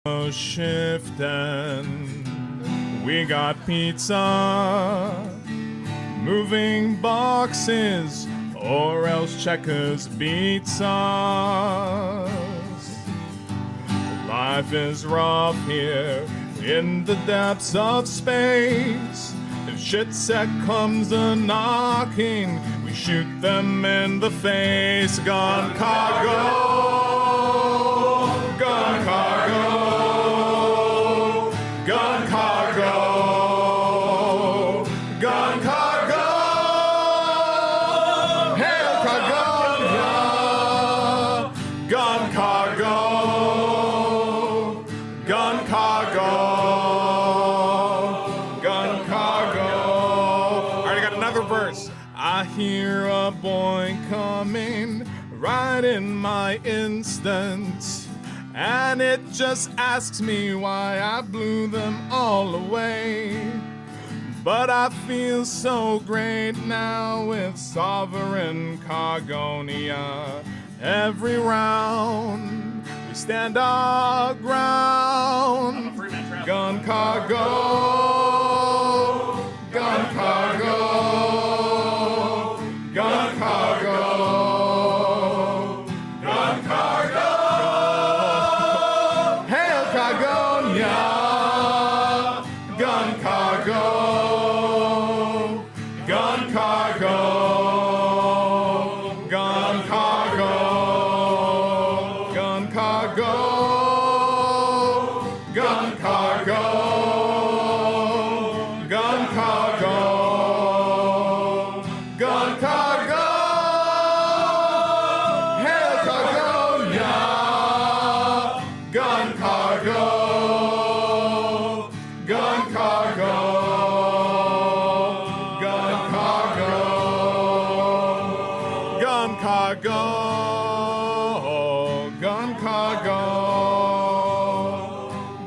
Shifting, we got pizza, moving boxes, or else checkers beats us. Life is rough here in the depths of space. If shit set comes a knocking, we shoot them in the face. Gun cargo, gun cargo. Gun cargo, gun cargo, hail Cargonia, gun cargo, gun cargo, gun cargo. All right, I got another verse. I hear a boy coming right in my instant. And it just asks me why I blew them all away. But I feel so great now with Sovereign Cargonia. Every round we stand our ground. Gun cargo, gun cargo, gun cargo, gun cargo. Gun cargo, gun cargo, gun cargo, gun cargo, gun cargo, gun cargo, gun cargo, hail Cargonia, gun cargo. Gun cargo, gun cargo, gun cargo, gun cargo,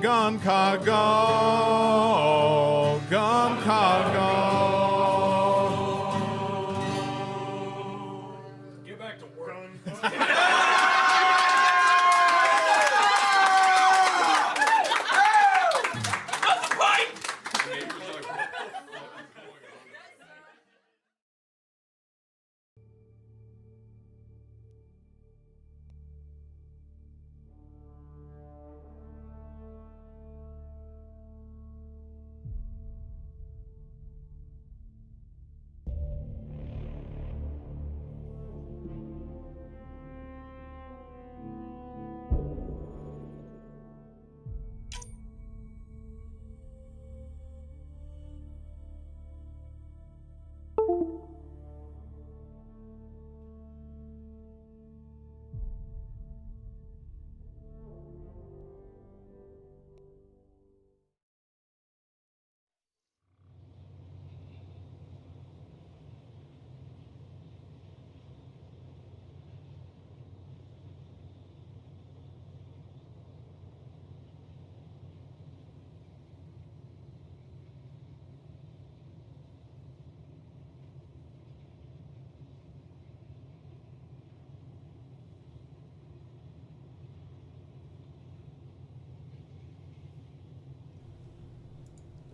gun cargo, gun cargo. Get back to work.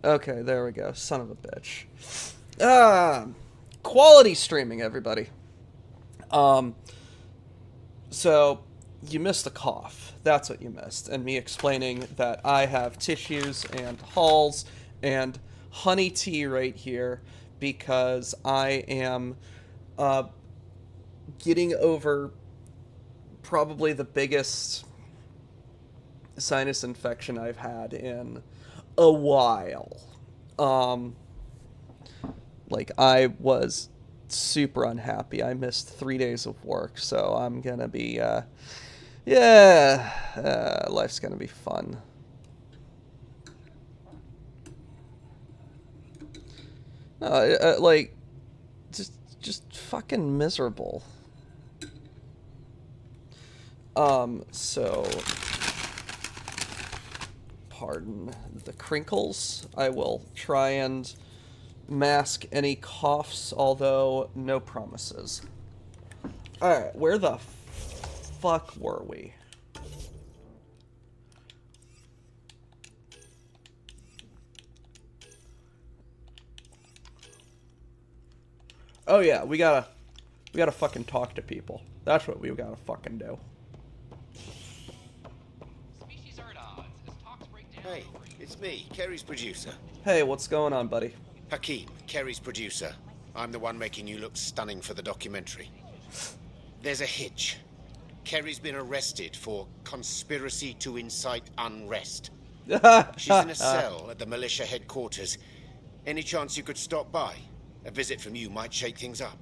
Okay, there we go. Son of a bitch. Quality streaming, everybody. So you missed a cough. That's what you missed. And me explaining that I have tissues and halls and honey tea right here because I am getting over probably the biggest sinus infection I've had in a while. Like, I was super unhappy. I missed 3 days of work, so I'm gonna be, life's gonna be fun. Like, just fucking miserable. So, pardon the crinkles. I will try and mask any coughs, although no promises. Alright, where the fuck were we? Oh yeah, we gotta fucking talk to people. That's what we gotta fucking do. Hey, it's me, Kerry's producer. Hey, what's going on, buddy? Hakeem, Kerry's producer. I'm the one making you look stunning for the documentary. There's a hitch. Kerry's been arrested for conspiracy to incite unrest. She's in a cell at the militia headquarters. Any chance you could stop by? A visit from you might shake things up.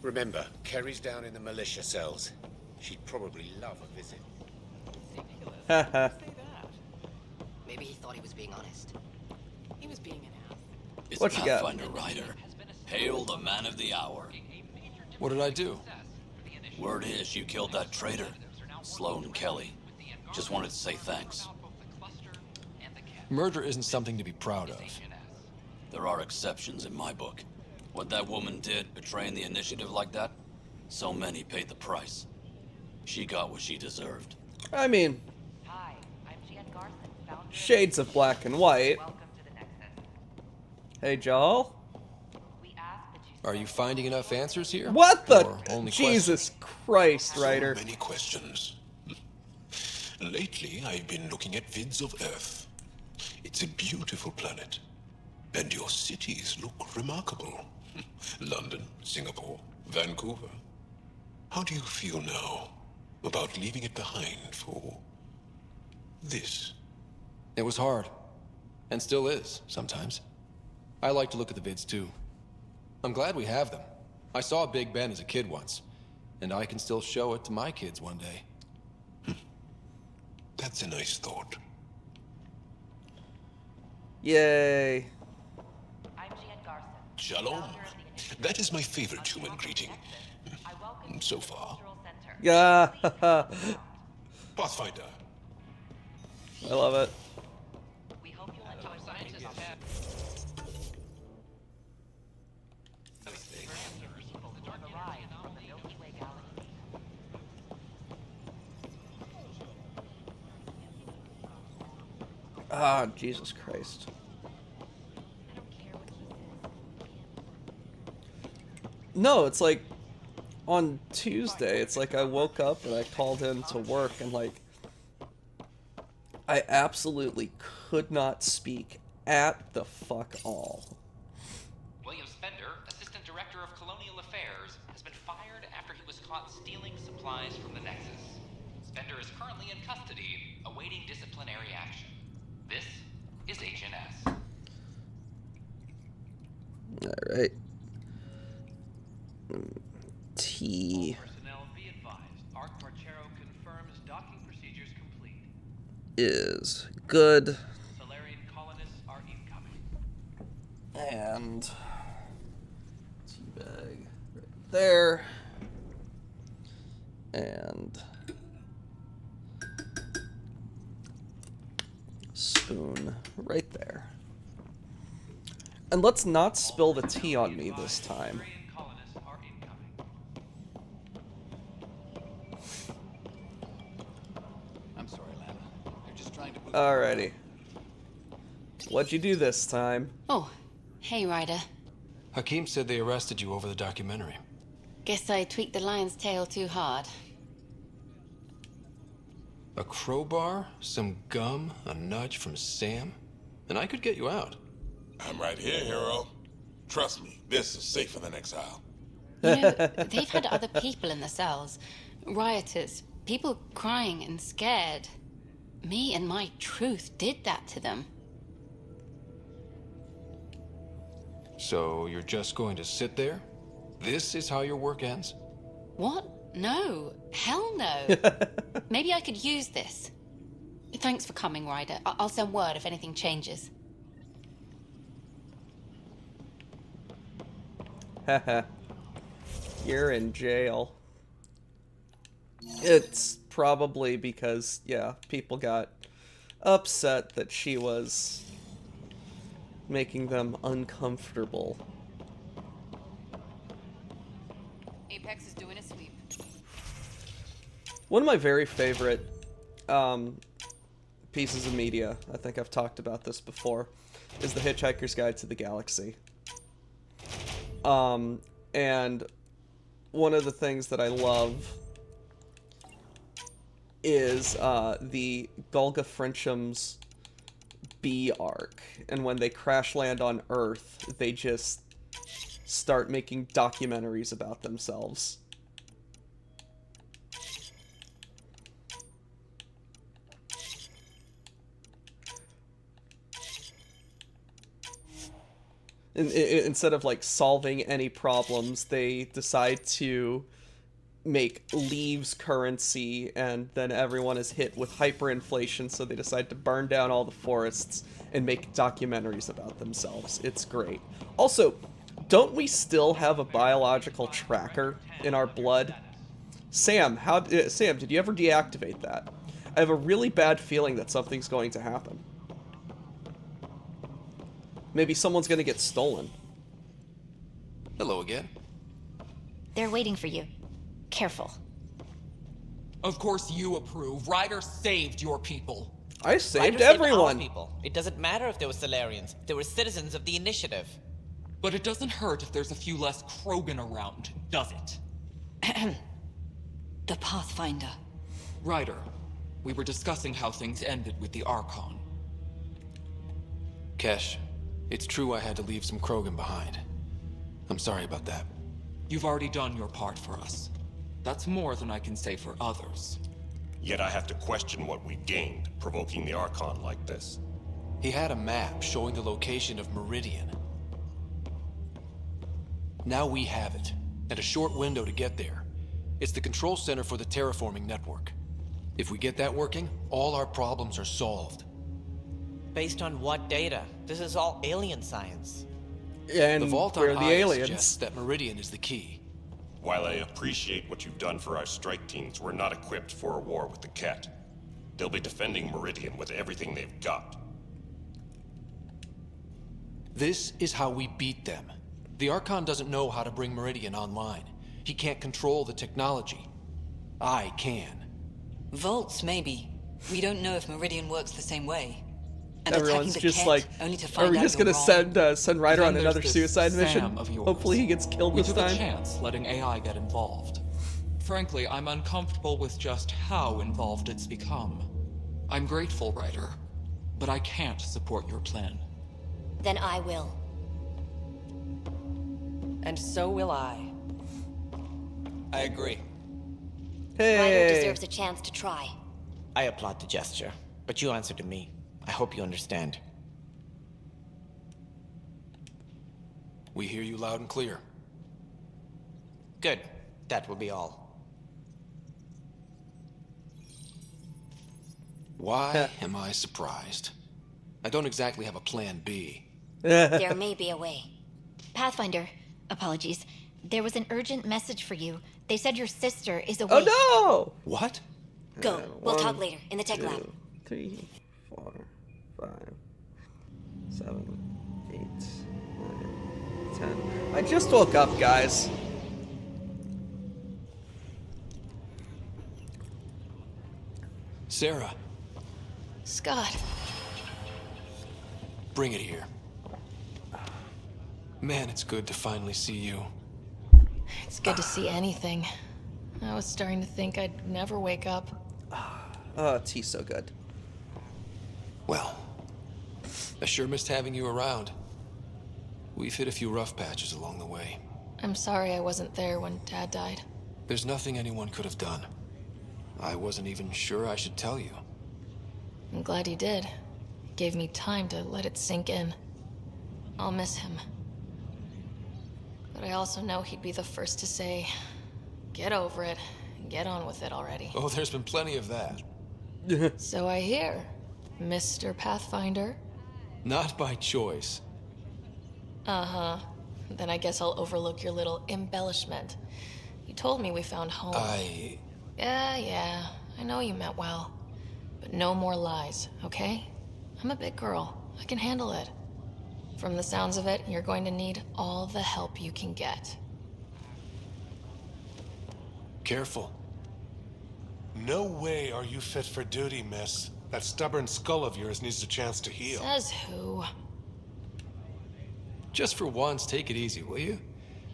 Remember, Kerry's down in the militia cells. She'd probably love a visit. Maybe he thought he was being honest. He was being an ass. It's What you got? Pathfinder Ryder. Hail the man of the hour. What did I do? Word is you killed that traitor, Sloan Kelly. Just wanted to say thanks. Murder isn't something to be proud of. There are exceptions in my book. What that woman did, betraying the initiative like that, so many paid the price. She got what she deserved. I mean, Hi, I'm Jan Garson, founder shades of black and white. Welcome to the Nexus. Hey, Joel. We ask that you Are you finding enough answers here? What the? Or only Jesus Christ, Ryder. So many questions. Lately, I've been looking at vids of Earth. It's a beautiful planet. And your cities look remarkable. London, Singapore, Vancouver. How do you feel now about leaving it behind for this? It was hard. And still is, sometimes. I like to look at the vids, too. I'm glad we have them. I saw Big Ben as a kid once. And I can still show it to my kids one day. That's a nice thought. Yay. I'm Jan Garson. Shalom. founder of the initiative. That is my favorite human greeting. I welcome you So to the far. Cultural Center. Yeah. Pathfinder. I love it. We hope you'll enjoy scientists on the ride from the Milky Way galaxy. Ah, Jesus Christ. I don't care what he says. No, it's like on Tuesday, it's like I woke up and I called in to work and like I absolutely could not speak at the fuck all. William Spender, Assistant Director of Colonial Affairs, has been fired after he was caught stealing supplies from the Nexus. Spender is currently in custody, awaiting disciplinary action. This is HNS. Alright. T Personnel be advised. Arc Marchero confirms docking procedures complete. is good. Solarian colonists are incoming. And teabag right there. And spoon right there. And let's not spill the tea on me this time. Solarian colonists are incoming. I'm sorry, Lana. They're just trying to move. Alrighty. What'd you do this time? Oh, hey, Ryder. Hakeem said they arrested you over the documentary. Guess I tweaked the lion's tail too hard. A crowbar, some gum, a nudge from Sam, and I could get you out. I'm right here, hero. Trust me, this is safer than exile. You know, they've had other people in the cells. Rioters, people crying and scared. Me and my truth did that to them. So you're just going to sit there? This is how your work ends? What? No. Hell no. Maybe I could use this. Thanks for coming, Ryder. I'll send word if anything changes. Haha. You're in jail. It's probably because, yeah, people got upset that she was making them uncomfortable. Apex is doing a sweep. One of my very favorite pieces of media, I think I've talked about this before, is The Hitchhiker's Guide to the Galaxy. And one of the things that I love is the Golga Frenchum's B arc. And when they crash land on Earth, they just start making documentaries about themselves. Instead of like solving any problems, they decide to make leaves currency, and then everyone is hit with hyperinflation, so they decide to burn down all the forests and make documentaries about themselves. It's great. Also, don't we still have a biological tracker in our blood? Sam, Sam, did you ever deactivate that? I have a really bad feeling that something's going to happen. Maybe someone's gonna get stolen. Hello again. They're waiting for you. Careful. Of course you approve. Ryder saved your people. I saved Ryder everyone. Saved our people. It doesn't matter if they were Solarians. They were citizens of the Initiative. But it doesn't hurt if there's a few less Krogan around, does it? The Pathfinder. Ryder, we were discussing how things ended with the Archon. Kesh, it's true I had to leave some Krogan behind. I'm sorry about that. You've already done your part for us. That's more than I can say for others. Yet I have to question what we gained, provoking the Archon like this. He had a map showing the location of Meridian. Now we have it, and a short window to get there. It's the control center for the terraforming network. If we get that working, all our problems are solved. Based on what data? This is all alien science. And the vault we're on the high aliens. suggests that Meridian is the key. While I appreciate what you've done for our strike teams, we're not equipped for a war with the Cat. They'll be defending Meridian with everything they've got. This is how we beat them. The Archon doesn't know how to bring Meridian online. He can't control the technology. I can. Vaults, maybe. We don't know if Meridian works the same way. And Everyone's attacking the just Ket, like, only to are find we out just you're gonna wrong. send Ryder on Then another there's this suicide Sam mission? of yours. Hopefully he gets killed We this took a time. chance letting AI get involved. Frankly, I'm uncomfortable with just how involved it's become. I'm grateful, Ryder, but I can't support your plan. Then I will. And so will I. I agree. Ryder deserves a chance to try. I applaud the gesture, but you answer to me. I hope you understand. We hear you loud and clear. Good. That will be all. Why am I surprised? I don't exactly have a plan B. There may be a way. Pathfinder, apologies. There was an urgent message for you. They said your sister is awake. Oh no! What? Go. We'll talk later in the tech lab. 3, 4, 5, 7, 8, 9, 10. I just woke up, guys. Sarah, Scott. bring it here. Man, it's good to finally see you. It's good to see anything. I was starting to think I'd never wake up. Oh, tea's so good. Well, I sure missed having you around. We've hit a few rough patches along the way. I'm sorry I wasn't there when Dad died. There's nothing anyone could have done. I wasn't even sure I should tell you. I'm glad he did. He gave me time to let it sink in. I'll miss him. But I also know he'd be the first to say, get over it, and get on with it already. Oh, there's been plenty of that. So I hear, Mr. Pathfinder. Not by choice. Uh-huh. Then I guess I'll overlook your little embellishment. You told me we found home. Yeah, I know you meant well. But no more lies, okay? I'm a big girl. I can handle it. From the sounds of it, you're going to need all the help you can get. Careful. No way are you fit for duty, miss. That stubborn skull of yours needs a chance to heal. Says who? Just for once, take it easy, will you?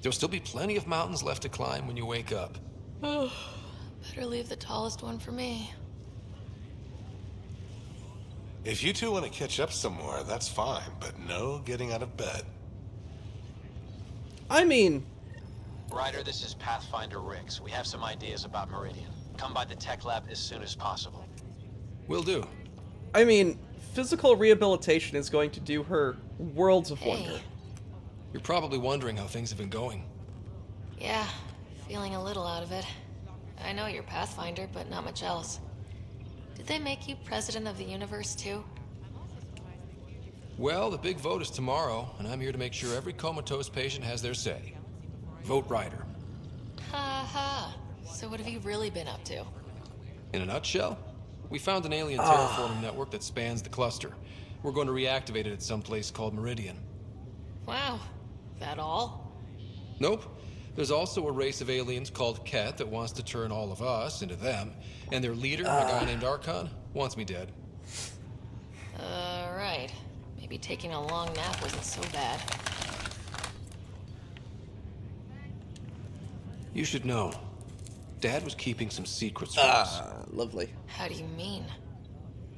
There'll still be plenty of mountains left to climb when you wake up. Oh, better leave the tallest one for me. If you two want to catch up some more, that's fine, but no getting out of bed. I mean... Ryder, this is Pathfinder Rix. We have some ideas about Meridian. Come by the tech lab as soon as possible. Will do. I mean, physical rehabilitation is going to do her worlds of wonder. You're probably wondering how things have been going. Yeah, feeling a little out of it. I know you're Pathfinder, but not much else. Did they make you president of the universe, too? Well, the big vote is tomorrow, and I'm here to make sure every comatose patient has their say. Vote Ryder. Ha ha. So what have you really been up to? In a nutshell, we found an alien terraforming network that spans the cluster. We're going to reactivate it at some place called Meridian. Wow. That all? Nope. There's also a race of aliens called Ket that wants to turn all of us into them, and their leader, a guy named Archon, wants me dead. Right. Maybe taking a long nap wasn't so bad. You should know, Dad was keeping some secrets from us. Lovely. How do you mean?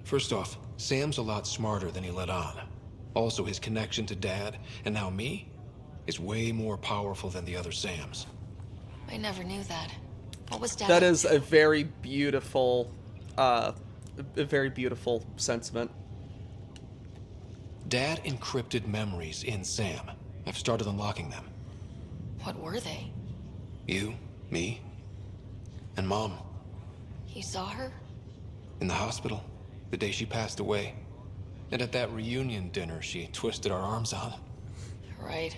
First off, Sam's a lot smarter than he let on. Also, his connection to Dad, and now me, is way more powerful than the other Sams. I never knew that. What was Dad? That is a very beautiful sentiment. Dad encrypted memories in Sam. I've started unlocking them. What were they? You, me, and Mom. You saw her? In the hospital, the day she passed away. And at that reunion dinner she twisted our arms on. Right.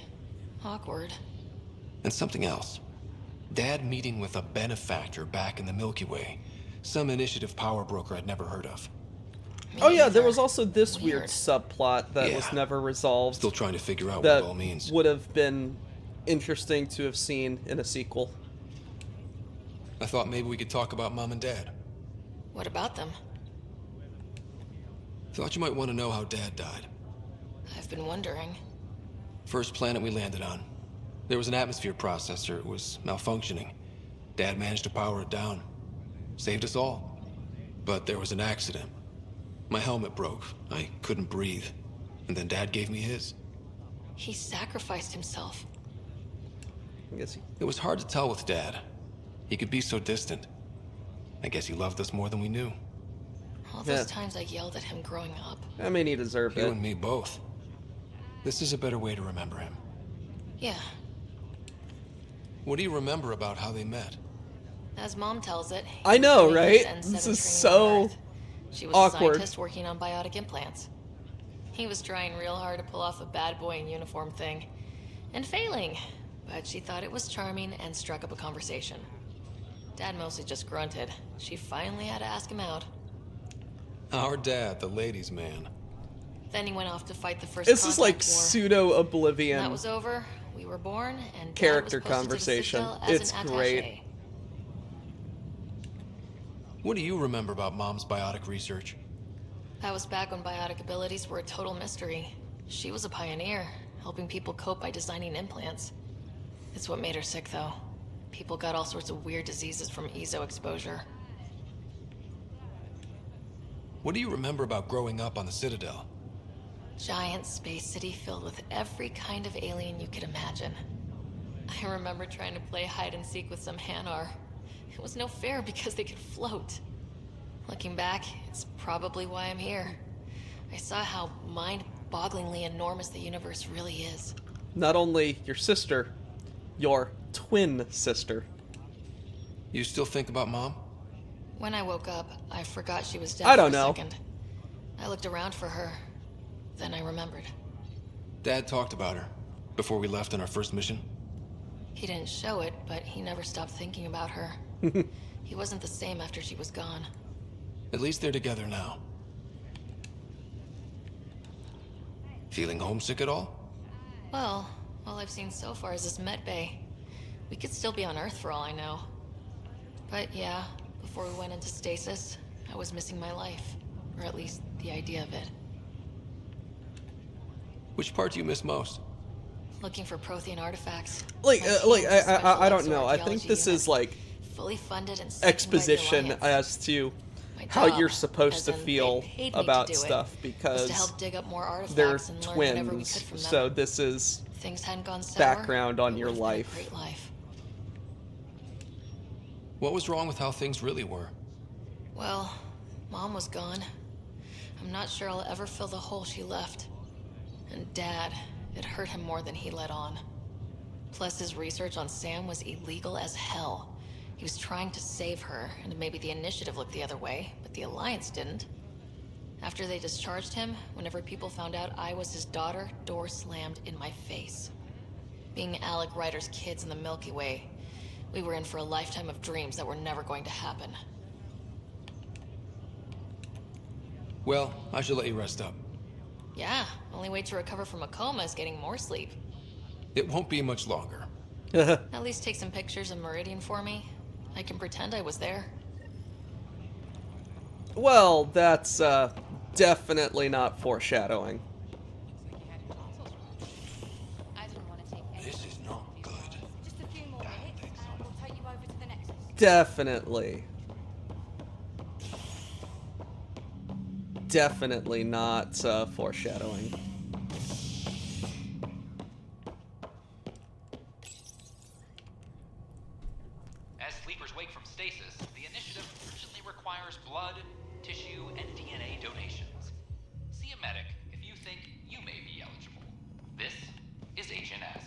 Awkward. And something else. Dad meeting with a benefactor back in the Milky Way. Some initiative power broker I'd never heard of. Oh yeah, there was also this weird subplot that was never resolved. Still trying to figure out what that it all means. Would have been interesting to have seen in a sequel. I thought maybe we could talk about Mom and Dad. What about them? Thought you might want to know how Dad died. I've been wondering. First planet we landed on. There was an atmosphere processor. It was malfunctioning. Dad managed to power it down. Saved us all. But there was an accident. My helmet broke. I couldn't breathe. And then Dad gave me his. He sacrificed himself. I guess It was hard to tell with Dad. He could be so distant. I guess he loved us more than we knew. All those times I yelled at him growing up. I mean, he deserved it. You and me both. This is a better way to remember him. Yeah. What do you remember about how they met? As Mom tells it. I know, right? N7 This is training on so Earth. She was awkward. a scientist working on biotic implants. He was trying real hard to pull off a bad boy in uniform thing. And failing. But she thought it was charming and struck up a conversation. Dad mostly just grunted. She finally had to ask him out. Our dad, the ladies' man. Then he went off to fight the first This is like contact war. pseudo-oblivion. When that was over, we were born, and Dad character was posted to the conversation. Citadel as It's an great. attaché. What do you remember about Mom's biotic research? That was back when biotic abilities were a total mystery. She was a pioneer, helping people cope by designing implants. It's what made her sick, though. People got all sorts of weird diseases from EZO exposure. What do you remember about growing up on the Citadel? Giant space city filled with every kind of alien you could imagine. I remember trying to play hide and seek with some Hanar. It was no fair because they could float. Looking back, it's probably why I'm here. I saw how mind-bogglingly enormous the universe really is. Not only your sister, your twin sister. You still think about Mom? When I woke up, I forgot she was dead I don't for a know. second. I looked around for her. Then I remembered. Dad talked about her before we left on our first mission. He didn't show it, but he never stopped thinking about her. He wasn't the same after she was gone. At least they're together now. Feeling homesick at all? Well, all I've seen so far is this med bay. We could still be on Earth for all I know. But yeah, before we went into stasis, I was missing my life. Or at least the idea of it. Which part do you miss most? looking for Prothean artifacts. I don't know. I think this is like fully funded and exposition as to how you're supposed to feel about to stuff because to help dig up more they're artifacts and learn whatever we twins. could from them. So this is Things hadn't gone sour, background on it your would've been a life. great life. What was wrong with how things really were? Well, Mom was gone. I'm not sure I'll ever fill the hole she left. And Dad, it hurt him more than he let on. Plus, his research on Sam was illegal as hell. He was trying to save her, and maybe the Initiative looked the other way, but the Alliance didn't. After they discharged him, whenever people found out I was his daughter, door slammed in my face. Being Alec Ryder's kids in the Milky Way, we were in for a lifetime of dreams that were never going to happen. Well, I should let you rest up. Yeah, only way to recover from a coma is getting more sleep. It won't be much longer. At least take some pictures of Meridian for me. I can pretend I was there. Well, that's definitely not foreshadowing. This is not good. Just a few more minutes, and we'll take you over to the Nexus. Definitely. Definitely not foreshadowing. As sleepers wake from stasis, the Initiative urgently requires blood, tissue, and DNA donations. See a medic if you think you may be eligible. This is HNS.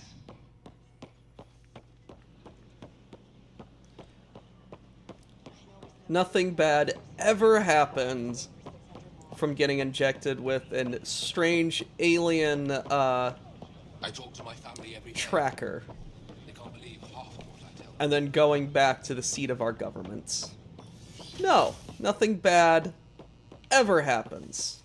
Nothing bad ever happens from getting injected with a strange alien I talk to my family every day. tracker They can't believe half of what I tell them. and then going back to the seat of our governments. No, nothing bad ever happens.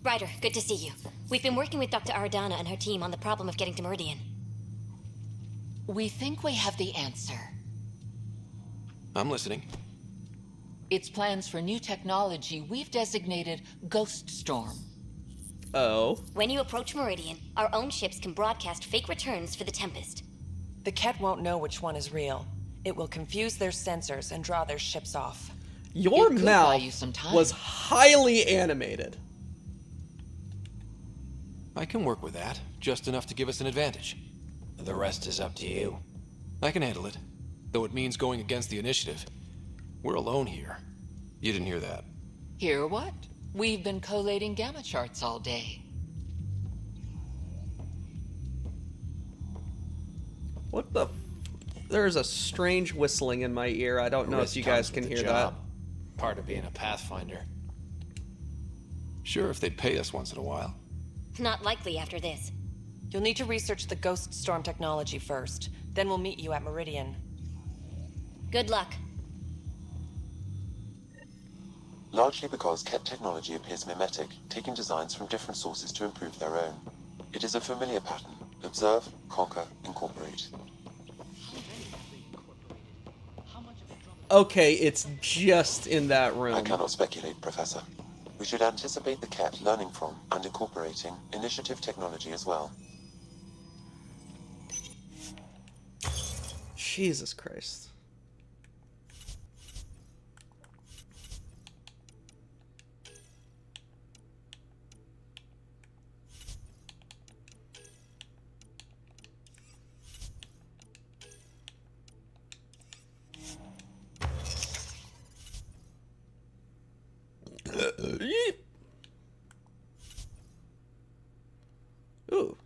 Ryder, good to see you. We've been working with Dr. Aradana and her team on the problem of getting to Meridian. We think we have the answer. I'm listening. It's plans for new technology we've designated Ghost Storm. Oh. When you approach Meridian, our own ships can broadcast fake returns for the Tempest. The Ket won't know which one is real. It will confuse their sensors and draw their ships off. Your mouth was highly animated. I can work with that, just enough to give us an advantage. The rest is up to you. I can handle it, though it means going against the Initiative. We're alone here. You didn't hear that. Hear what? We've been collating gamma charts all day. What the? There's a strange whistling in my ear. I don't know if you guys can hear that. Part of being a Pathfinder. Sure, if they'd pay us once in a while. Not likely after this. You'll need to research the Ghost Storm technology first. Then we'll meet you at Meridian. Good luck. Largely because Ket technology appears mimetic, taking designs from different sources to improve their own. It is a familiar pattern. Observe, conquer, incorporate. Okay, it's just in that room. I cannot speculate, Professor. We should anticipate the Ket learning from and incorporating Initiative technology as well. Jesus Christ. Ooh.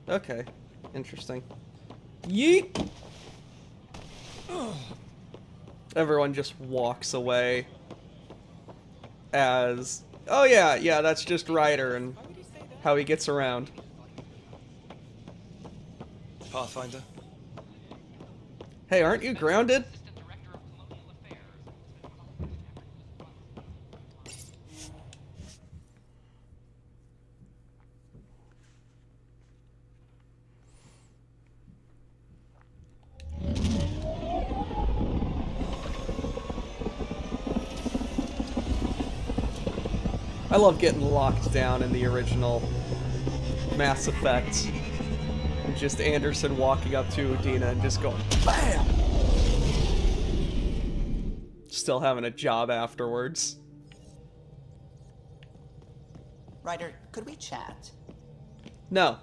Okay, interesting. Yeet! Everyone just walks away as Oh yeah, yeah, that's just Ryder and how he gets around. Pathfinder? Hey, aren't you grounded? I love getting locked down in the original Mass Effect. And just Anderson walking up to Udina and just going, BAM! Still having a job afterwards. Ryder, could we chat? No.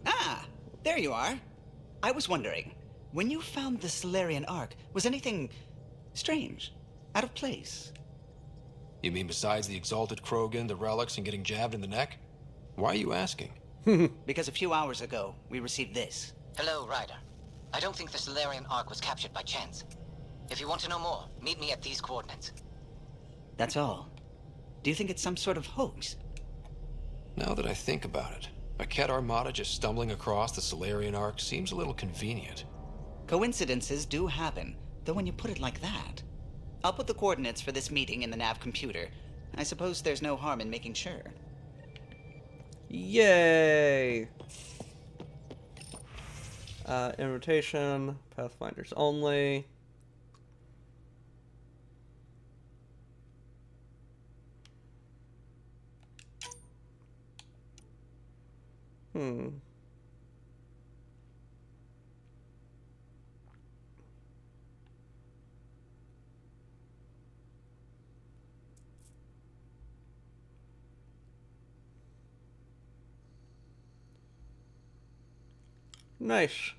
Ah, there you are. I was wondering, when you found the Solarian Ark, was anything strange? Out of place? You mean besides the Exalted Krogan, the relics, and getting jabbed in the neck? Why are you asking? Because a few hours ago, we received this. Hello, Ryder. I don't think the Solarian Ark was captured by chance. If you want to know more, meet me at these coordinates. That's all. Do you think it's some sort of hoax? Now that I think about it, a Ket Armada just stumbling across the Solarian Ark seems a little convenient. Coincidences do happen, though when you put it like that. I'll put the coordinates for this meeting in the nav computer. I suppose there's no harm in making sure. Yay! Invitation, Pathfinders only. Nice.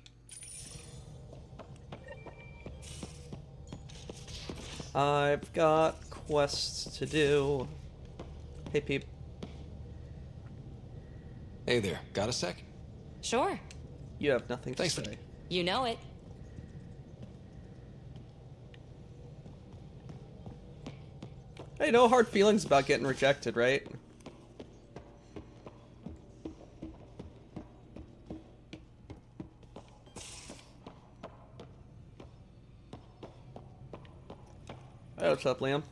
I've got quests to do. Hey, peep. Hey there, got a sec? Sure. You have nothing to say. You know it. Hey, no hard feelings about getting rejected, right? Hey, what's up, Liam?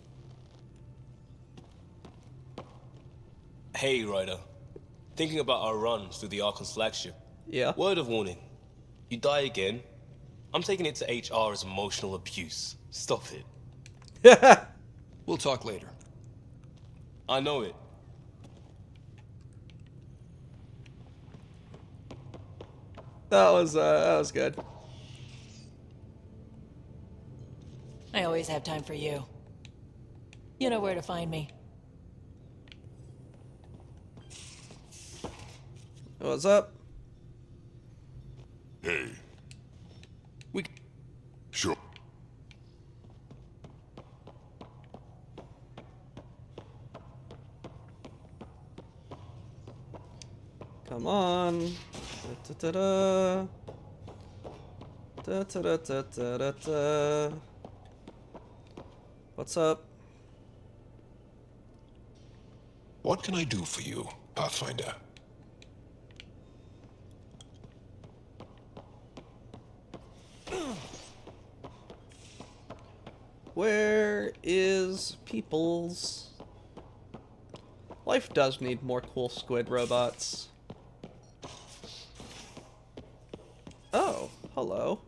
Hey, Ryder. Thinking about our run through the Archon's flagship. Yeah. Word of warning. You die again, I'm taking it to HR as emotional abuse. Stop it. We'll talk later. I know it. That was good. I always have time for you. You know where to find me. What's up? Hey. We... Sure. Come on. Da-da-da-da. Da-da-da-da-da-da. What's up? What can I do for you, Pathfinder? Where is Peoples? Life does need more cool squid robots. Oh, hello.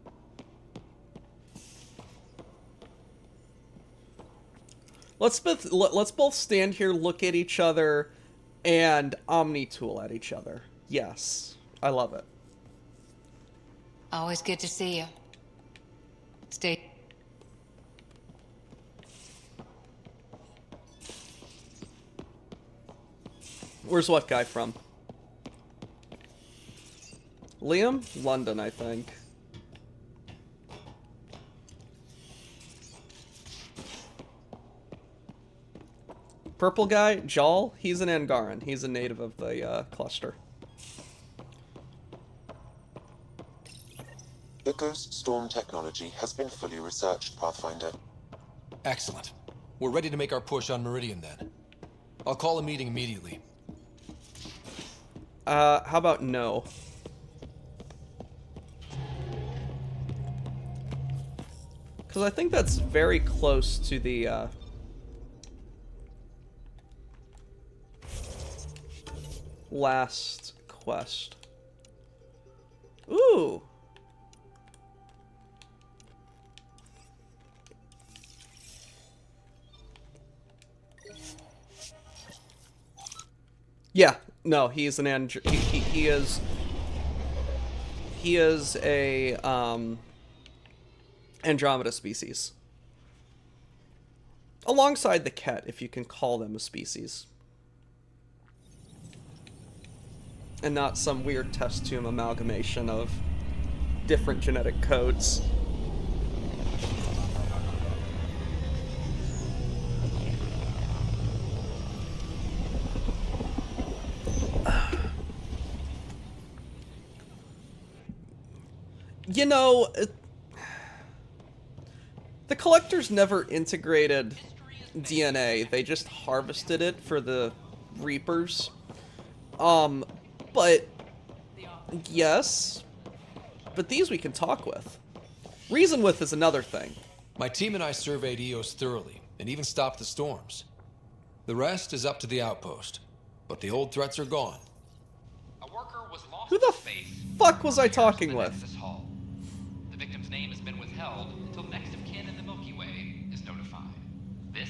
Let's both stand here, look at each other, and Omni-tool at each other. Yes, I love it. Always good to see you. Stay. Where's what guy from? Liam? London, I think. Purple guy, Jal, he's an Angaran. He's a native of the cluster. The Ghost Storm technology has been fully researched, Pathfinder. Excellent. We're ready to make our push on Meridian then. I'll call a meeting immediately. How about no? Because I think that's very close to the, last quest. Ooh! Yeah, no, he's an he is a Andromeda species. Alongside the Ket, if you can call them a species. And not some weird test tube amalgamation of different genetic codes. You know, the Collectors never integrated DNA. They just harvested it for the Reapers. But yes, but these we can talk with. Reason with is another thing. My team and I surveyed Eos thoroughly, and even stopped the storms. The rest is up to the outpost, but the old threats are gone. A worker was lost Who the fuck was I talking with? The victim's name has been withheld until next of kin in the Milky Way is notified. This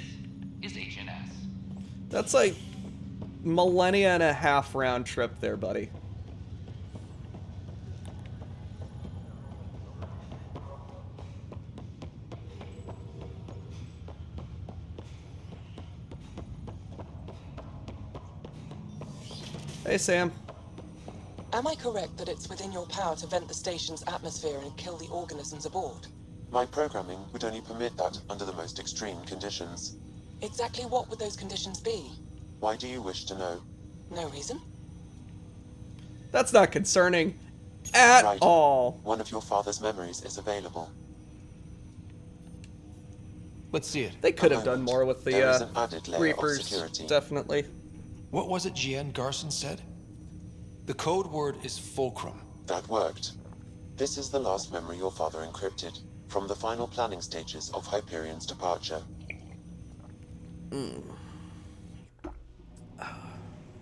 is HNS. That's like millennia and a half round trip there, buddy. Hey, Sam. Am I correct that it's within your power to vent the station's atmosphere and kill the organisms aboard? My programming would only permit that under the most extreme conditions. Exactly what would those conditions be? Why do you wish to know? No reason? That's not concerning at Right. all. One of your father's memories is available. Let's see it. They could have done more with There is the an added layer of Reapers, security. definitely. What was it GN Garson said? The code word is Fulcrum. That worked. This is the last memory your father encrypted, from the final planning stages of Hyperion's departure.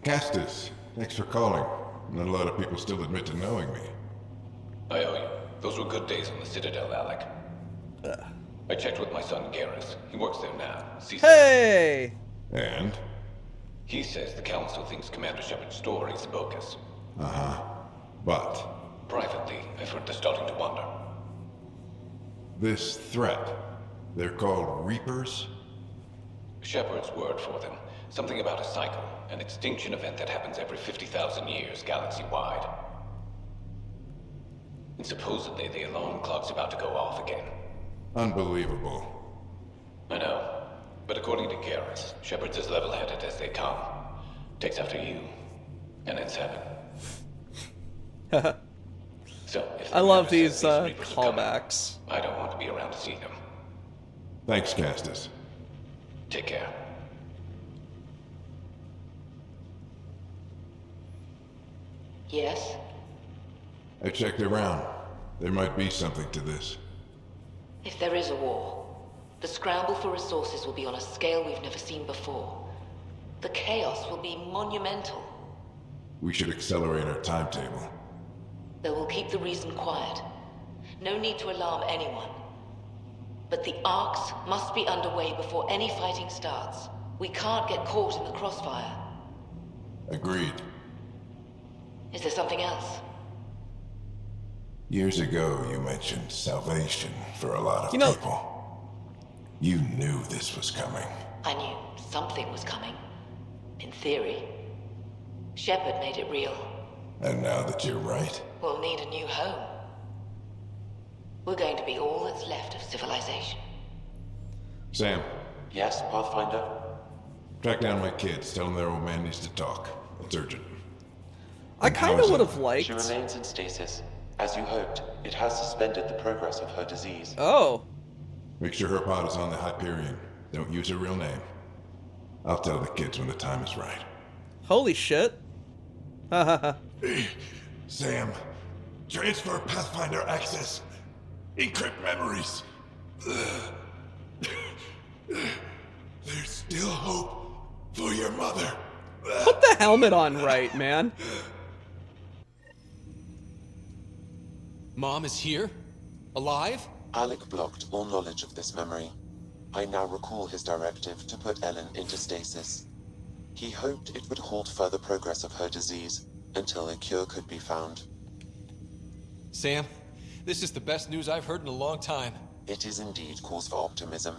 Castus, thanks for calling. Not a lot of people still admit to knowing me. I owe you. Those were good days on the Citadel, Alec. I checked with my son Garrus. He works there now. Hey! And? He says the Council thinks Commander Shepard's story is bogus. Uh-huh. But Privately, I've heard they're starting to wonder. this threat, they're called Reapers? Shepard's word for them. Something about a cycle, an extinction event that happens every 50,000 years, galaxy-wide. And supposedly the alarm clock's about to go off again. Unbelievable. I know. But according to Garrus, Shepard's as level-headed as they come. Takes after you. And it's heaven. So, if the I love commander these says Reapers are coming, callbacks. I don't want to be around to see them. Thanks, Castus. Take care. Yes? I checked around. There might be something to this. If there is a war, the scramble for resources will be on a scale we've never seen before. The chaos will be monumental. We should accelerate our timetable. They will keep the reason quiet. No need to alarm anyone. But the arcs must be underway before any fighting starts. We can't get caught in the crossfire. Agreed. Is there something else? Years ago, you mentioned salvation for a lot of people. You knew this was coming. I knew something was coming. In theory. Shepard made it real. And now that you're right, We'll need a new home. We're going to be all that's left of civilization. Sam, Yes, Pathfinder? track down my kids. Tell them their old man needs to talk. It's urgent. I kind of would have liked. She remains in stasis. As you hoped, it has suspended the progress of her disease. Oh. Make sure her pod is on the Hyperion. Don't use her real name. I'll tell the kids when the time is right. Holy shit. Sam, transfer Pathfinder access. Encrypt memories. There's still hope for your mother. Put the helmet on right, man. Mom is here? Alive? Alec blocked all knowledge of this memory. I now recall his directive to put Ellen into stasis. He hoped it would halt further progress of her disease until a cure could be found. Sam, this is the best news I've heard in a long time. It is indeed cause for optimism,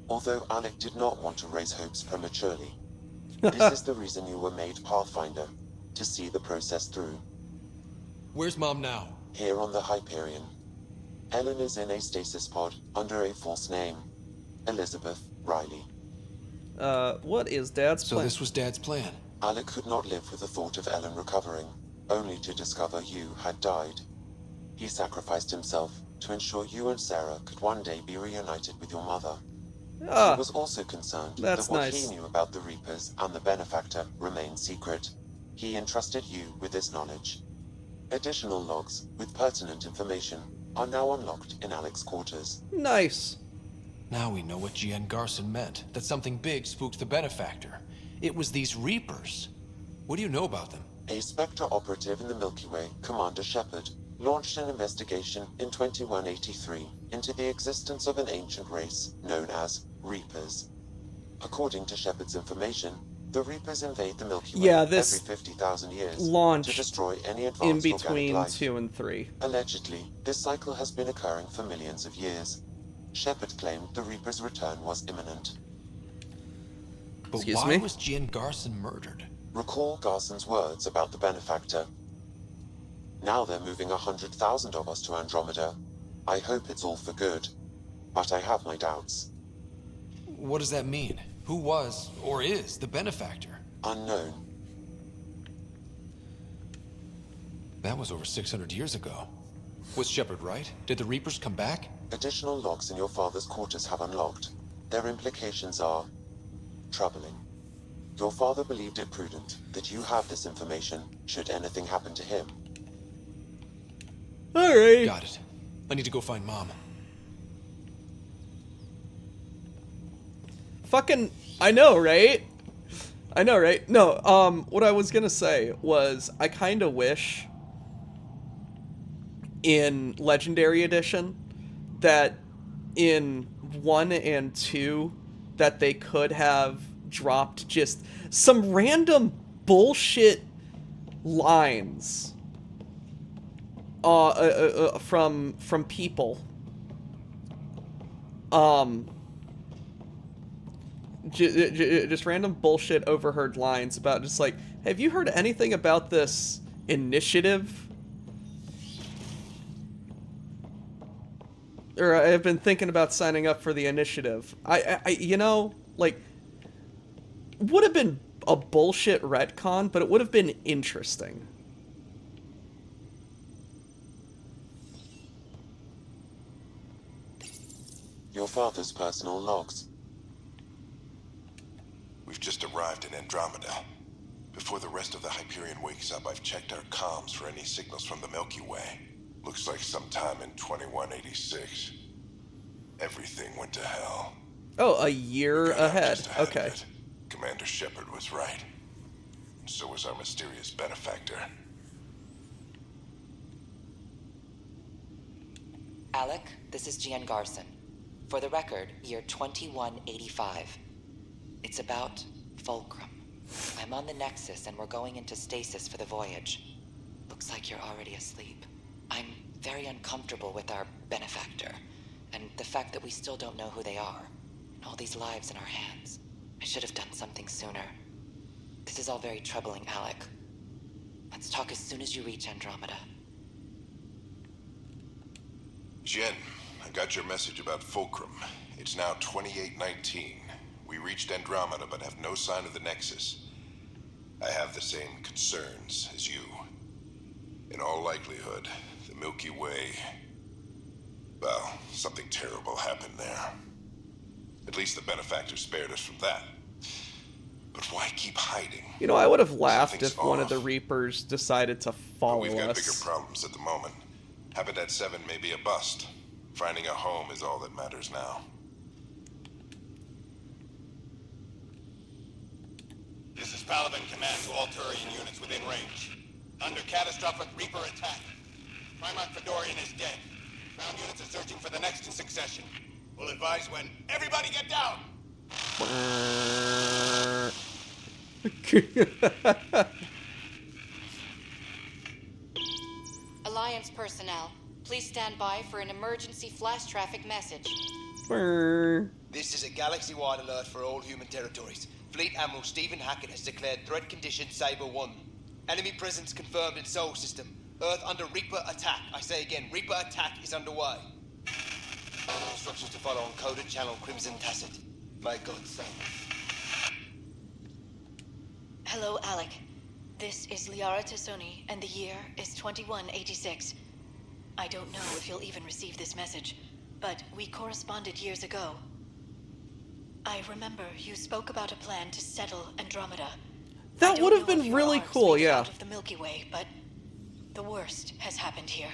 although Alec did not want to raise hopes prematurely. This is the reason you were made Pathfinder, to see the process through. Where's Mom now? Here on the Hyperion. Ellen is in a stasis pod under a false name. Elizabeth Riley. What is Dad's plan? So this was Dad's plan? Alec could not live with the thought of Ellen recovering, only to discover you had died. He sacrificed himself to ensure you and Sarah could one day be reunited with your mother. He was also concerned that what he knew about the Reapers and the Benefactor remained secret. He entrusted you with this knowledge. Additional logs with pertinent information are now unlocked in Alec's quarters. Nice. Now we know what Gian Garson meant, that something big spooked the Benefactor. It was these Reapers. What do you know about them? A Spectre operative in the Milky Way, Commander Shepard, launched an investigation in 2183 into the existence of an ancient race known as Reapers. According to Shepard's information, the Reapers invade the Milky Way every 50,000 years to destroy any advanced in organic between life. 2 and 3. Allegedly, this cycle has been occurring for millions of years. Shepard claimed the Reaper's return was imminent. But why was Gian Garson murdered? Recall Garson's words about the Benefactor. Now they're moving 100,000 of us to Andromeda. I hope it's all for good, but I have my doubts. What does that mean? Who was, or is, the Benefactor? Unknown. That was over 600 years ago. Was Shepard right? Did the Reapers come back? Additional logs in your father's quarters have unlocked. Their implications are troubling. Your father believed it prudent that you have this information should anything happen to him. Alright. Got it. I need to go find Mom. Fucking, I know, right? I know, right? No, what I was gonna say was, I kinda wish in Legendary Edition that in 1 and 2 that they could have dropped just some random bullshit lines from people. Just random bullshit overheard lines about just like, have you heard anything about this initiative? Or I've been thinking about signing up for the initiative. I you know, like, would have been a bullshit retcon, but it would have been interesting. Your father's personal logs. We've just arrived in Andromeda. Before the rest of the Hyperion wakes up, I've checked our comms for any signals from the Milky Way. Looks like sometime in 2186. Everything went to hell. Oh, a year ahead. Okay. Commander Shepard was right. And so was our mysterious benefactor. Alec, this is Gian Garson. For the record, year 2185. It's about Fulcrum. I'm on the Nexus and we're going into stasis for the voyage. Looks like you're already asleep. I'm very uncomfortable with our benefactor, and the fact that we still don't know who they are, and all these lives in our hands. I should have done something sooner. This is all very troubling, Alec. Let's talk as soon as you reach Andromeda. Jen, I got your message about Fulcrum. It's now 2819. We reached Andromeda but have no sign of the Nexus. I have the same concerns as you. In all likelihood, the Milky Way... Well, something terrible happened there. At least the benefactor spared us from that. But why keep hiding? You know, I would have laughed Something's if one of off. the Reapers decided to But follow we've got bigger us. problems at the moment. Habitat 7 may be a bust. Finding a home is all that matters now. This is Paladin Command to all Turian units within range. Under catastrophic Reaper attack. Primarch Fedorian is dead. Ground units are searching for the next in succession. We'll advise when. Everybody get down! Alliance personnel, please stand by for an emergency flash traffic message. This is a galaxy-wide alert for all human territories. Fleet Admiral Stephen Hackett has declared threat condition Saber 1. Enemy presence confirmed in Sol System. Earth under Reaper attack. I say again, Reaper attack is underway. Instructions to follow on coded channel Crimson Tacit. May God save. Hello, Alec. This is Liara Tassoni, and the year is 2186. I don't know if you'll even receive this message, but we corresponded years ago. I remember you spoke about a plan to settle Andromeda. That would have been really cool, yeah. Out of the Milky Way, but the worst has happened here.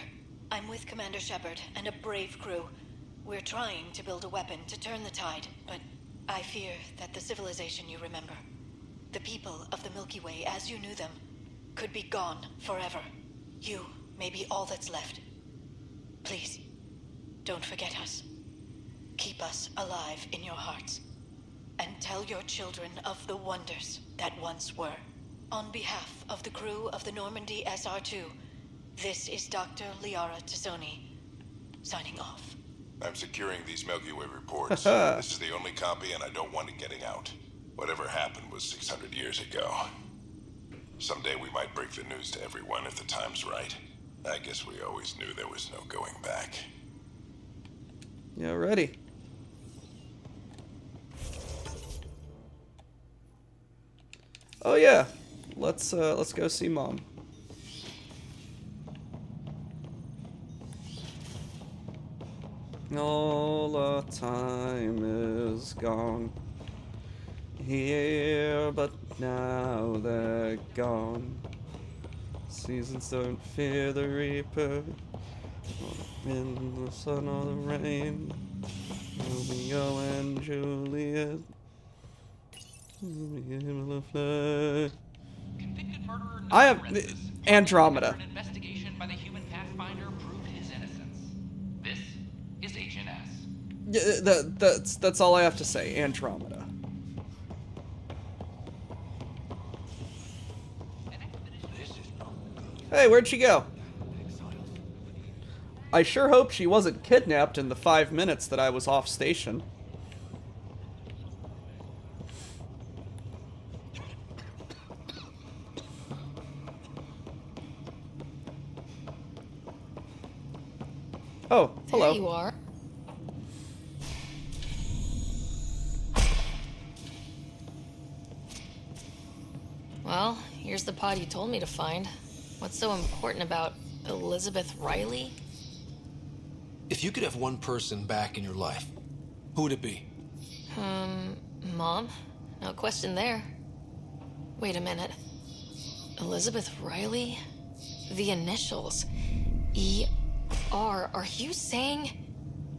I'm with Commander Shepard and a brave crew. We're trying to build a weapon to turn the tide, but I fear that the civilization you remember, the people of the Milky Way as you knew them, could be gone forever. You may be all that's left. Please, don't forget us. Keep us alive in your hearts. And tell your children of the wonders that once were. On behalf of the crew of the Normandy SR-2, this is Dr. Liara Tassoni, signing off. I'm securing these Milky Way reports. This is the only copy, and I don't want it getting out. Whatever happened was 600 years ago. Someday we might break the news to everyone if the time's right. I guess we always knew there was no going back. Yeah, ready. Oh yeah, let's go see Mom. All the time is gone here, but now they're gone. Seasons don't fear the reaper, or the wind, the sun, or the rain. Romeo and Juliet. I have Andromeda. An investigation by the human Pathfinder proved his innocence. This is HNS. Yeah, that's all I have to say. Andromeda. Hey, where'd she go? I sure hope she wasn't kidnapped in the 5 minutes that I was off station. Oh, hello. There you are. Well, here's the pod you told me to find. What's so important about Elizabeth Riley? If you could have one person back in your life, who would it be? Mom? No question there. Wait a minute. Elizabeth Riley? The initials. E.R. Are you saying?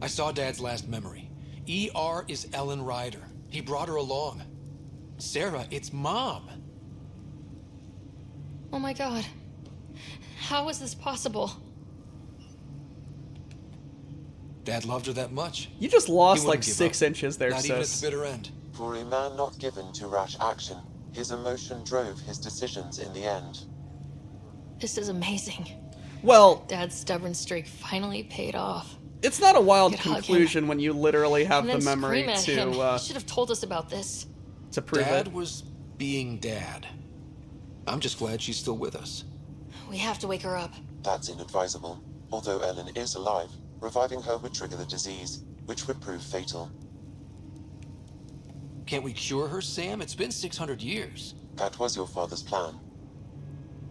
I saw Dad's last memory. E.R. is Ellen Ryder. He brought her along. Sarah, it's Mom. Oh my god. How is this possible? Dad loved her that much. You just lost He like wouldn't give 6 up. inches there, Not even at sis. the bitter end. For a man not given to rash action, his emotion drove his decisions in the end. This is amazing. Well, Dad's stubborn streak finally paid off. It's not a wild Could hug conclusion when you literally have and the then memory scream at him. to He should have told us about this. prove Dad it. was being Dad. I'm just glad she's still with us. We have to wake her up. That's inadvisable. Although Ellen is alive, reviving her would trigger the disease, which would prove fatal. Can't we cure her, Sam? It's been 600 years. That was your father's plan.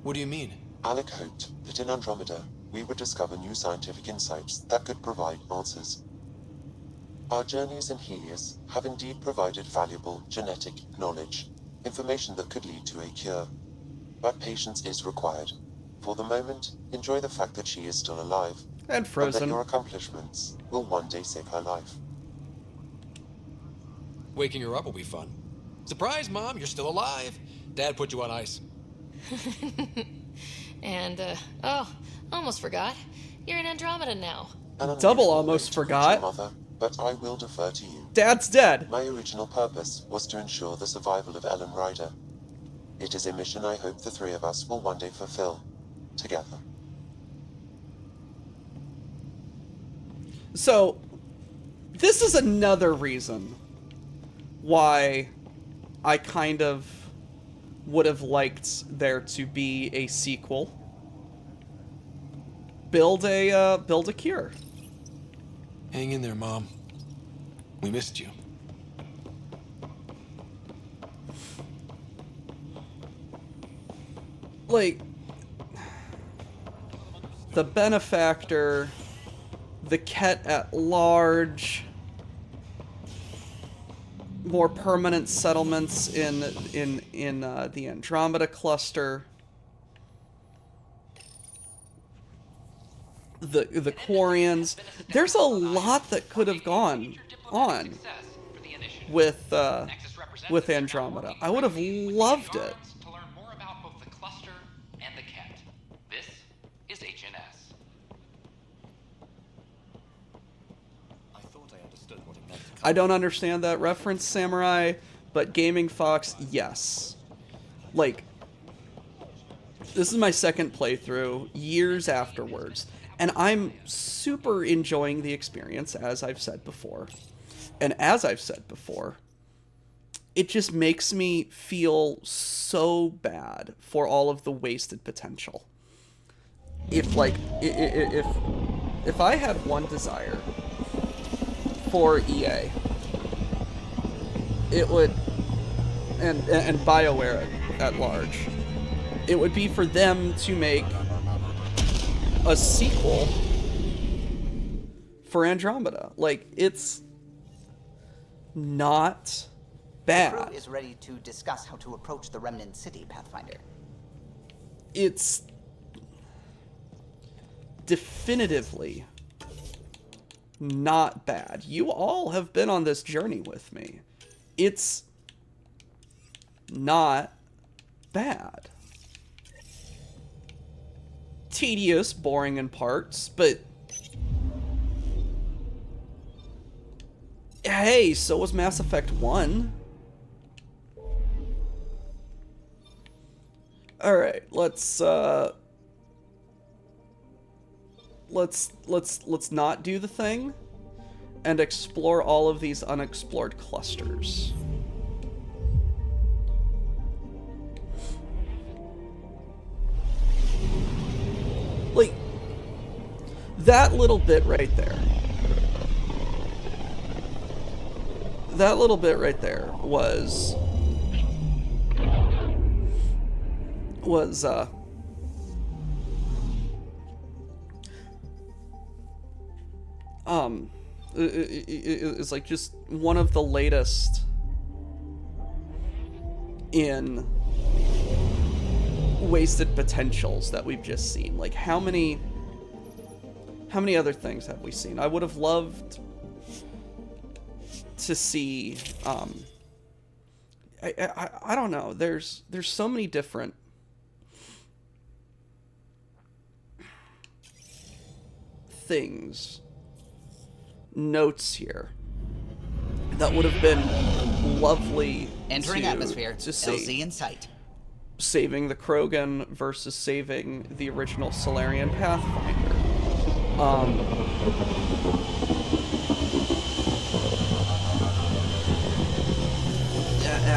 What do you mean? Alec hoped that in Andromeda, we would discover new scientific insights that could provide answers. Our journeys in Helios have indeed provided valuable genetic knowledge, information that could lead to a cure. But patience is required. For the moment, enjoy the fact that she is still alive. And that frozen. your accomplishments will one day save her life. Waking her up will be fun. Surprise, Mom, you're still alive. Dad put you on ice. And, oh, almost forgot. You're in Andromeda now. Double almost forgot. Mother, but I will defer to you. Dad's dead. My original purpose was to ensure the survival of Ellen Ryder. It is a mission I hope the three of us will one day fulfill, together. So, this is another reason why I kind of would have liked there to be a sequel. Build a cure. Hang in there, Mom. We missed you. Like, the benefactor, the Ket at large, more permanent settlements in the Andromeda cluster, the Quarians. There's a lot that could have gone on with Andromeda. I would have loved it. To learn more about both the cluster and the Ket. This is HNS. I thought I understood what it meant. I don't understand that reference, Samurai, but Gaming Fox, yes. Like, this is my second playthrough, years afterwards, and I'm super enjoying the experience, as I've said before. And as I've said before, it just makes me feel so bad for all of the wasted potential. If I had one desire for EA, it would, and BioWare at large, it would be for them to make a sequel for Andromeda. Like, it's not bad. The crew is ready to discuss how to approach the Remnant City, Pathfinder. It's definitively not bad. You all have been on this journey with me. It's not bad. Tedious, boring in parts, but hey, so was Mass Effect 1. Alright, let's not do the thing and explore all of these unexplored clusters. Like, that little bit right there. That little bit right there was it's like just one of the latest in wasted potentials that we've just seen. Like, how many other things have we seen? I would have loved to see I don't know, there's so many different things, notes here that would have been lovely. Entering atmosphere, to see. LZ in sight. Saving the Krogan versus saving the original Solarian Pathfinder.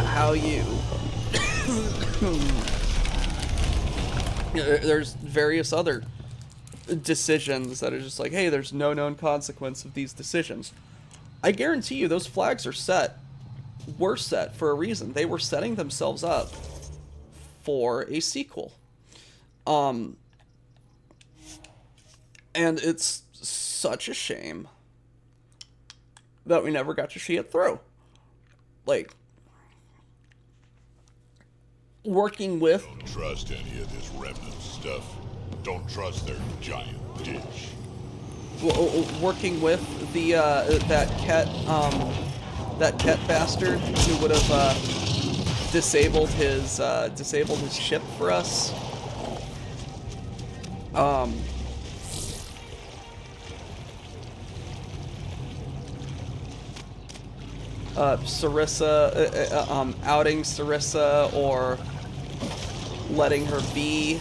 How you... There's various other decisions that are just like, hey, there's no known consequence of these decisions. I guarantee you those flags are set. Were set for a reason. They were setting themselves up for a sequel. And it's such a shame that we never got to see it through. Like, working with... Don't trust any of this remnant stuff. Don't trust their giant dish. Working with the, that Ket bastard who would have, disabled his ship for us. Sarissa, outing Sarissa or letting her be.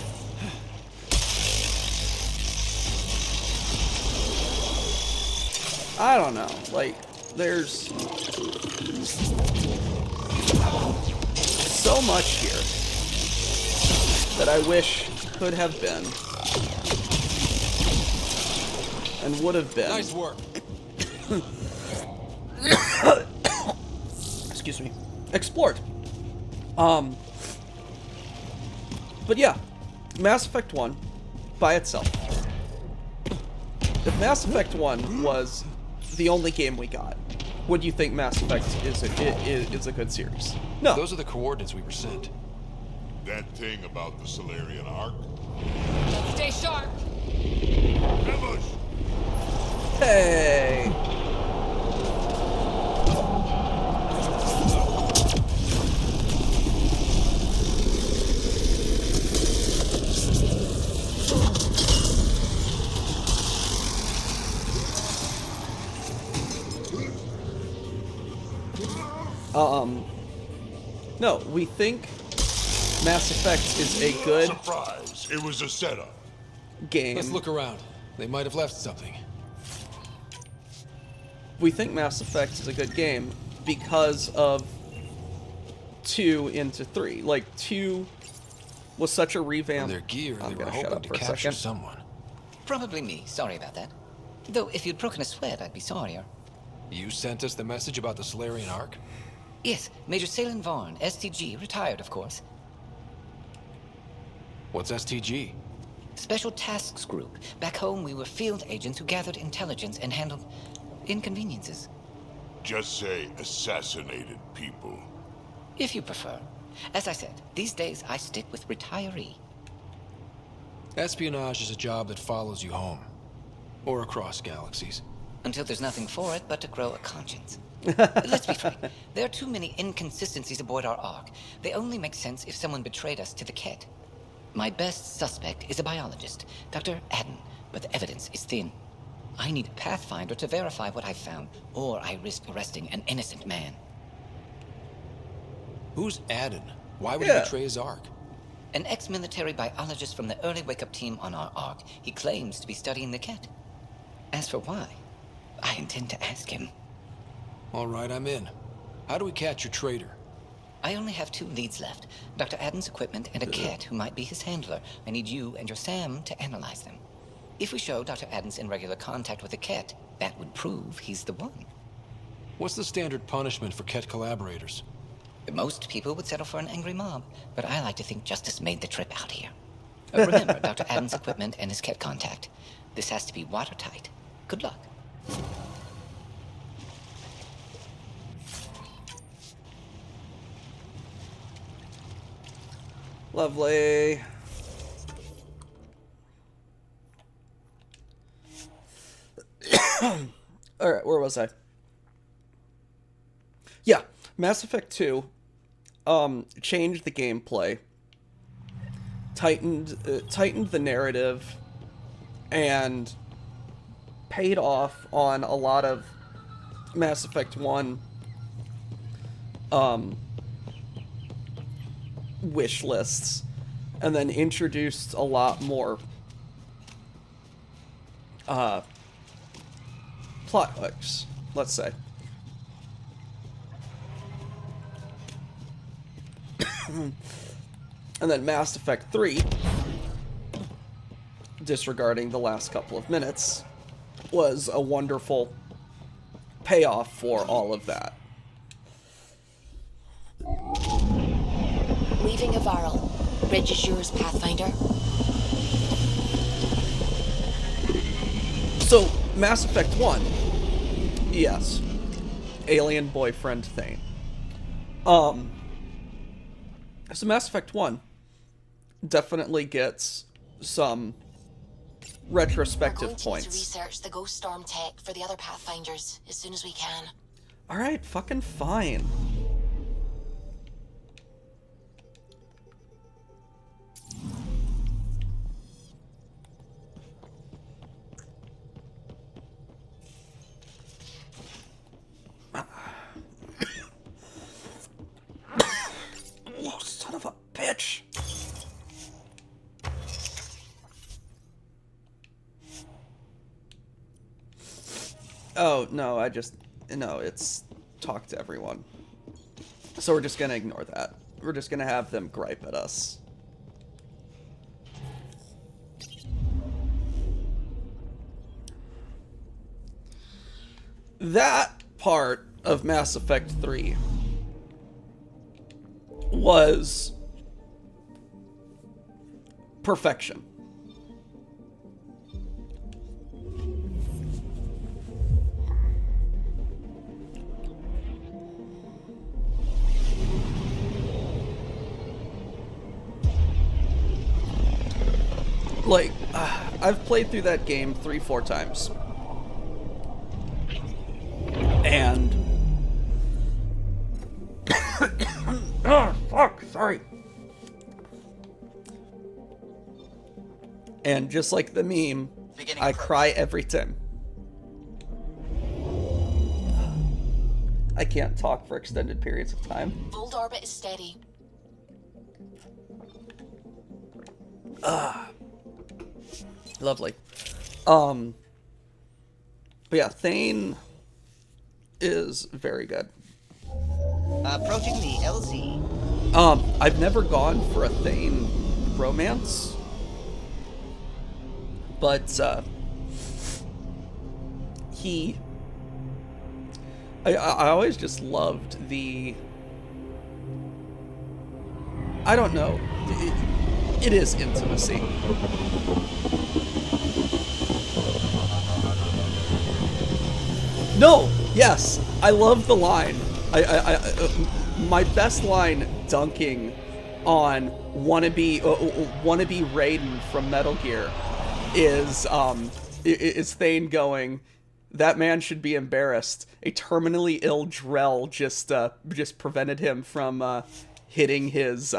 I don't know, like, there's so much here that I wish could have been and would have been. Nice work. Excuse me. Explored. But yeah, Mass Effect 1 by itself. If Mass Effect 1 was the only game we got, would you think Mass Effect is a good series? No. Those are the coordinates we were sent. That thing about the Solarian Ark? Stay sharp. Ambush! Hey. No, we think Mass Effect is a good... Surprise! It was a setup. Game. Let's look around. They might have left something. We think Mass Effect is a good game because of 2 into 3. Like, 2 was such a revamp... Their gear, I'm they were gonna shut hoping up to for a capture second. someone. Probably me. Sorry about that. Though, if you'd broken a sweat, I'd be sorrier. You sent us the message about the Solarian Ark? Yes, Major Salin Vaughn, STG, retired, of course. What's STG? Special Tasks Group. Back home, we were field agents who gathered intelligence and handled inconveniences. Just say assassinated people. If you prefer. As I said, these days I stick with retiree. Espionage is a job that follows you home. Or across galaxies. Until there's nothing for it but to grow a conscience. Let's be frank, there are too many inconsistencies aboard our Ark. They only make sense if someone betrayed us to the Ket. My best suspect is a biologist, Dr. Adden, but the evidence is thin. I need a Pathfinder to verify what I've found, or I risk arresting an innocent man. Who's Adden? Why would he betray his Ark? An ex-military biologist from the early wake-up team on our Ark. He claims to be studying the Ket. As for why, I intend to ask him. All right, I'm in. How do we catch your traitor? I only have 2 leads left. Dr. Adden's equipment and a Ket who might be his handler. I need you and your Sam to analyze them. If we show Dr. Adden's in regular contact with the Ket, that would prove he's the one. What's the standard punishment for Ket collaborators? Most people would settle for an angry mob, but I like to think justice made the trip out here. Remember Dr. Adden's equipment and his Ket contact. This has to be watertight. Good luck. Lovely. Alright, where was I? Yeah, Mass Effect 2 changed the gameplay, tightened the narrative, and paid off on a lot of Mass Effect 1 wish lists, and then introduced a lot more plot hooks, let's say. And then Mass Effect 3, disregarding the last couple of minutes, was a wonderful payoff for all of that. Leaving Avarl. Bridge is yours, Pathfinder. So, Mass Effect 1, yes. alien boyfriend Thane. So Mass Effect 1 definitely gets some retrospective We're going points. to research the Ghost Storm tech for the other Pathfinders as soon as we can. Alright, fucking fine. Oh, son of a bitch. Oh, no, no, it's talk to everyone. So we're just gonna ignore that. We're just gonna have them gripe at us. That part of Mass Effect 3 was perfection. Like, I've played through that game 3-4 times. And... oh, fuck, sorry. And just like the meme, I cry every time. I can't talk for extended periods of time. Bold orbit is steady. Lovely. But yeah, Thane is very good. Approaching the LZ. I've never gone for a Thane romance. But, I always just loved the... I don't know. It is intimacy. No! Yes! I love the line. My best line dunking on wannabe Raiden from Metal Gear is Thane going, "That man should be embarrassed. A terminally ill Drell just prevented him from hitting his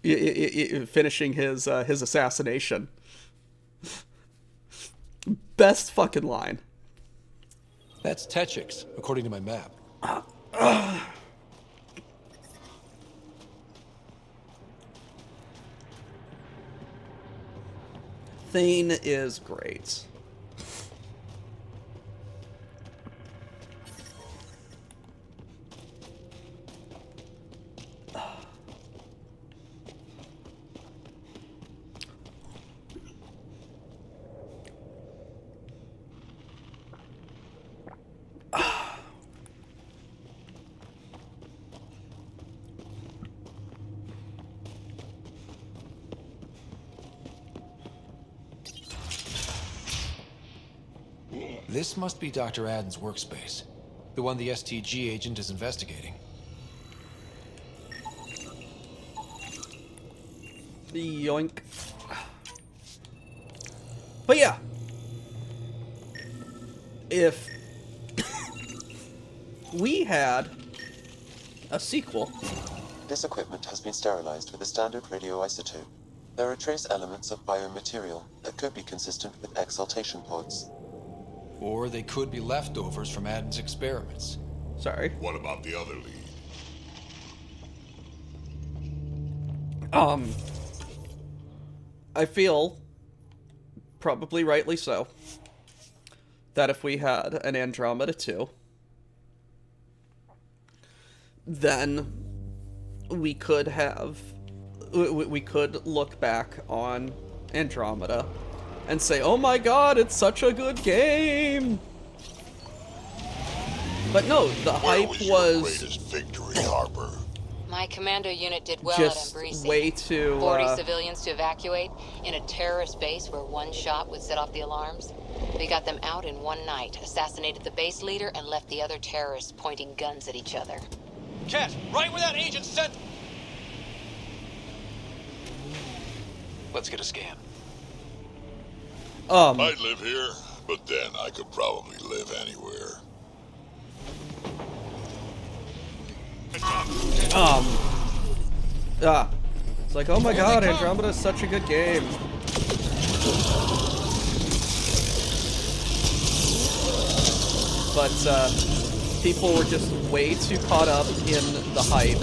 finishing his assassination." Best fucking line. That's Techix, according to my map. Thane is great. This must be Dr. Aden's workspace. The one the STG agent is investigating. Yoink. But yeah. If we had a sequel... This equipment has been sterilized with a standard radioisotope. There are trace elements of biomaterial that could be consistent with exaltation pods. Or they could be leftovers from Aden's experiments. Sorry. What about the other lead? I feel, probably rightly so, that if we had an Andromeda 2, then we could look back on Andromeda and say, "Oh my god, it's such a good game!" But no, the hype was... Greatest victory, Harper? My commando unit did well just at Embrisi. way too 40 civilians to evacuate in a terrorist base where one shot would set off the alarms. We got them out in one night, assassinated the base leader, and left the other terrorists pointing guns at each other. Cat, right where that agent sent... Let's get a scan. I'd live here, but then I could probably live anywhere. It's like, oh my god, Andromeda is such a good game. But people were just way too caught up in the hype.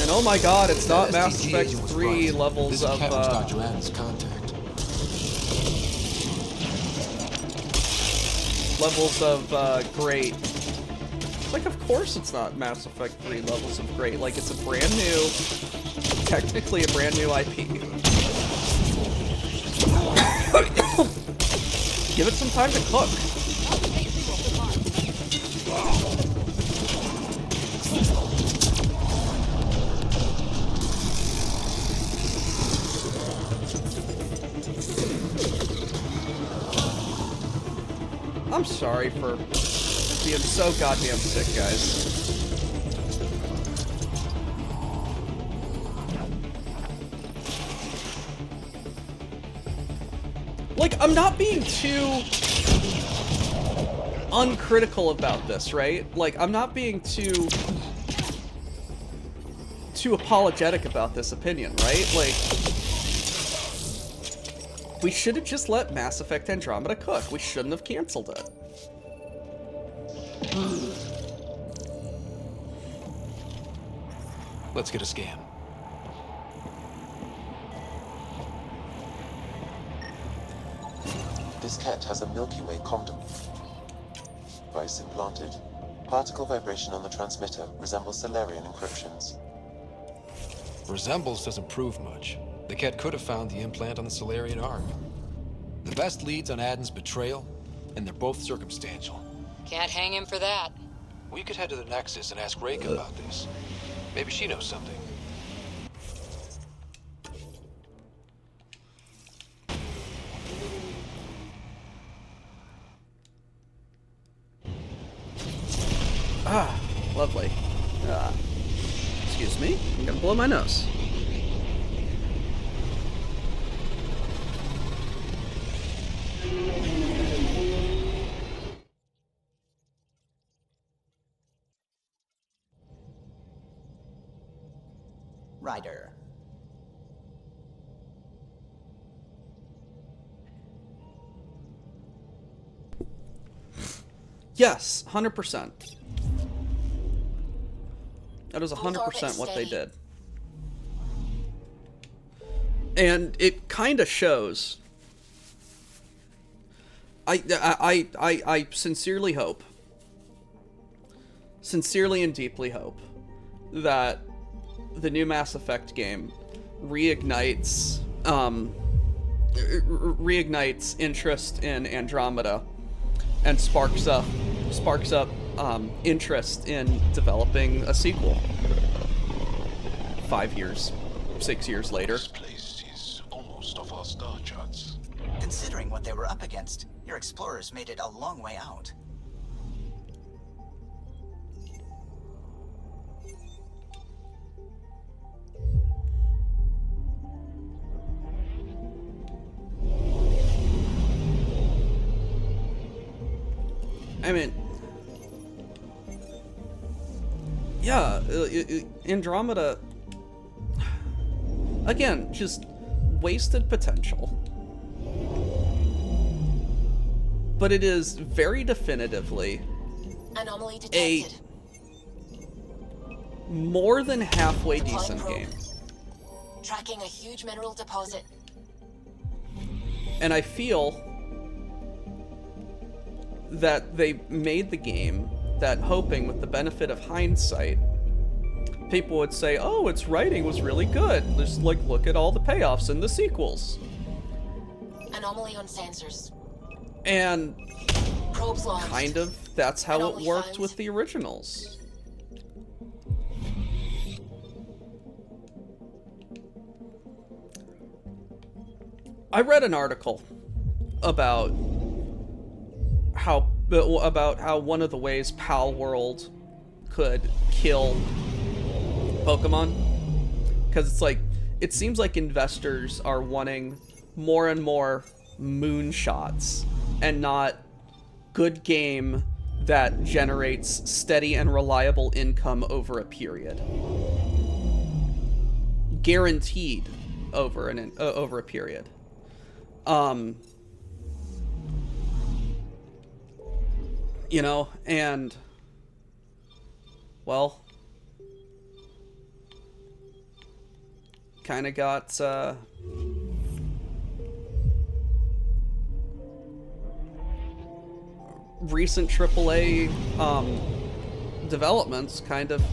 And oh my god, it's not Mass Effect 3 levels of Dr. Adams' contact. levels of great. Like, of course it's not Mass Effect 3 levels of great. Like, it's a brand new, technically a brand new IP. Give it some time to cook. I'm sorry for being so goddamn sick, guys. Like, I'm not being too uncritical about this, right? Like, I'm not being too apologetic about this opinion, right? Like, we should have just let Mass Effect Andromeda cook. We shouldn't have canceled it. Let's get a scan. This cat has a Milky Way condom. Device implanted. Particle vibration on the transmitter resembles Solarian encryptions. Resembles doesn't prove much. The cat could have found the implant on the Solarian Ark. The best leads on Aden's betrayal, and they're both circumstantial. Can't hang him for that. We could head to the Nexus and ask Reika about this. Maybe she knows something. Ah, lovely. Excuse me, I'm gonna blow my nose. Ryder. Yes, 100%. That is 100% what they did. And it kind of shows. I sincerely hope, sincerely and deeply hope, that the new Mass Effect game reignites interest in Andromeda and sparks up interest in developing a sequel 5 years, 6 years later. This place is almost off our star charts. Considering what they were up against, your explorers made it a long way out. I mean, yeah, Andromeda, again, just wasted potential. But it is very definitively Anomaly detected. a more than halfway decent game. Tracking a huge mineral deposit. And I feel that they made the game that, hoping with the benefit of hindsight, people would say, oh, its writing was really good. Just, like, look at all the payoffs in the sequels. Anomaly on sensors. And Probes launched. kind of that's how it worked with the originals. I read an article about how one of the ways Pal World could kill Pokemon, because it's like, it seems like investors are wanting more and more moonshots and not good game that generates steady and reliable income over a period, guaranteed over a period. You know, and well, kind of got recent AAA developments kind of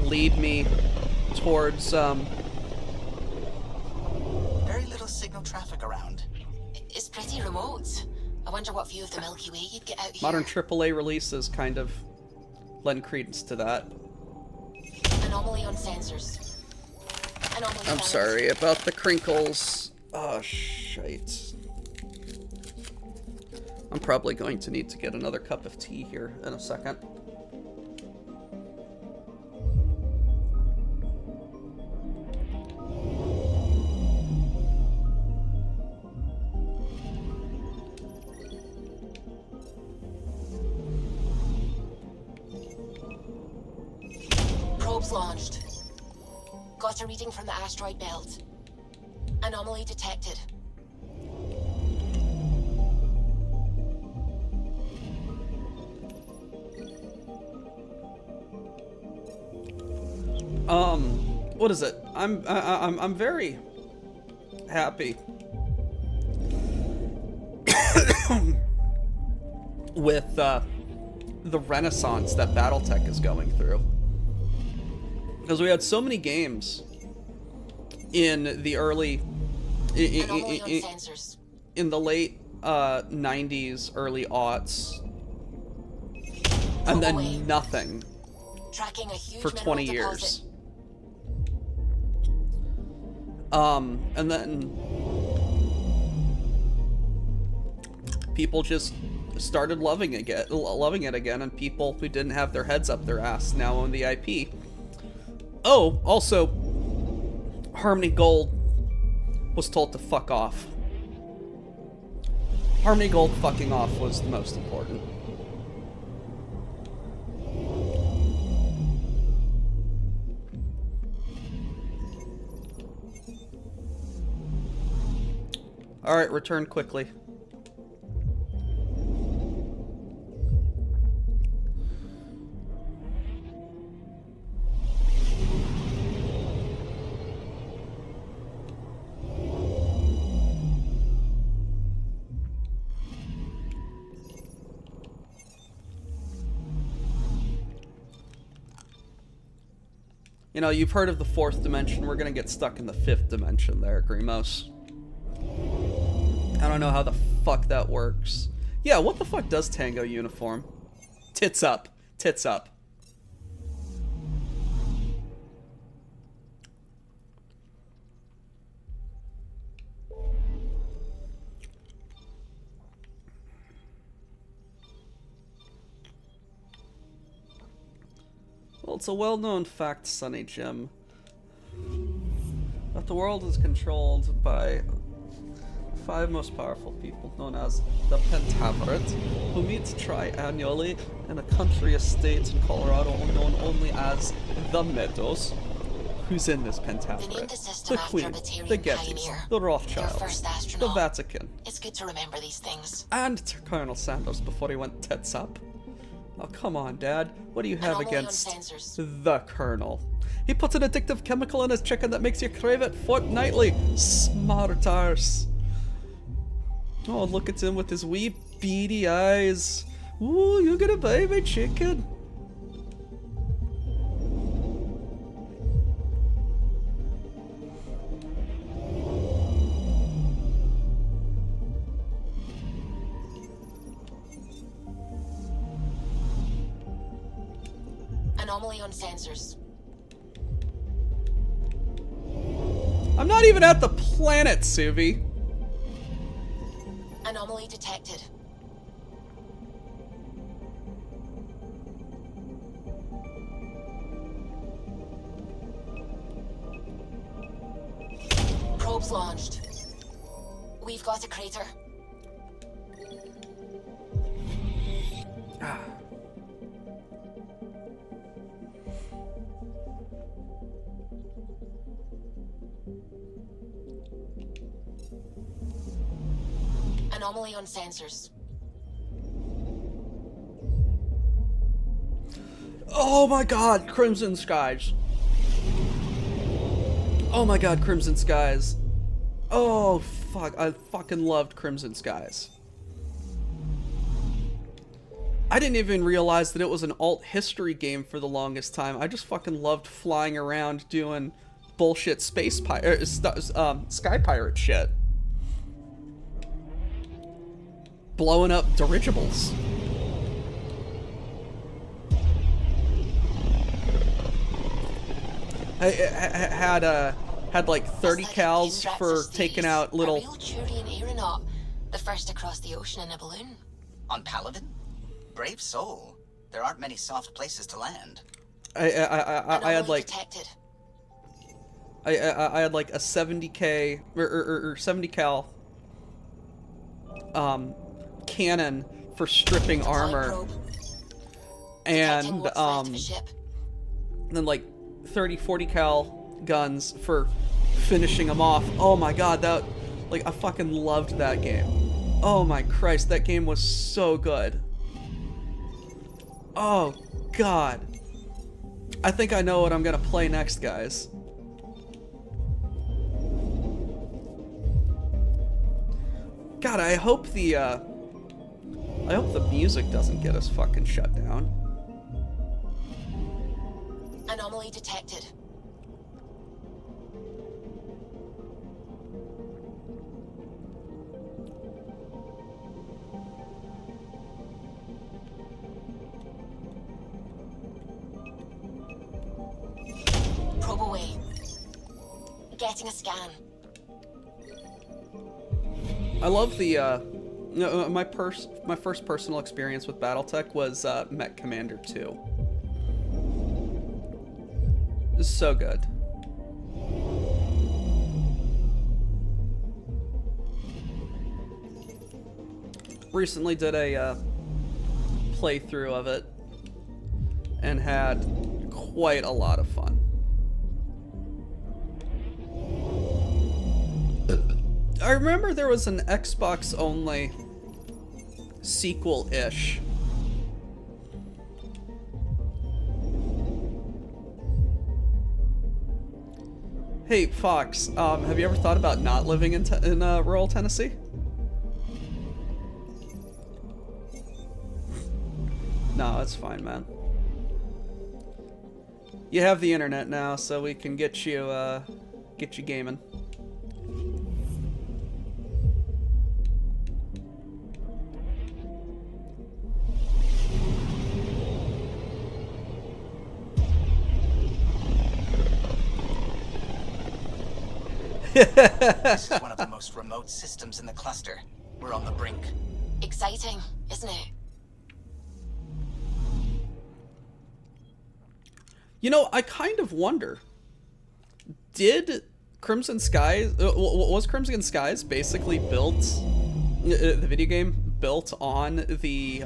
lead me towards Very little signal traffic around. It's pretty remote. I wonder what view of the Milky Way you'd get out here. modern AAA releases kind of lend credence to that. Anomaly on sensors. Anomaly I'm found. sorry about the crinkles. Oh, shite. I'm probably going to need to get another cup of tea here in a second. Probes launched. Got a reading from the asteroid belt. Anomaly detected. What is it? I'm very happy with the renaissance that BattleTech is going through, because we had so many games in the early in the late 90s, early aughts, and then nothing Tracking a huge for 20 mineral years. deposit. And then people just started loving it again, and people who didn't have their heads up their ass now own the IP. Oh, also, Harmony Gold was told to fuck off. Harmony Gold fucking off was the most important. Alright, return quickly. You know, you've heard of the fourth dimension. We're gonna get stuck in the fifth dimension there, Grimos. I don't know how the fuck that works. Yeah, what the fuck does Tango uniform? Tits up. Tits up. Well, it's a well-known fact, Sonny Jim, that the world is controlled by 5 most powerful people, known as the Pentaveret, who meet tri-annually in a country estate in Colorado known only as the Meadows. Who's in this Pentaveret? The Queen, the Gettys, the Rothschilds, the Vatican. It's good to remember these things. And Colonel Sanders before he went tits up. Oh, come on, Dad. What do you have against the Colonel? He puts an addictive chemical in his chicken that makes you crave it fortnightly. Smartars. Oh, look at him with his wee beady eyes. Ooh, you're gonna buy my chicken. Anomaly on sensors. I'm not even at the planet, Suvi. Anomaly detected. Probes launched. We've got a crater. Anomaly on sensors. Oh my god, Crimson Skies. Oh my god, Crimson Skies. Oh fuck, I fucking loved Crimson Skies. I didn't even realize that it was an alt history game for the longest time. I just fucking loved flying around doing bullshit sky pirate shit. Blowing up dirigibles. I had like 30 cals for taking out little. A real Turian aeronaut, the first to cross the ocean in a balloon. On Paladin? Brave soul. There aren't many soft places to land. I had like detected. I had like a 70k or 70 cal cannon for stripping armor, and then like 30-40 cal guns for finishing them off. Oh my god, that, like, I fucking loved that game. Oh my Christ, that game was so good. Oh god. I think I know what I'm gonna play next, guys. God, I hope the music doesn't get us fucking shut down. Anomaly detected. Probe away. Getting a scan. I love the my first personal experience with BattleTech was Mech Commander 2. It's so good. Recently did a playthrough of it and had quite a lot of fun. I remember there was an Xbox only sequel-ish. Hey, Fox, have you ever thought about not living in rural Tennessee? No, it's fine, man. You have the internet now, so we can get you gaming. This is one of the most remote systems in the cluster. We're on the brink. Exciting, isn't it? You know, I kind of wonder, did Crimson Skies, was Crimson Skies basically built, the video game built on the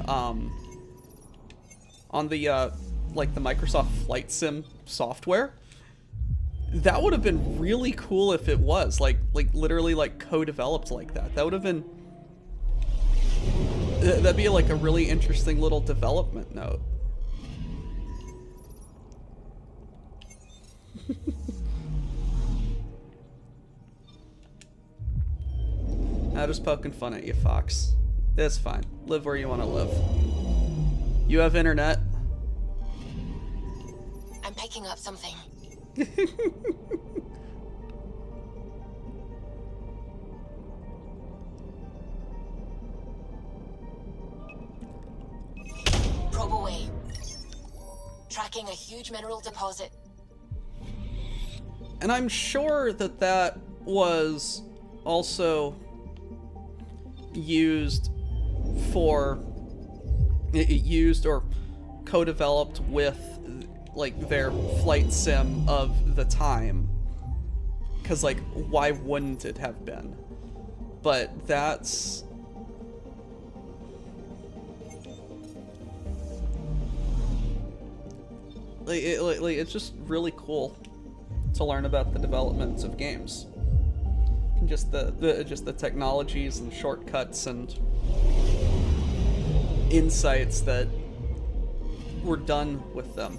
like the Microsoft Flight Sim software? That would have been really cool if it was, like literally like co-developed like that. That would have been, that'd be like a really interesting little development note. I'm just poking fun at you, Fox. It's fine. Live where you want to live. You have internet. I'm picking up something. Probe away. Tracking a huge mineral deposit. And I'm sure that that was also used for used or co-developed with like their flight sim of the time, because like why wouldn't it have been? But that's it's just really cool to learn about the developments of games, and just the technologies and shortcuts and insights that were done with them.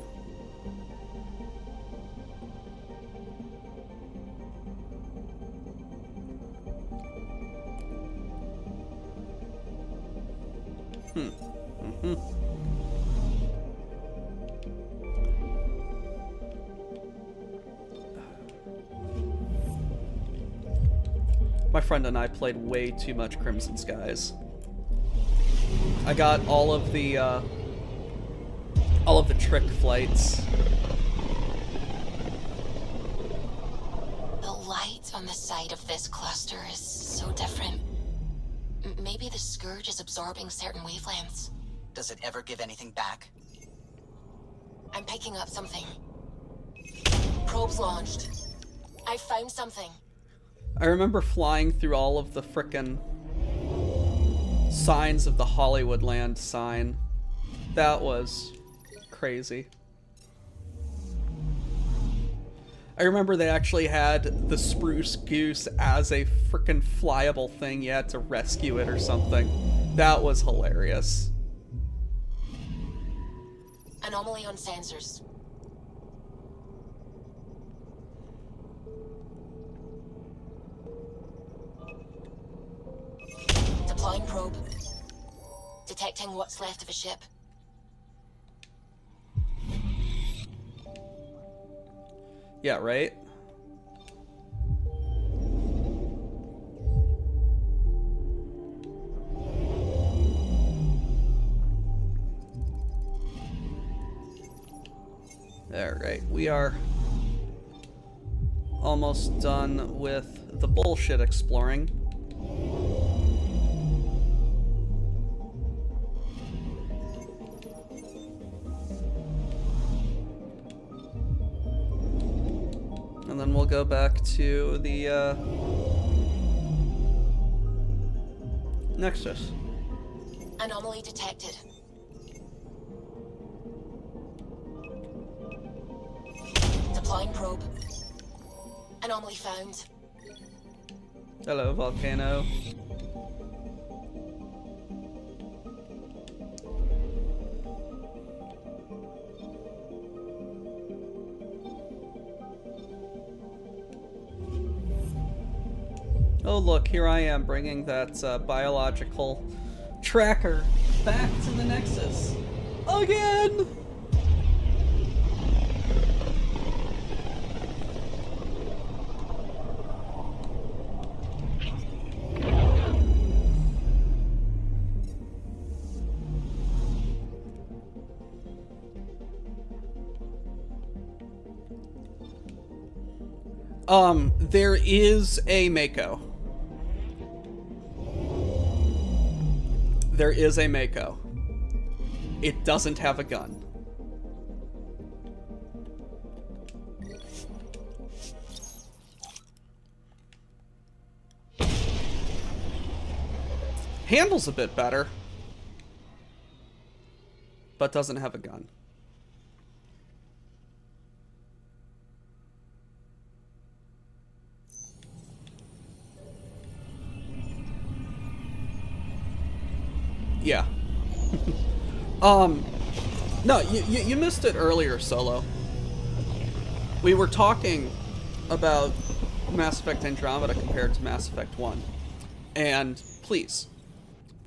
My friend and I played way too much Crimson Skies. I got all of the trick flights. The light on the side of this cluster is so different. Maybe the Scourge is absorbing certain wavelengths. Does it ever give anything back? I'm picking up something. Probes launched. I found something. I remember flying through all of the frickin' signs of the Hollywoodland sign. That was crazy. I remember they actually had the spruce goose as a frickin' flyable thing. You had to rescue it or something. That was hilarious. Anomaly on sensors. Deploying probe. Detecting what's left of a ship. Yeah, right? Alright, we are almost done with the bullshit exploring. And then we'll go back to the Nexus. Anomaly detected. Deploying probe. Anomaly found. Hello, Volcano. Oh look, here I am bringing that biological tracker back to the Nexus. Again! There is a Mako. There is a Mako. It doesn't have a gun. Handles a bit better, but doesn't have a gun. Yeah. No, you missed it earlier, Solo. We were talking about Mass Effect Andromeda compared to Mass Effect 1. And please,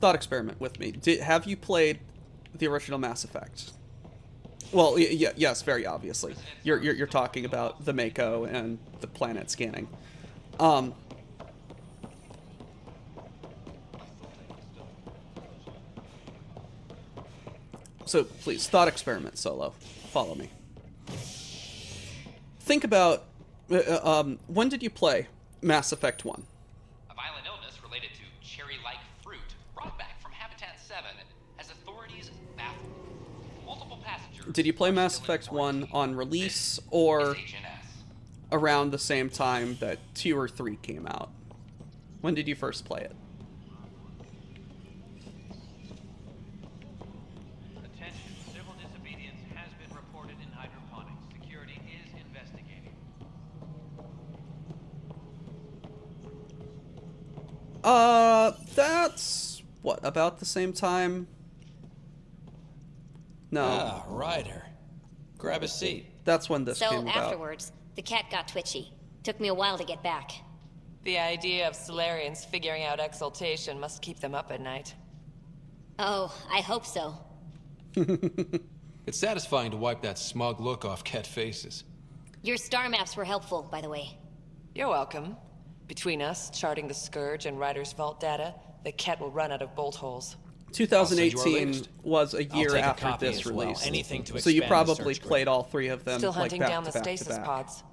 thought experiment with me. Have you played the original Mass Effect? Well, yes, very obviously. You're talking about the Mako and the planet scanning. So please, thought experiment, Solo. Follow me. Think about, when did you play Mass Effect 1? A violent illness related to cherry-like fruit Did you play Mass Effect 1 on release or around the same time that 2 or 3 came out? When did you first play it? Attention, civil disobedience has been reported in hydroponics. Security is investigating. That's what, about the same time? No. Ah, Ryder. Grab a seat. That's when this So came about. afterwards, the cat got twitchy. Took me a while to get back. The idea of Solarians figuring out exaltation must keep them up at night. Oh, I hope so. It's satisfying to wipe that smug look off Ket faces. Your star maps were helpful, by the way. You're welcome. Between us, charting the Scourge and Ryder's vault data, the Ket will run out of bolt holes. 2018 was a year take a after copy this as well. release. Anything to So you expand the probably search grid. played all 3 of them Still like hunting back down to the back to stasis back. pods.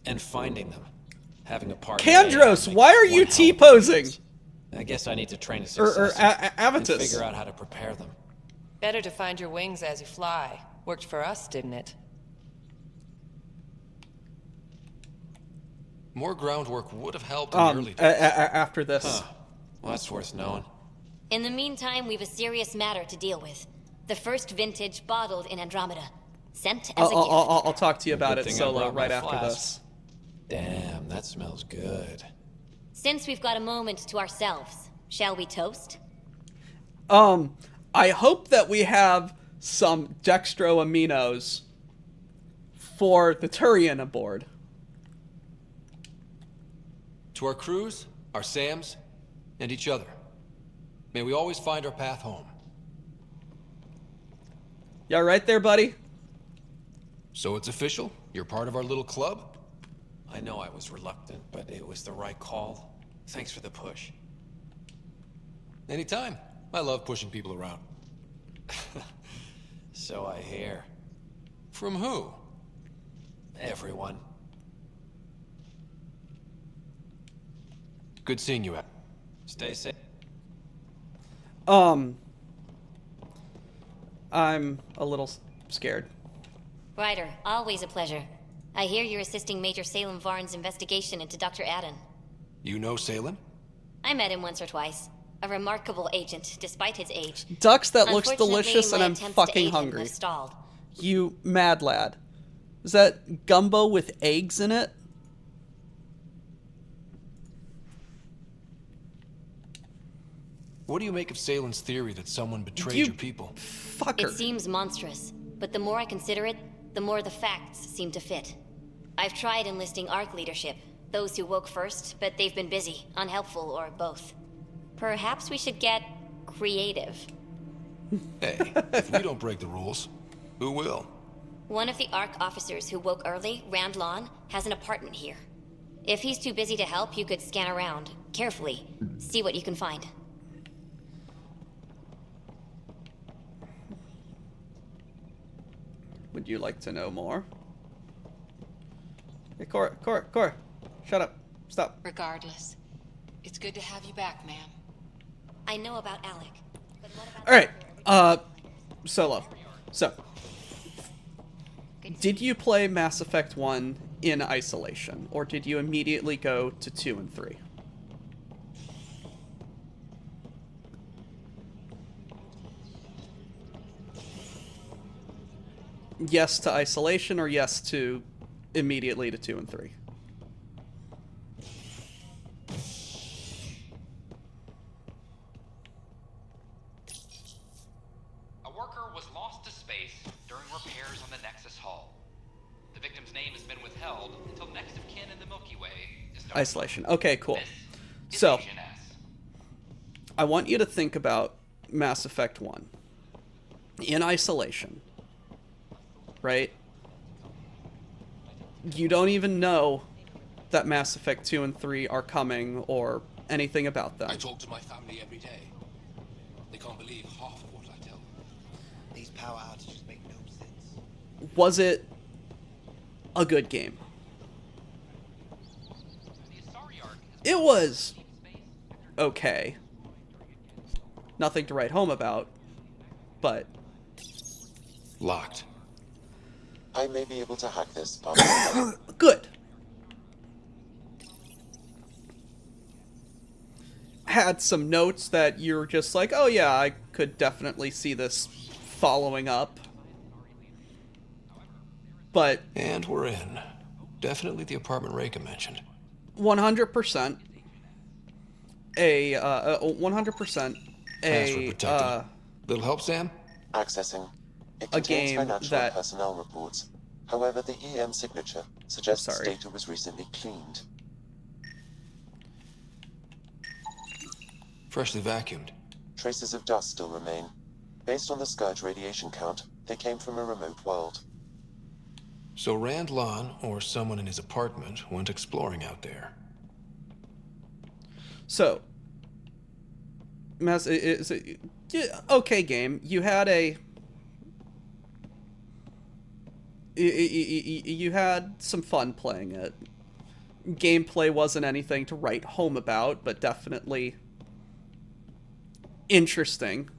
And finding them. Having a party. Kandros, why are you T-posing? I guess I need to train a Or successor. and Avitus. figure out how to prepare them. Better to find your wings as you fly. Worked for us, didn't it? More groundwork would have helped in the early days. After this. Huh. Well, that's worth knowing. In the meantime, we've a serious matter to deal with. The first vintage bottled in Andromeda. Sent as a gift. I'll talk to you about Good it thing I solo brought my right after flask. this. Damn, that smells good. Since we've got a moment to ourselves, shall we toast? I hope that we have some dextroaminos for the Turian aboard. To our crews, our Sams, and each other. May we always find our path home. You all right there, buddy? So it's official? You're part of our little club? I know I was reluctant, but it was the right call. Thanks for the push. Anytime. I love pushing people around. So I hear. From who? Everyone. Good seeing you, Ed. Stay safe. I'm a little scared. Ryder, always a pleasure. I hear you're assisting Major Salem Varn's investigation into Dr. Adden. You know Salem? I met him once or twice. A remarkable agent, despite his age. Ducks that looks Unfortunately, delicious and my I'm attempts to fucking aid him hungry. have stalled. You mad lad. Is that gumbo with eggs in it? What do you make of Salem's theory that someone betrayed You your people? Fucker. It seems monstrous, but the more I consider it, the more the facts seem to fit. I've tried enlisting ARC leadership, those who woke first, but they've been busy, unhelpful, or both. Perhaps we should get creative. Hey, if we don't break the rules, who will? One of the ARC officers who woke early, Rand Lawn, has an apartment here. If he's too busy to help, you could scan around, carefully, see what you can find. Would you like to know more? Hey, Cora, shut up. Stop. Regardless, it's good to have you back, ma'am. I know about Alec. But what about Alright, Solo. So, did you play Mass Effect 1 in isolation, or did you immediately go to 2 and 3? Yes to isolation, or yes to immediately to 2 and 3? A worker was lost to space during repairs on the Nexus hull. The victim's name has been withheld until next of kin in the Milky Way is known. Isolation. Okay, cool. So, I want you to think about Mass Effect 1 in isolation. Right? You don't even know that Mass Effect 2 and 3 are coming or anything about them. I talk to my family every day. They can't believe half of what I tell them. These power outages make no sense. Was it a good game? It was okay. Nothing to write home about, but... Locked. I may be able to hack this, but... Good. Had some notes that you're just like, oh yeah, I could definitely see this following up. But... And we're in. Definitely the apartment Reika mentioned. 100%. 100%. Password protected. Little help, Sam? Accessing. It contains financial and personnel reports. However, the EM signature suggests data was recently cleaned. Freshly vacuumed. Traces of dust still remain. Based on the Scourge radiation count, they came from a remote world. So Rand Lon, or someone in his apartment, went exploring out there. So, okay, game. You had a... You had some fun playing it. Gameplay wasn't anything to write home about, but definitely interesting.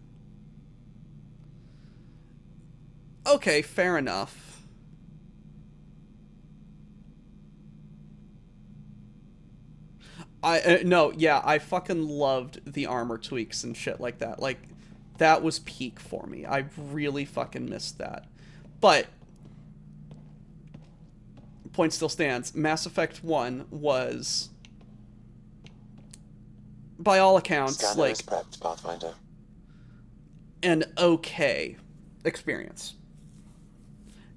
Okay, fair enough. I fucking loved the armor tweaks and shit like that. Like, that was peak for me. I really fucking missed that. But point still stands. Mass Effect 1 was, by all accounts, Scanner like, is prepped, Pathfinder. An okay experience.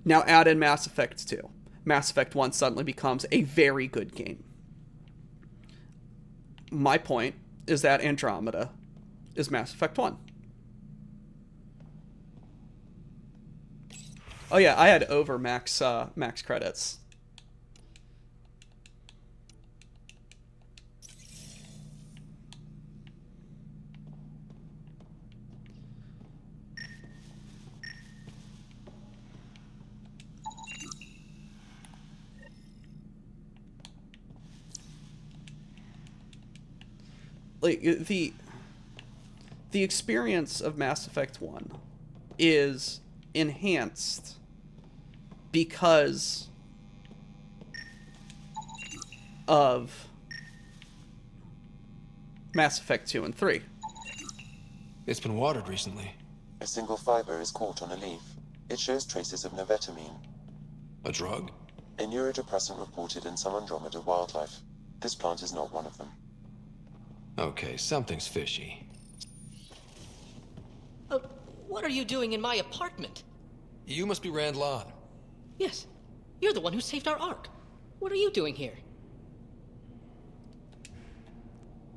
Now add in Mass Effect 2. Mass Effect 1 suddenly becomes a very good game. My point is that Andromeda is Mass Effect 1. Oh yeah, I had over max credits. Like, the experience of Mass Effect 1 is enhanced because of Mass Effect 2 and 3. It's been watered recently. A single fiber is caught on a leaf. It shows traces of novetamine. A drug? A neurodepressant reported in some Andromeda wildlife. This plant is not one of them. Okay, something's fishy. What are you doing in my apartment? You must be Rand Lon. Yes. You're the one who saved our Ark. What are you doing here?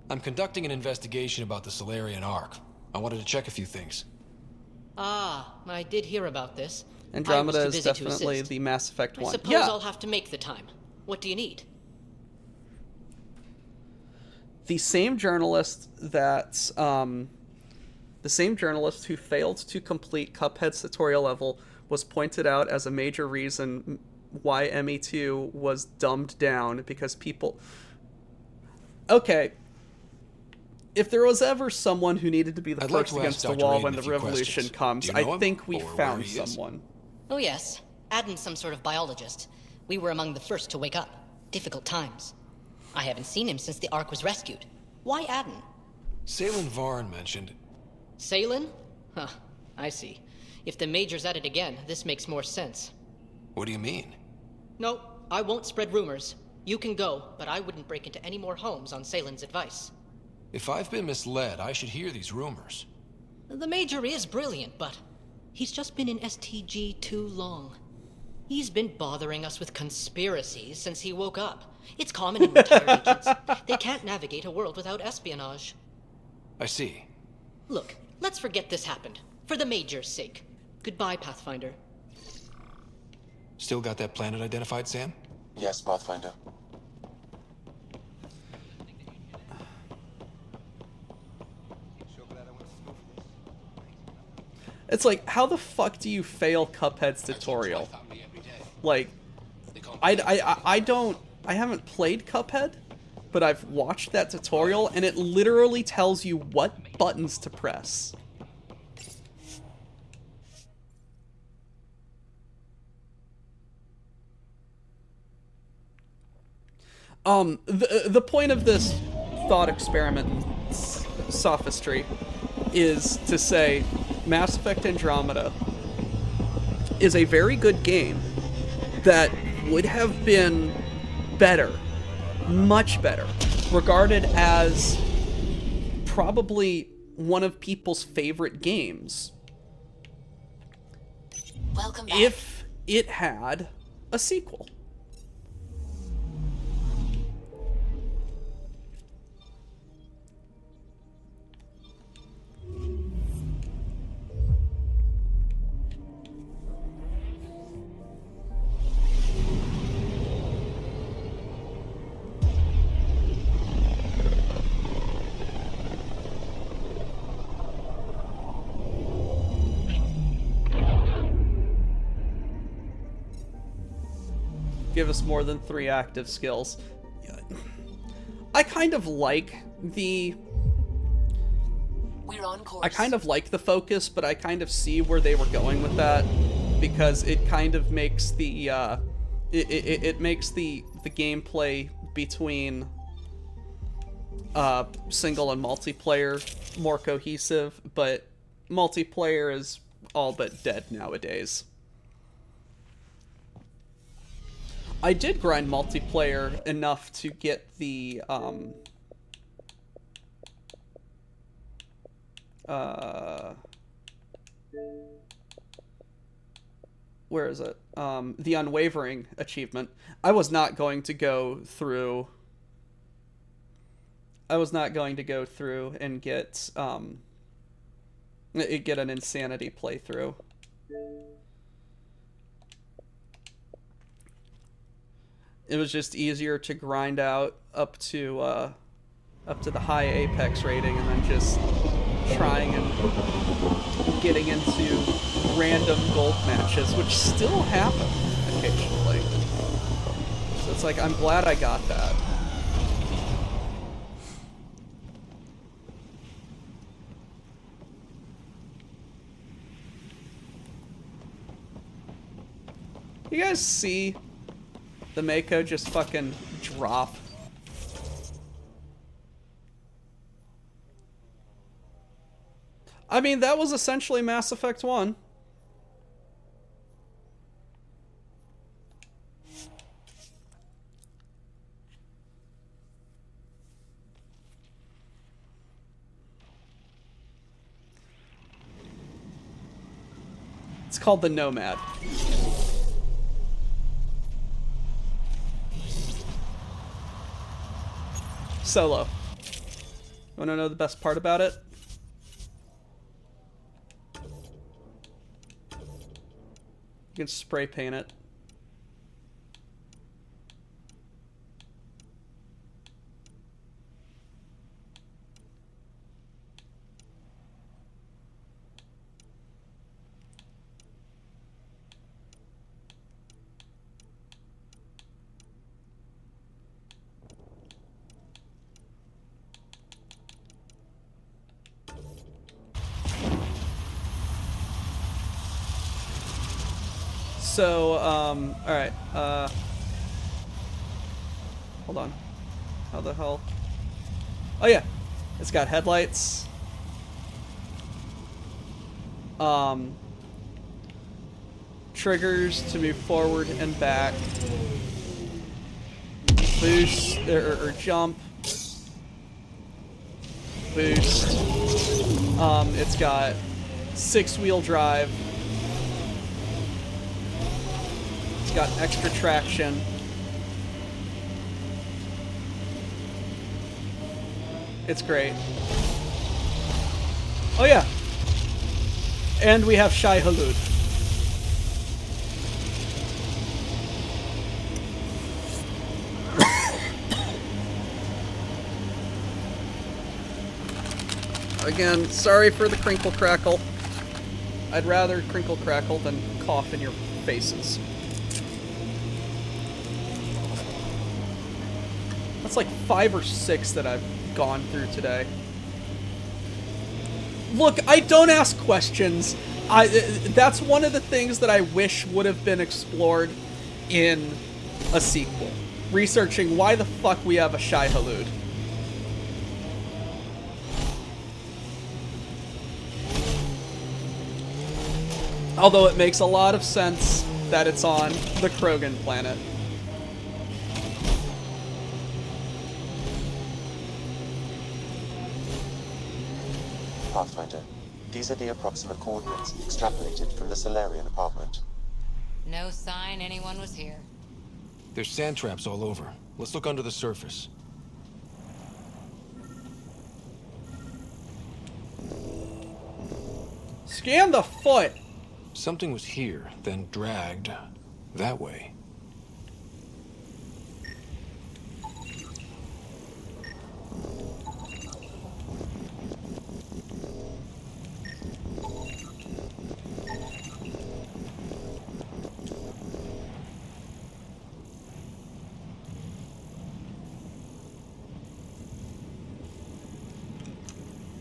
I'm conducting an investigation about the Solarian Ark. I wanted to check a few things. Ah, I did hear about this. Andromeda is definitely the Mass Effect 1. I suppose I'll have to make the time. What do you need? The same journalist who failed to complete Cuphead's tutorial level was pointed out as a major reason why ME2 was dumbed down because people... Okay. If there was ever someone who needed to be the first against the wall when the revolution comes, I think we found someone. Oh yes, Adden's some sort of biologist. We were among the first to wake up. Difficult times. I haven't seen him since the Ark was rescued. Why Adden? Salen Varn mentioned... Salen? Huh, I see. If the Major's at it again, this makes more sense. What do you mean? No, I won't spread rumors. You can go, but I wouldn't break into any more homes on Salen's advice. If I've been misled, I should hear these rumors. The Major is brilliant, but he's just been in STG too long. He's been bothering us with conspiracies since he woke up. It's common in retired agents. They can't navigate a world without espionage. I see. Look, let's forget this happened. For the Major's sake. Goodbye, Pathfinder. Still got that planet identified, Sam? Yes, Pathfinder. It's like, how the fuck do you fail Cuphead's tutorial? Like, I haven't played Cuphead, but I've watched that tutorial, and it literally tells you what buttons to press. The point of this thought experiment and sophistry is to say Mass Effect Andromeda is a very good game that would have been better, much better, regarded as probably one of people's favorite games Welcome back. if it had a sequel. Give us more than 3 active skills. I kind of like the... We're on course. I kind of like the focus, but I kind of see where they were going with that, because it kind of makes the it makes the gameplay between single and multiplayer more cohesive, but multiplayer is all but dead nowadays. I did grind multiplayer enough to get the, where is it? The Unwavering achievement. I was not going to go through and get an insanity playthrough. It was just easier to grind out up to the high Apex rating and then just trying and getting into random gold matches, which still happen occasionally. So it's like, I'm glad I got that. You guys see the Mako just fucking drop? I mean, that was essentially Mass Effect 1. It's called the Nomad. Solo. Wanna know the best part about it? You can spray paint it. So, alright, hold on. How the hell? Oh yeah, it's got headlights. Triggers to move forward and back. Boost, or jump. Boost. It's got 6-wheel drive. It's got extra traction. It's great. Oh yeah. And we have Shai Hulud. Again, sorry for the crinkle crackle. I'd rather crinkle crackle than cough in your faces. That's like 5 or 6 that I've gone through today. Look, I don't ask questions. That's one of the things that I wish would have been explored in a sequel. researching why the fuck we have a Shai Halud. Although it makes a lot of sense that it's on the Krogan planet. Pathfinder, these are the approximate coordinates extrapolated from the Solarian apartment. No sign anyone was here. There's sand traps all over. Let's look under the surface. Scan the foot! Something was here, then dragged that way.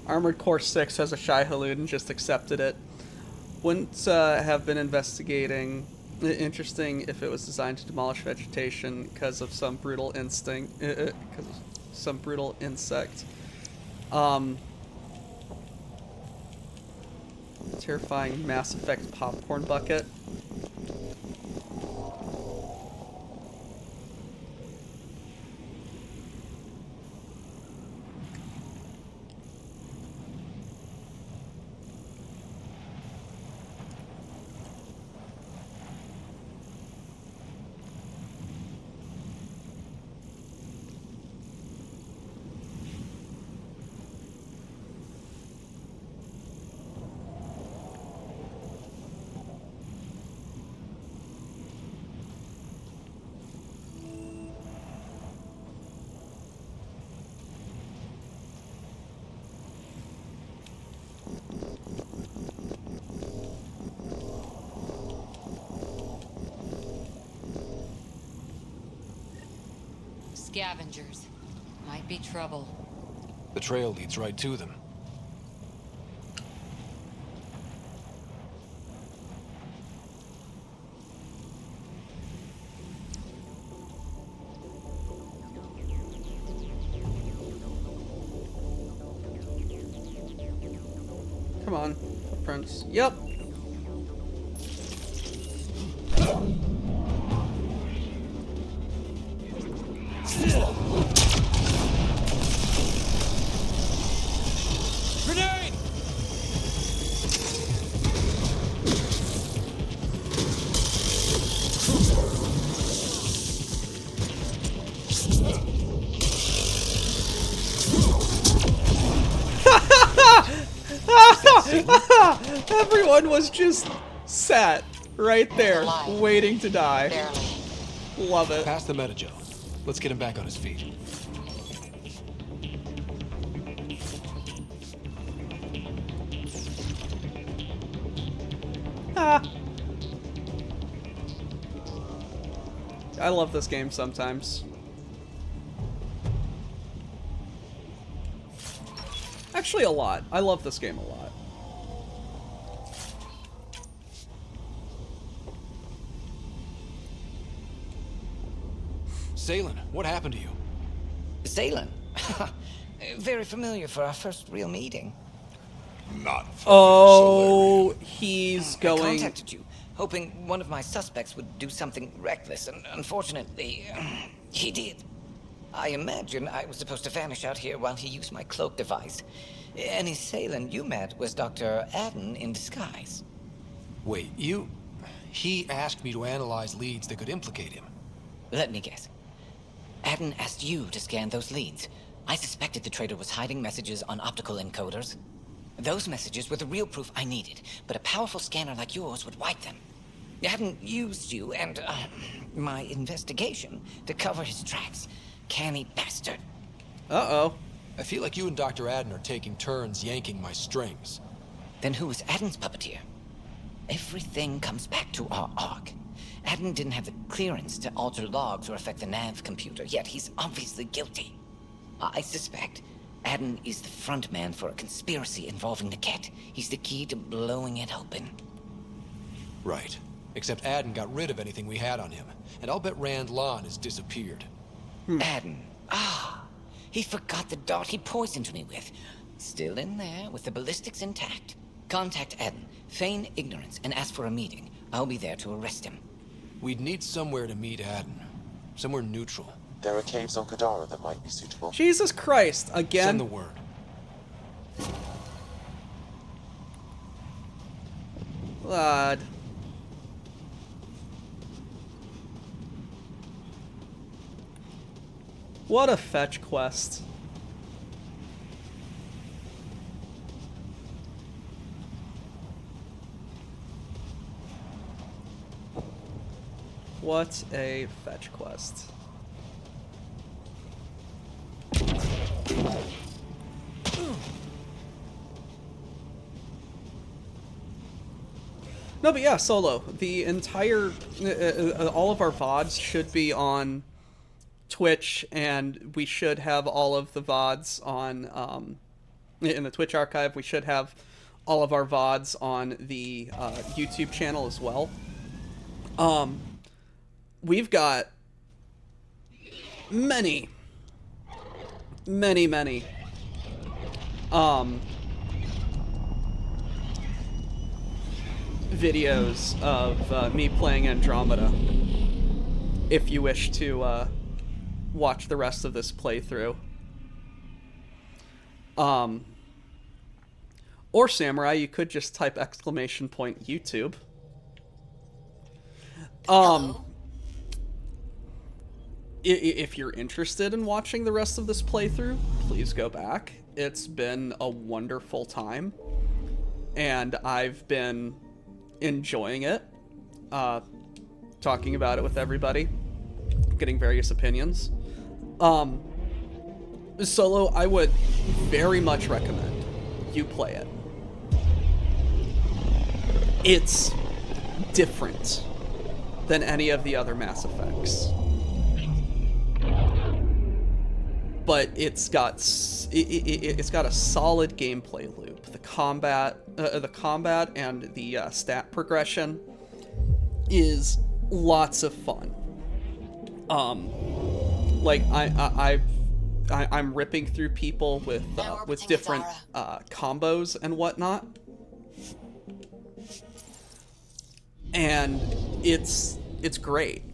Armored Core 6 has a Shai Halud and just accepted it. Wouldn't have been investigating. Interesting if it was designed to demolish vegetation because of some brutal instinct. Because of some brutal insect. Terrifying Mass Effect popcorn bucket. Scavengers. Might be trouble. The trail leads right to them. Come on, footprints. Yep. Grenade! Everyone was just sat right there, waiting to die. Love it. Pass the Metagel. Let's get him back on his feet. I love this game sometimes. Actually, a lot. I love this game a lot. Salen, what happened to you? Salen? Very familiar for our first real meeting. Not Oh, he's I going... contacted you, hoping one of my suspects would do something reckless, and unfortunately, he did. I imagine I was supposed to vanish out here while he used my cloak device. Any Salen you met was Dr. Adden in disguise. Wait, he asked me to analyze leads that could implicate him. Let me guess. Adden asked you to scan those leads. I suspected the traitor was hiding messages on optical encoders. Those messages were the real proof I needed, but a powerful scanner like yours would wipe them. Adden used you and my investigation to cover his tracks. Canny bastard. Uh-oh. I feel like you and Dr. Adden are taking turns yanking my strings. Then who was Adden's puppeteer? Everything comes back to our ARC. Adden didn't have the clearance to alter logs or affect the nav computer, yet he's obviously guilty. I suspect Adden is the front man for a conspiracy involving the Ket. He's the key to blowing it open. Right. Except Adden got rid of anything we had on him, and I'll bet Rand Lon has disappeared. Adden. Ah, he forgot the dart he poisoned me with. Still in there, with the ballistics intact. Contact Adden, feign ignorance, and ask for a meeting. I'll be there to arrest him. We'd need somewhere to meet Adden. Somewhere neutral. There are caves on Kadara that might be suitable. Jesus Christ, again? Send the word. Lad. What a fetch quest. What a fetch quest. No, but yeah, Solo. The entire, all of our VODs should be on Twitch, and we should have all of the VODs on, in the Twitch archive. We should have all of our VODs on the YouTube channel as well. We've got many videos of me playing Andromeda, if you wish to watch the rest of this playthrough. Or Samurai, you could just type !YouTube. If you're interested in watching the rest of this playthrough, please go back. It's been a wonderful time, and I've been enjoying it, talking about it with everybody, getting various opinions. Solo, I would very much recommend you play it. It's different than any of the other Mass Effects, but it's got a solid gameplay loop. The combat and the stat progression is lots of fun. Like I'm ripping through people with different combos and whatnot, and it's great.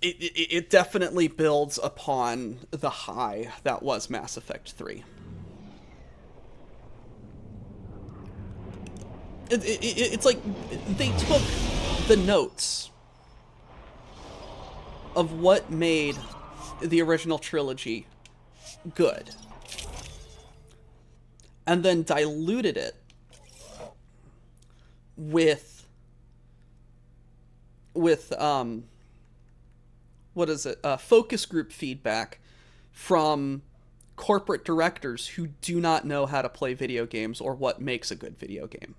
It definitely builds upon the high that was Mass Effect 3. It's like they took the notes of what made the original trilogy good, and then diluted it with what is it? Focus group feedback from corporate directors who do not know how to play video games or what makes a good video game.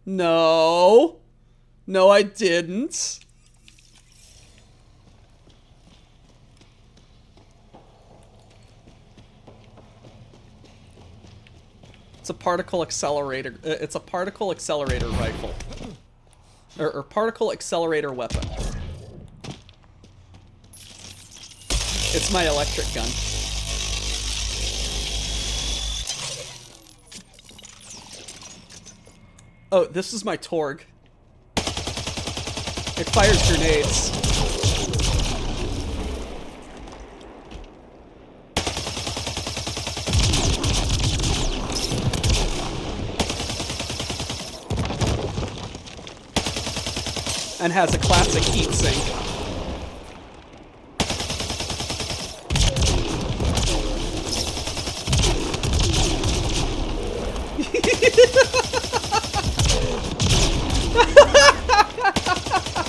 No. No, I didn't. It's a particle accelerator. It's a particle accelerator rifle. Or particle accelerator weapon. It's my electric gun. Oh, this is my Torg. It fires grenades. And has a classic heatsink.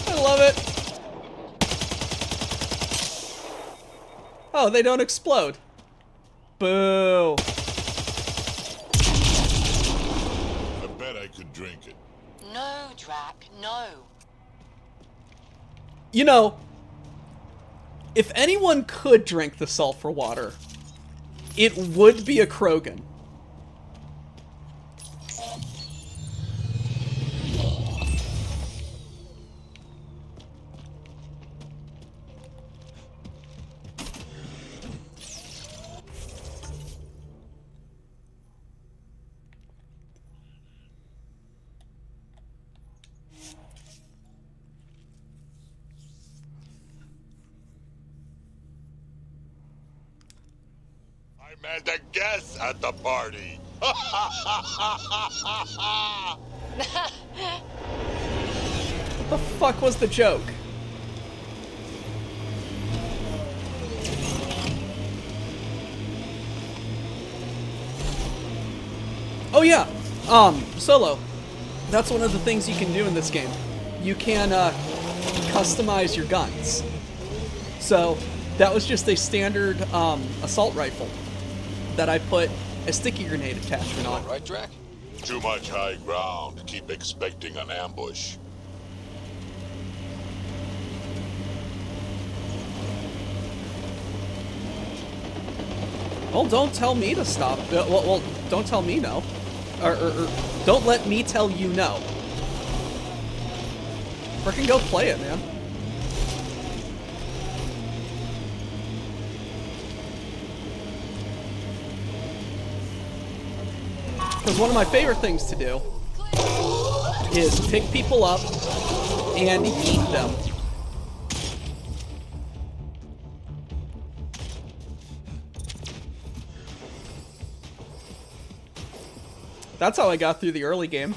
I love it. Oh, they don't explode. Boo. I bet I could drink it. No, Drac, no. You know, if anyone could drink the sulfur water, it would be a Krogan. I'm at the guest at the party. What the fuck was the joke? Oh yeah, Solo. That's one of the things you can do in this game. You can customize your guns. So that was just a standard assault rifle that I put a sticky grenade attachment on. Right, Drac? Too much high ground. Keep expecting an ambush. Well, don't tell me to stop. Well, don't tell me no. Or don't let me tell you no. Frickin' go play it, man. Because one of my favorite things to do is pick people up and eat them. That's how I got through the early game.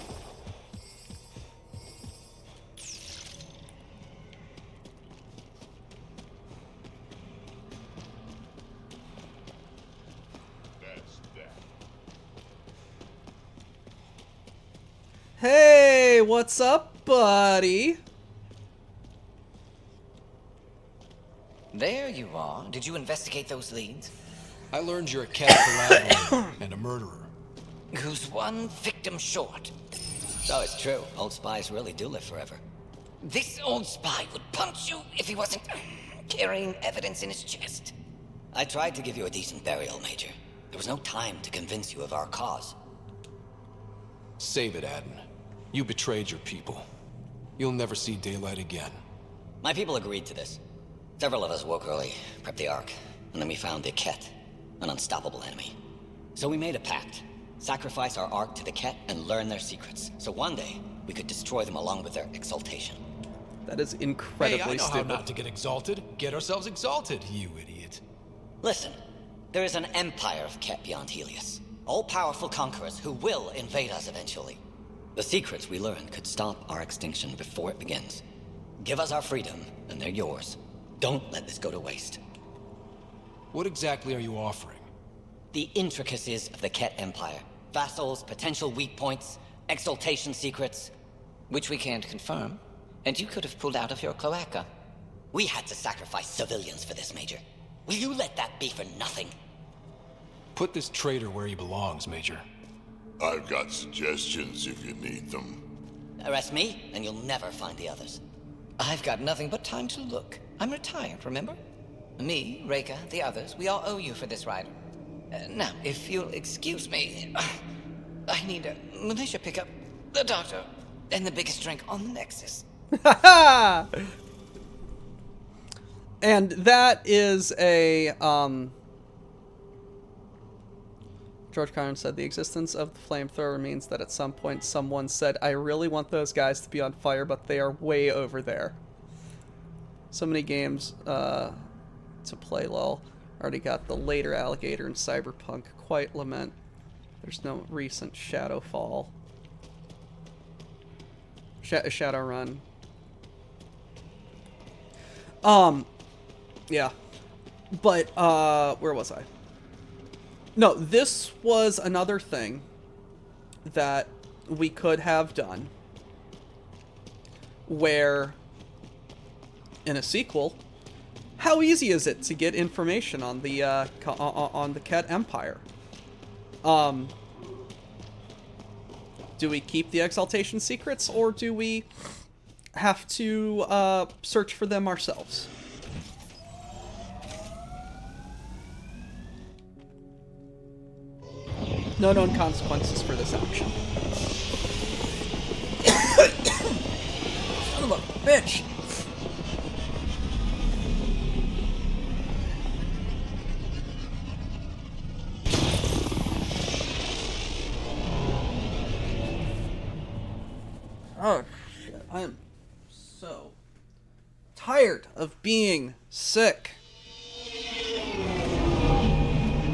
Hey, what's up, buddy? There you are. Did you investigate those leads? I learned you're a cat collaborator and a murderer. Who's one victim short? So it's true. Old spies really do live forever. This old spy would punch you if he wasn't carrying evidence in his chest. I tried to give you a decent burial, Major. There was no time to convince you of our cause. Save it, Aden. You betrayed your people. You'll never see daylight again. My people agreed to this. Several of us woke early, prepped the Ark, and then we found the Ket, an unstoppable enemy. So we made a pact. Sacrifice our Ark to the Ket and learn their secrets. So one day, we could destroy them along with their exaltation. That is incredibly hey, I know stupid. how not to get exalted. Get ourselves exalted, you idiot. Listen, there is an empire of Ket beyond Helios. All-powerful conquerors who will invade us eventually. The secrets we learn could stop our extinction before it begins. Give us our freedom, and they're yours. Don't let this go to waste. What exactly are you offering? The intricacies of the Ket Empire. Vassals, potential weak points, exaltation secrets. Which we can't confirm. And you could have pulled out of your cloaca. We had to sacrifice civilians for this, Major. Will you let that be for nothing? Put this traitor where he belongs, Major. I've got suggestions if you need them. Arrest me, and you'll never find the others. I've got nothing but time to look. I'm retired, remember? Me, Reika, the others, we all owe you for this ride. Now, if you'll excuse me, I need a militia pickup, the doctor, and the biggest drink on the Nexus. And that is a, George Carlin said, the existence of the flamethrower means that at some point someone said, I really want those guys to be on fire, but they are way over there. So many games to play, lol. Already got the later Alligator and Cyberpunk. Quite lament. There's no recent Shadowfall. Shadowrun. Yeah. But, where was I? No, this was another thing that we could have done where in a sequel, how easy is it to get information on the Ket Empire? Do we keep the exaltation secrets, or do we have to search for them ourselves. No known consequences for this action. Son of a bitch! Oh shit, I am so tired of being sick.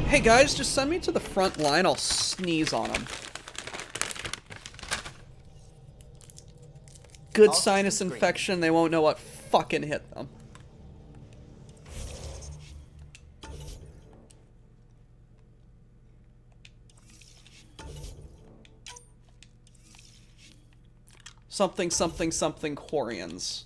Hey guys, just send me to the front line, I'll sneeze on them. Good sinus infection, they won't know what fucking hit them. Something, something, something, Quarians.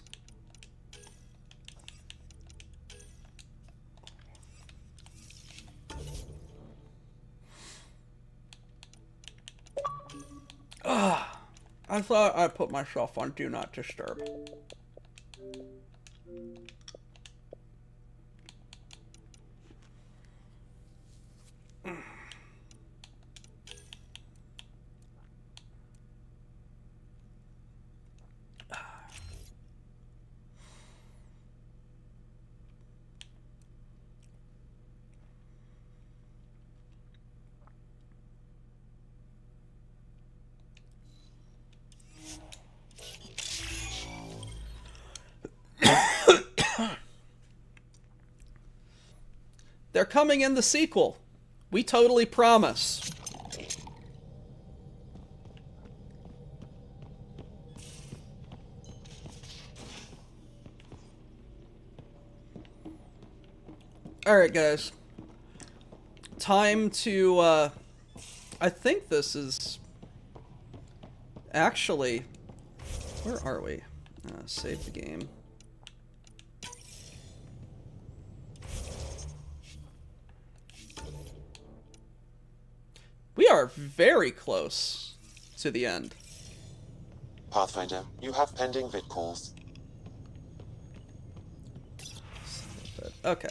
Ugh. I thought I put myself on Do Not Disturb. They're coming in the sequel. We totally promise. Alright, guys. Time to, I think this is... Actually... Where are we? Save the game. We are very close to the end. Pathfinder, you have pending vid calls. Okay.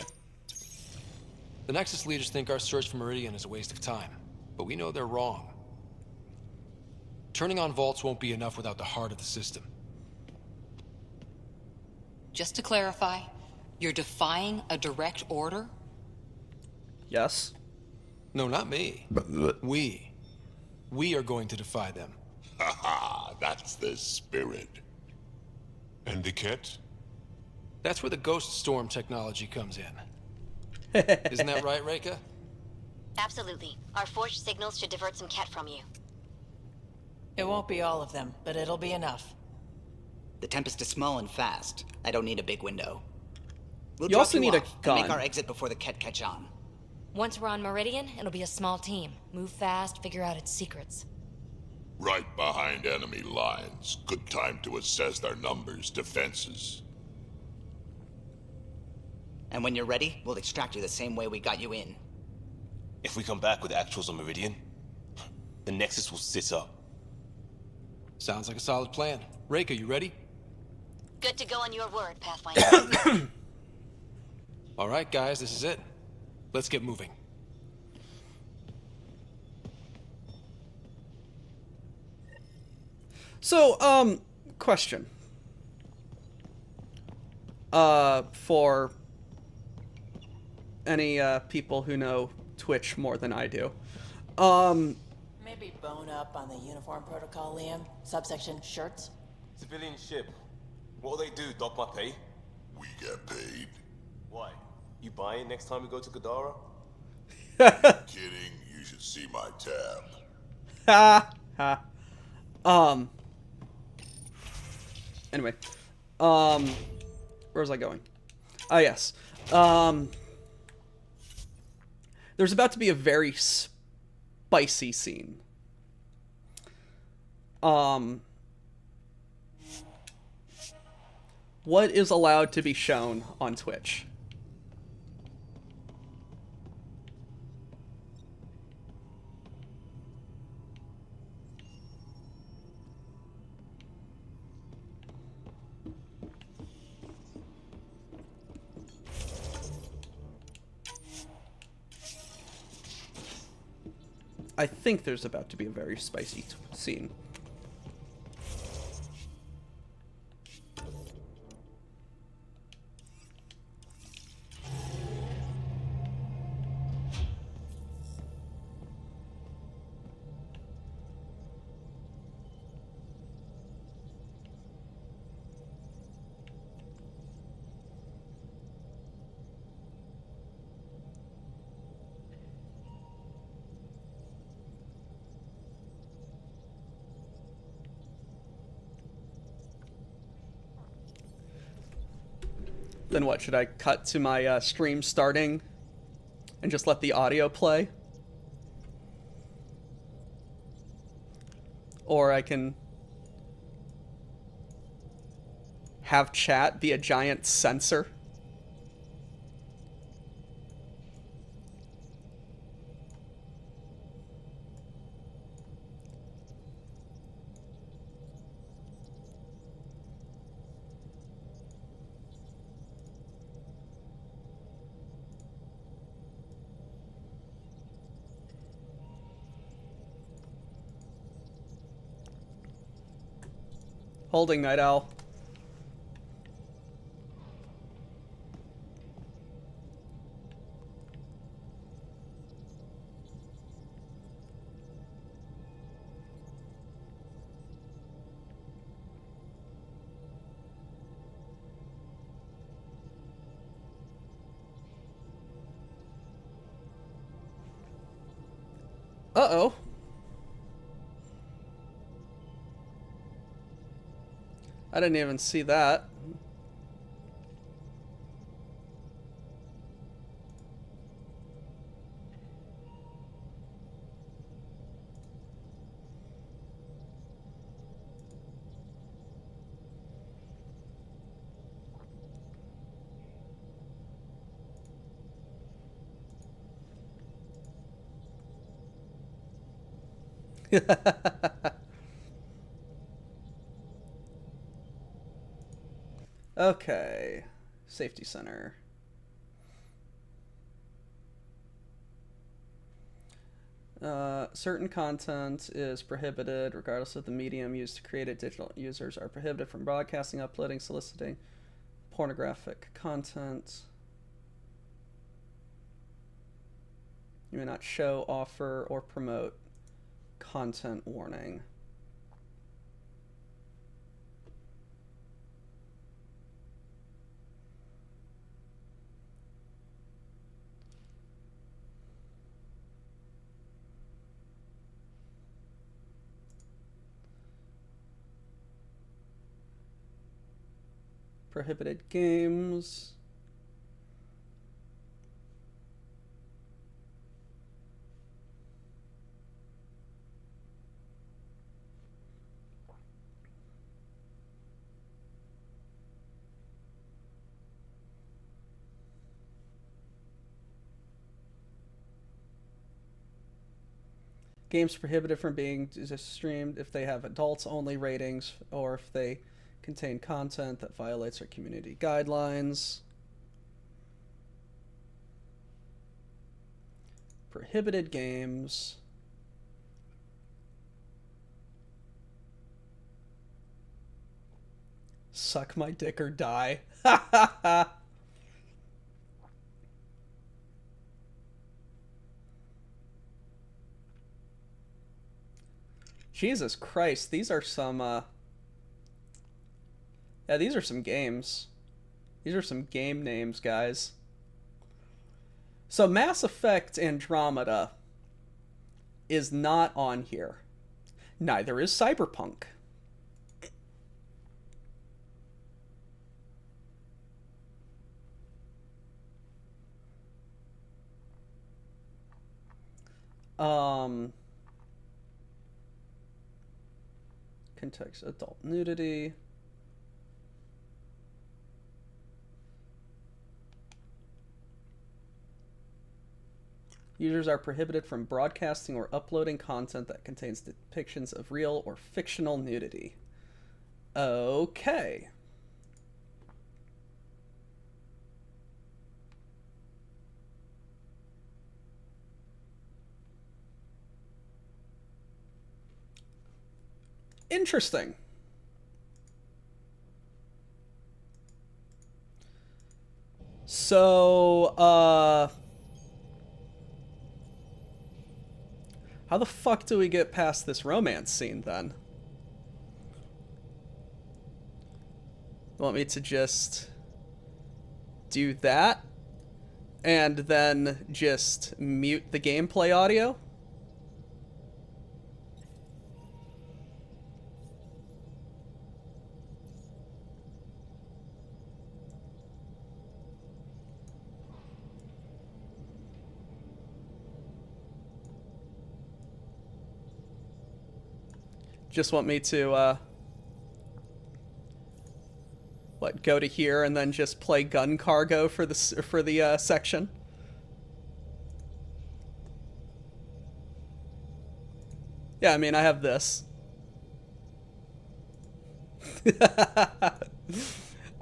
The Nexus leaders think our search for Meridian is a waste of time, but we know they're wrong. Turning on vaults won't be enough without the heart of the system. Just to clarify, you're defying a direct order? Yes. No, not me. We. We are going to defy them. Haha, that's the spirit. And the kit? That's where the ghost storm technology comes in. Isn't that right, Reika? Absolutely. Our forged signals should divert some cat from you. It won't be all of them, but it'll be enough. The Tempest is small and fast. I don't need a big window. We'll You drop also need a off and gun. make our exit before the Ket catch on. Once we're on Meridian, it'll be a small team. Move fast, figure out its secrets. Right behind enemy lines. Good time to assess their numbers, defenses. And when you're ready, we'll extract you the same way we got you in. If we come back with actuals on Meridian, the Nexus will sit up. Sounds like a solid plan. Reika, you ready? Good to go on your word, Pathfinder. All right, guys, this is it. Let's get moving. So, question. For any people who know Twitch more than I do. Maybe bone up on the uniform protocol, Liam. Subsection shirts. Civilian ship. What'll they do, dock my pay? We get paid. Why? You buy it next time we go to Gadara? Kidding, you should see my tab. Ha ha. Anyway. Where was I going? Ah, yes. There's about to be a very spicy scene. What is allowed to be shown on Twitch? I think there's about to be a very spicy scene. Then what, should I cut to my stream starting and just let the audio play? Or I can have chat be a giant censor? Holding, Night Owl. Uh-oh. I didn't even see that. Okay. Safety center. Certain content is prohibited regardless of the medium used to create it. Digital users are prohibited from broadcasting, uploading, soliciting pornographic content. You may not show, offer, or promote content warning. Prohibited games. Games prohibited from being streamed if they have adults-only ratings or if they contain content that violates our community guidelines. Prohibited games. Suck my dick or die. Ha ha ha. Jesus Christ, these are some, yeah, these are some games. These are some game names, guys. So Mass Effect Andromeda is not on here. Neither is Cyberpunk. Context adult nudity. Users are prohibited from broadcasting or uploading content that contains depictions of real or fictional nudity. Okay. Interesting. So, how the fuck do we get past this romance scene, then? You want me to just do that? And then just mute the gameplay audio? Just want me to, what, go to here and then just play gun cargo for the section? Yeah, I mean, I have this.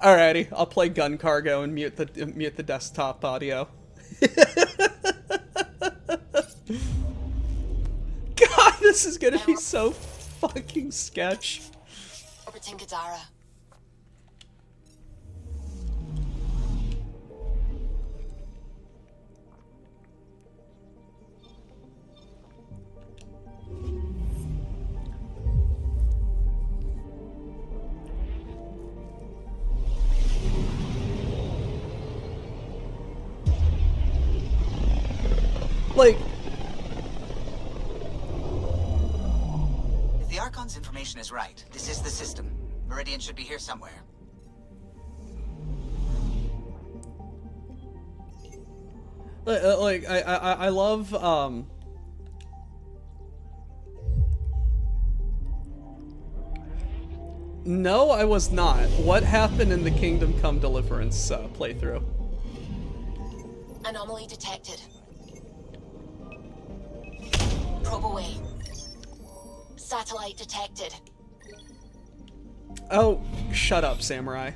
Alrighty, I'll play gun cargo and mute the desktop audio. God, this is gonna be so fucking sketch. Orbiting Gadara. Like, if the Archon's information is right, this is the system. Meridian should be here somewhere. Like, I love, No, I was not. What happened in the Kingdom Come Deliverance playthrough? Anomaly detected. Probe away. Satellite detected. Oh, shut up, Samurai.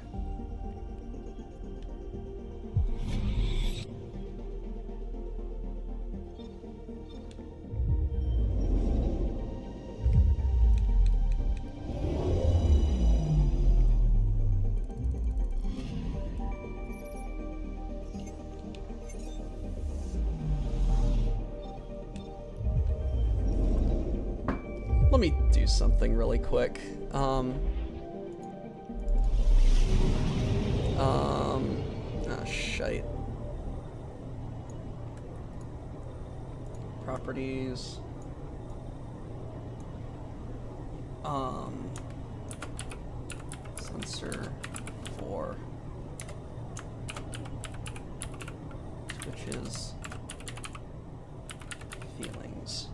Let me do something really quick. Shite. Properties. Sensor 4. Switches. Feelings.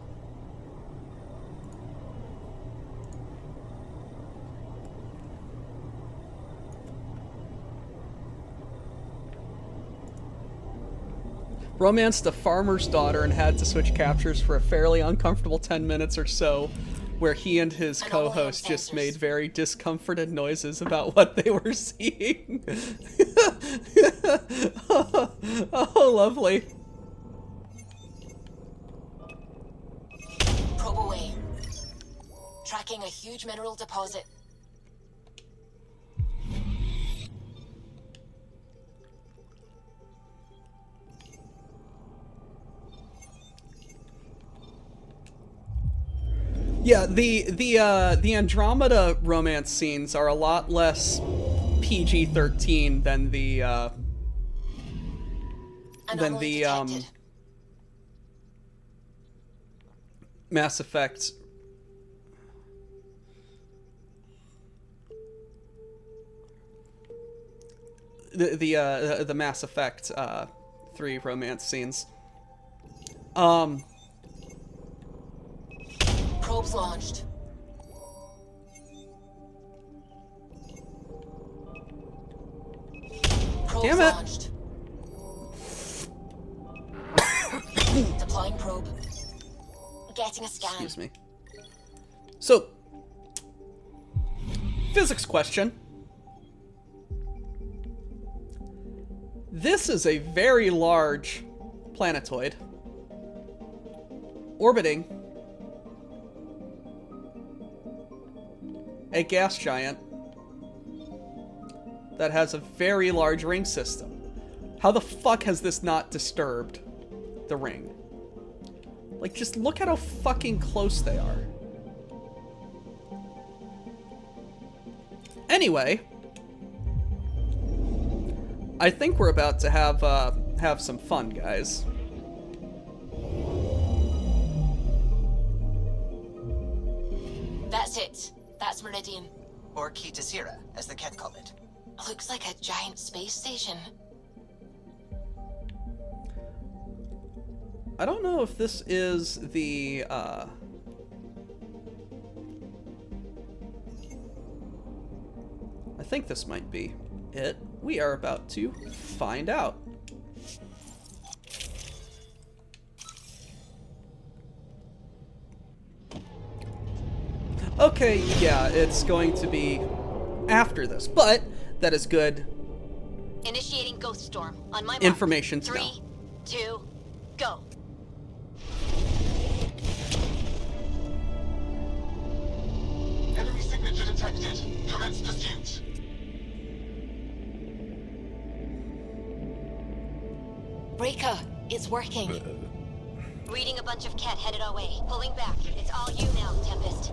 Romanced a farmer's daughter and had to switch captures for a fairly uncomfortable 10 minutes or so, where he and his co-host just made very discomforted noises about what they were seeing. Oh, lovely. Probe away. Tracking a huge mineral deposit. Yeah, the Andromeda romance scenes are a lot less PG-13 than the Mass Effect. The Mass Effect 3 romance scenes. Probes launched. Probes Damn it. launched. Deploying probe. Getting a scan. Excuse me. So, physics question. This is a very large planetoid orbiting a gas giant that has a very large ring system. How the fuck has this not disturbed the ring? Like, just look at how fucking close they are. Anyway, I think we're about to have some fun, guys. That's it. That's Meridian. Or Kitasira, as the Ket call it. Looks like a giant space station. I don't know if this is the, I think this might be it. We are about to find out. Okay, yeah, it's going to be after this, but that is good Initiating Ghost Storm. On my mark. information to know. 3, 2, go. Enemy signature detected. Commence pursuit. Breaker, it's working. Reading a bunch of Ket headed our way. Pulling back. It's all you now, Tempest.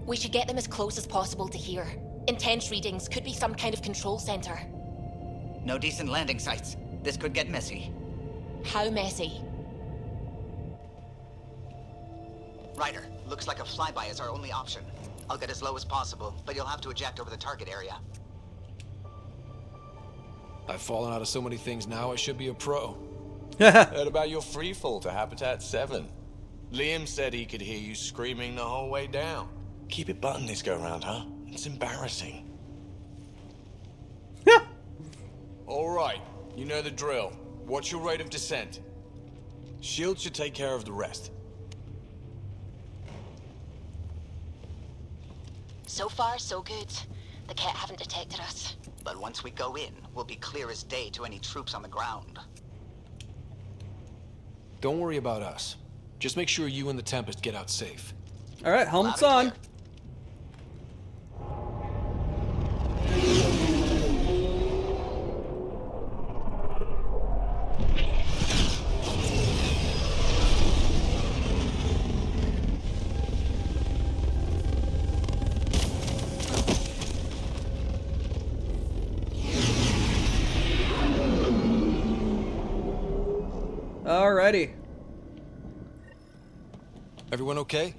We should get them as close as possible to here. Intense readings could be some kind of control center. No decent landing sites. This could get messy. How messy? Ryder, looks like a flyby is our only option. I'll get as low as possible, but you'll have to eject over the target area. I've fallen out of so many things now, I should be a pro. Heard about your free fall to Habitat 7. Liam said he could hear you screaming the whole way down. Keep it buttoned this go round, huh? It's embarrassing. All right, you know the drill. What's your rate of descent? Shield should take care of the rest. So far, so good. The Ket haven't detected us. But once we go in, we'll be clear as day to any troops on the ground. Don't worry about us. Just make sure you and the Tempest get out safe. All right, helmets on. Alrighty. Everyone okay?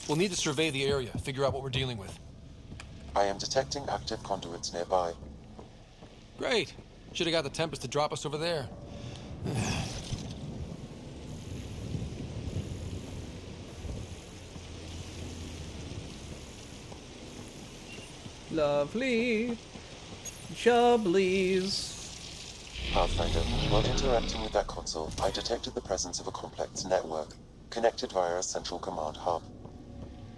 We'll need to survey the area, figure out what we're dealing with. I am detecting active conduits nearby. Great. Should have got the Tempest to drop us over there. Lovely. Jubblies. Pathfinder, while interacting with that console, I detected the presence of a complex network, connected via a central command hub.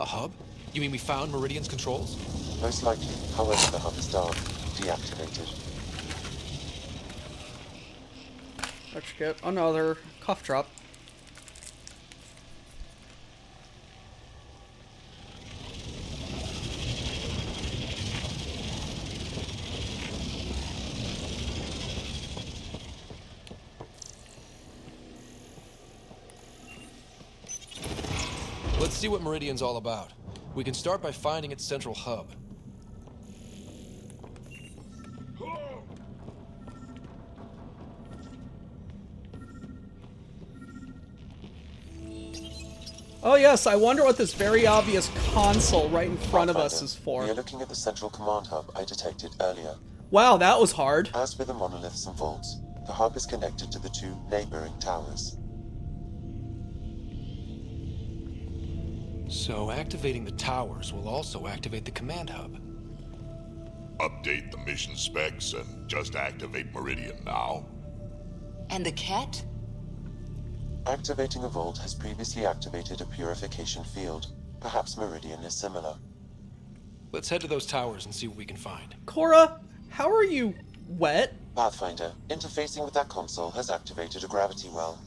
A hub? You mean we found Meridian's controls? Most likely, however, the hub is dark, deactivated. Let's get another cough drop. Let's see what Meridian's all about. We can start by finding its central hub. Oh yes, I wonder what this very obvious console right in front of us is for. We are looking at the central command hub I detected earlier. Wow, that was hard. As with the monoliths and vaults, the hub is connected to the two neighboring towers. So activating the towers will also activate the command hub. Update the mission specs and just activate Meridian now. And the Ket? Activating a vault has previously activated a purification field. Perhaps Meridian is similar. Let's head to those towers and see what we can find. Cora, how are you wet? Pathfinder, interfacing with that console has activated a gravity well.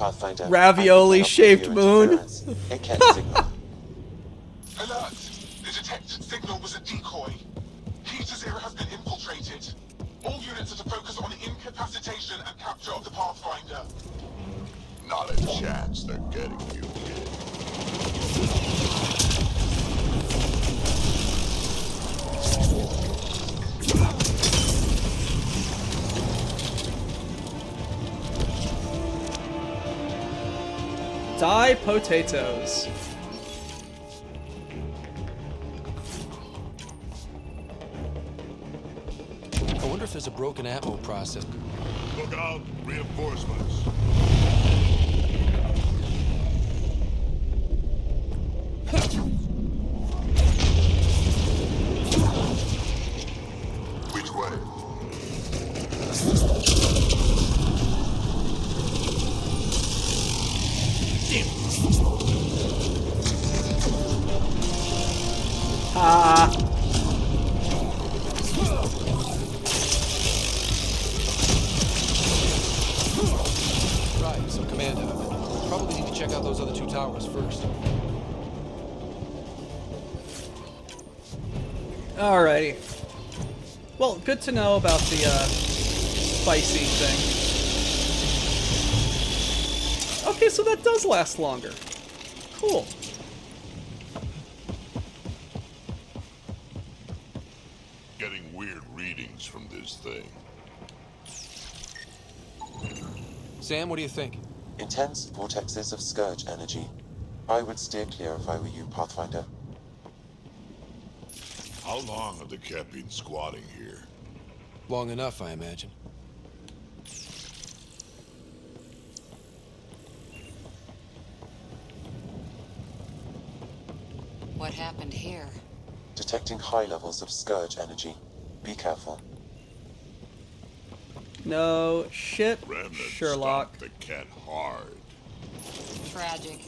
Pathfinder. Ravioli-shaped moon. A Ket signal. Alert! The detected signal was a decoy. Peter's era has been infiltrated. All units are to focus on incapacitation and capture of the Pathfinder. Not a chance they're getting you, kid. Die potatoes. I wonder if there's a broken atmo process. Look out! Reinforcements. Which way? Right, so Commander, probably need to check out those other 2 towers first. Alrighty. Well, good to know about the spicy thing. Okay, so that does last longer. Cool. Getting weird readings from this thing. Sam, what do you think? Intense vortexes of scourge energy. I would steer clear if I were you, Pathfinder. How long have the Ket been squatting here? Long enough, I imagine. What happened here? Detecting high levels of scourge energy. Be careful. No shit, Remnants Sherlock. stomped the Ket hard. Tragic.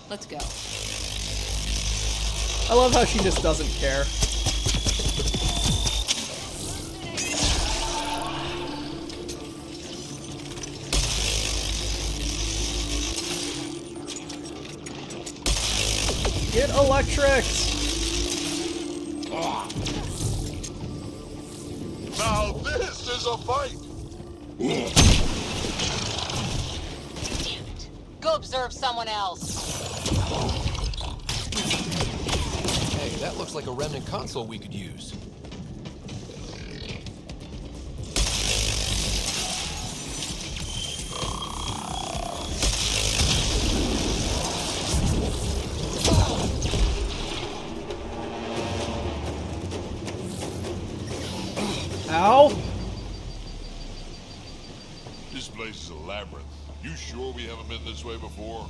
Let's go. I love how she just doesn't care. Get electrics! Now this is a fight! Go observe someone else. Hey, that looks like a remnant console we could use. Ow! This place is a labyrinth. You sure we haven't been this way before?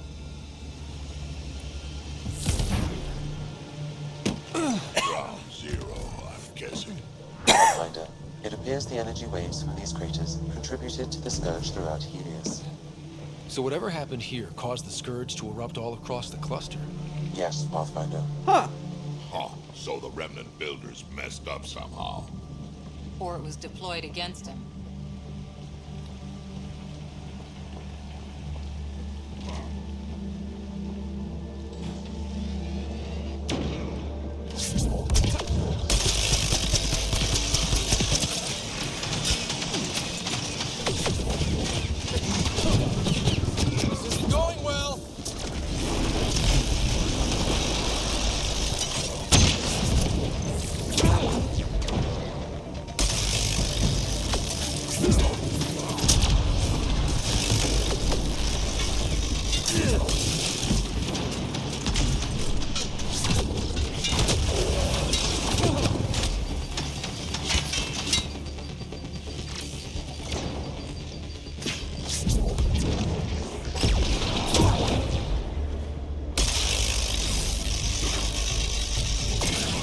Ground zero, I'm guessing. Pathfinder, it appears the energy waves from these craters contributed to the scourge throughout Helios. So whatever happened here caused the Scourge to erupt all across the cluster. Yes, Pathfinder. Huh. Huh, so the remnant builders messed up somehow. Or it was deployed against him. This isn't going well!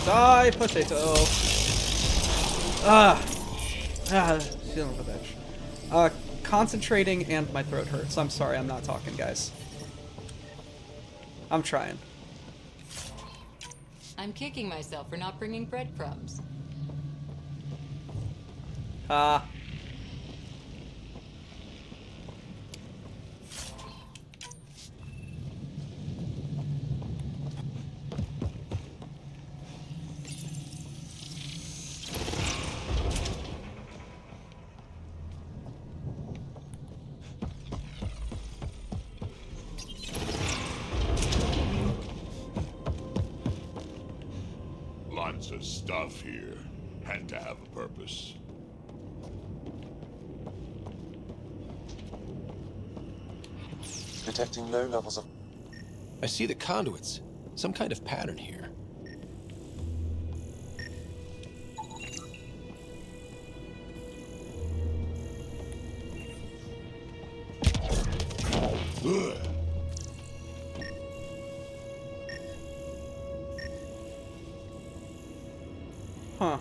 Die, potato. Feeling of a bitch. Concentrating and my throat hurts. I'm sorry, I'm not talking, guys. I'm trying. I'm kicking myself for not bringing breadcrumbs. lots of stuff here. Had to have a purpose. Detecting low levels of... I see the conduits. Some kind of pattern here. Ugh. Huh.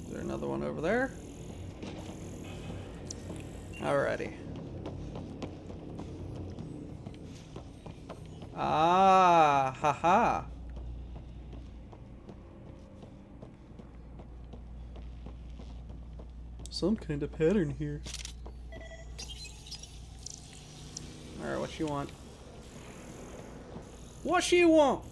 Is there another one over there? Alrighty. Ah, haha. Some kind of pattern here. Alright, what you want? What you want?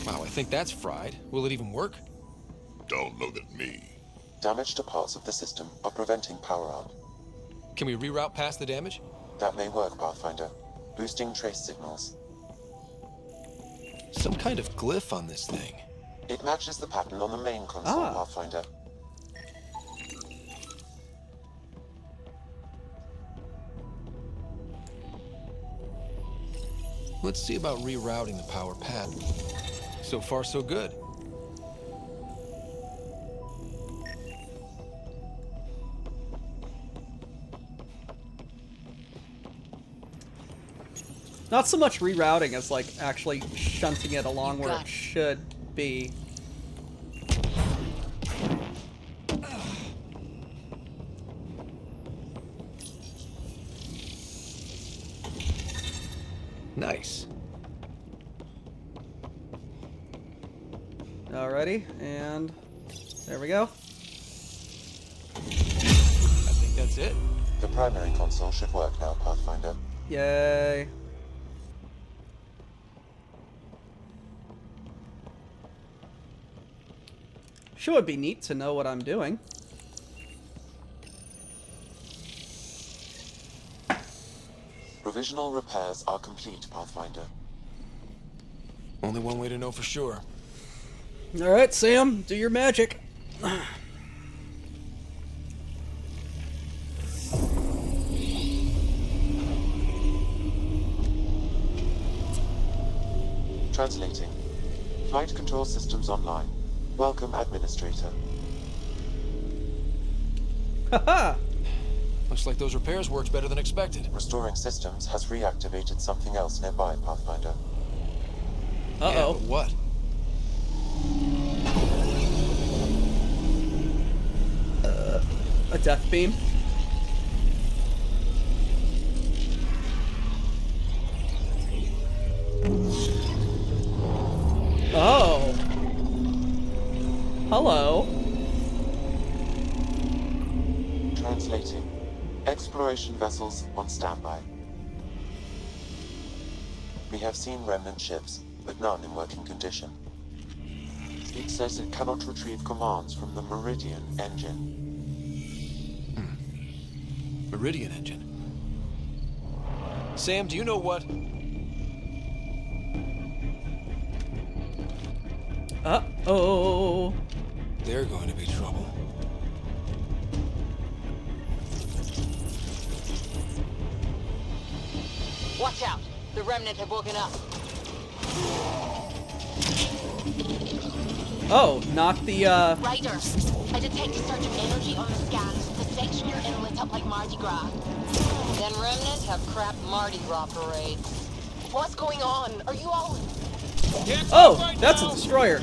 Wow, I think that's fried. Will it even work? Don't look at me. Damage to parts of the system are preventing power-up. Can we reroute past the damage? That may work, Pathfinder. Boosting trace signals. Some kind of glyph on this thing. It matches the pattern on the main console, Pathfinder. Let's see about rerouting the power pad. So far, so good. Not so much rerouting as like actually shunting it along where it should be. Nice. Alrighty, and there we go. I think that's it. The primary console should work now, Pathfinder. Yay. Sure would be neat to know what I'm doing. Provisional repairs are complete, Pathfinder. Only one way to know for sure. Alright, Sam, do your magic. Translating. Flight control systems online. Welcome, Administrator. Haha! Looks like those repairs worked better than expected. Restoring systems has reactivated something else nearby, Pathfinder. Uh-oh. Yeah, but what? A death beam? Oh. Hello. Translating. Exploration vessels on standby. We have seen remnant ships, but none in working condition. It says it cannot retrieve commands from the Meridian engine. Meridian engine. Sam, do you know what? Uh-oh. They're going to be trouble. Watch out! The Remnant have woken up. Oh, not the, Ryder, I detect a surge of energy on the scans. The section you're in lit up like Mardi Gras. Then Remnant have crap Mardi Gras parades. What's going on? Are you all... Oh, that's a destroyer.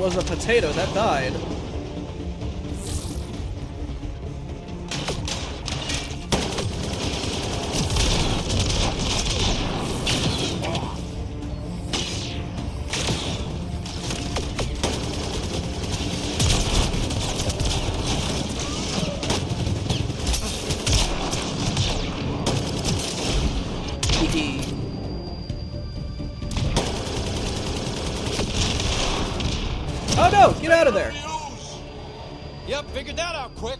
was a potato that died. Oh no! Get out of there! Yep, figured that out quick.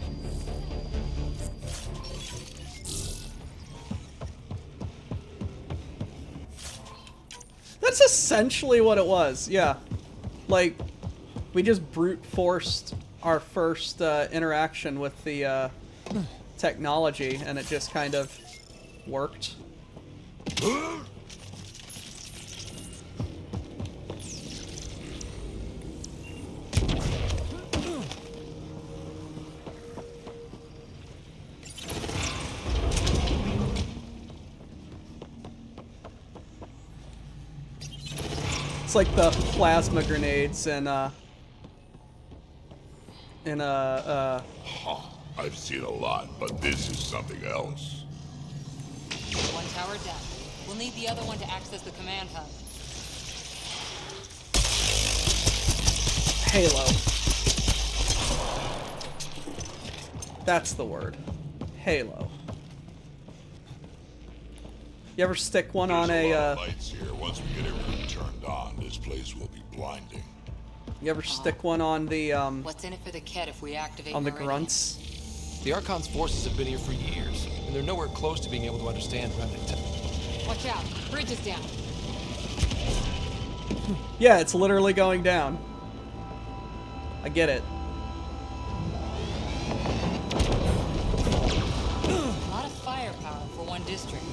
That's essentially what it was, yeah. Like, we just brute forced our first interaction with the technology, and it just kind of worked. It's like the plasma grenades and Huh, I've seen a lot, but this is something else. One tower down. We'll need the other one to access the command hub. Halo. That's the word. Halo. You ever stick one on There's a lot of lights here. Once we get everything turned on, this place will be blinding. You ever stick one on the What's in it for the Ket if we activate on the Meridian? grunts? The Archon's forces have been here for years, and they're nowhere close to being able to understand remnant tech. Watch out! Bridge is down. Yeah, it's literally going down. I get it. A lot of firepower for one district.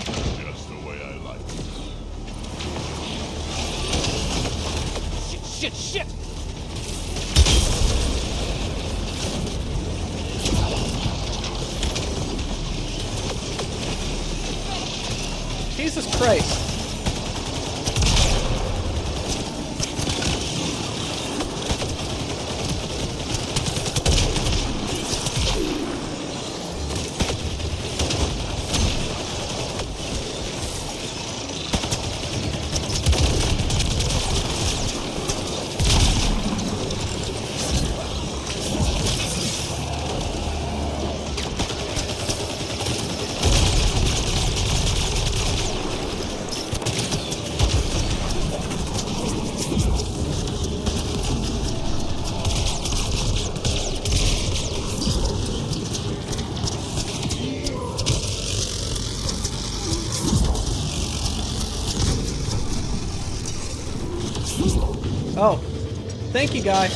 Just the way I like it. Shit, shit! Jesus Christ. Oh, thank you, guy.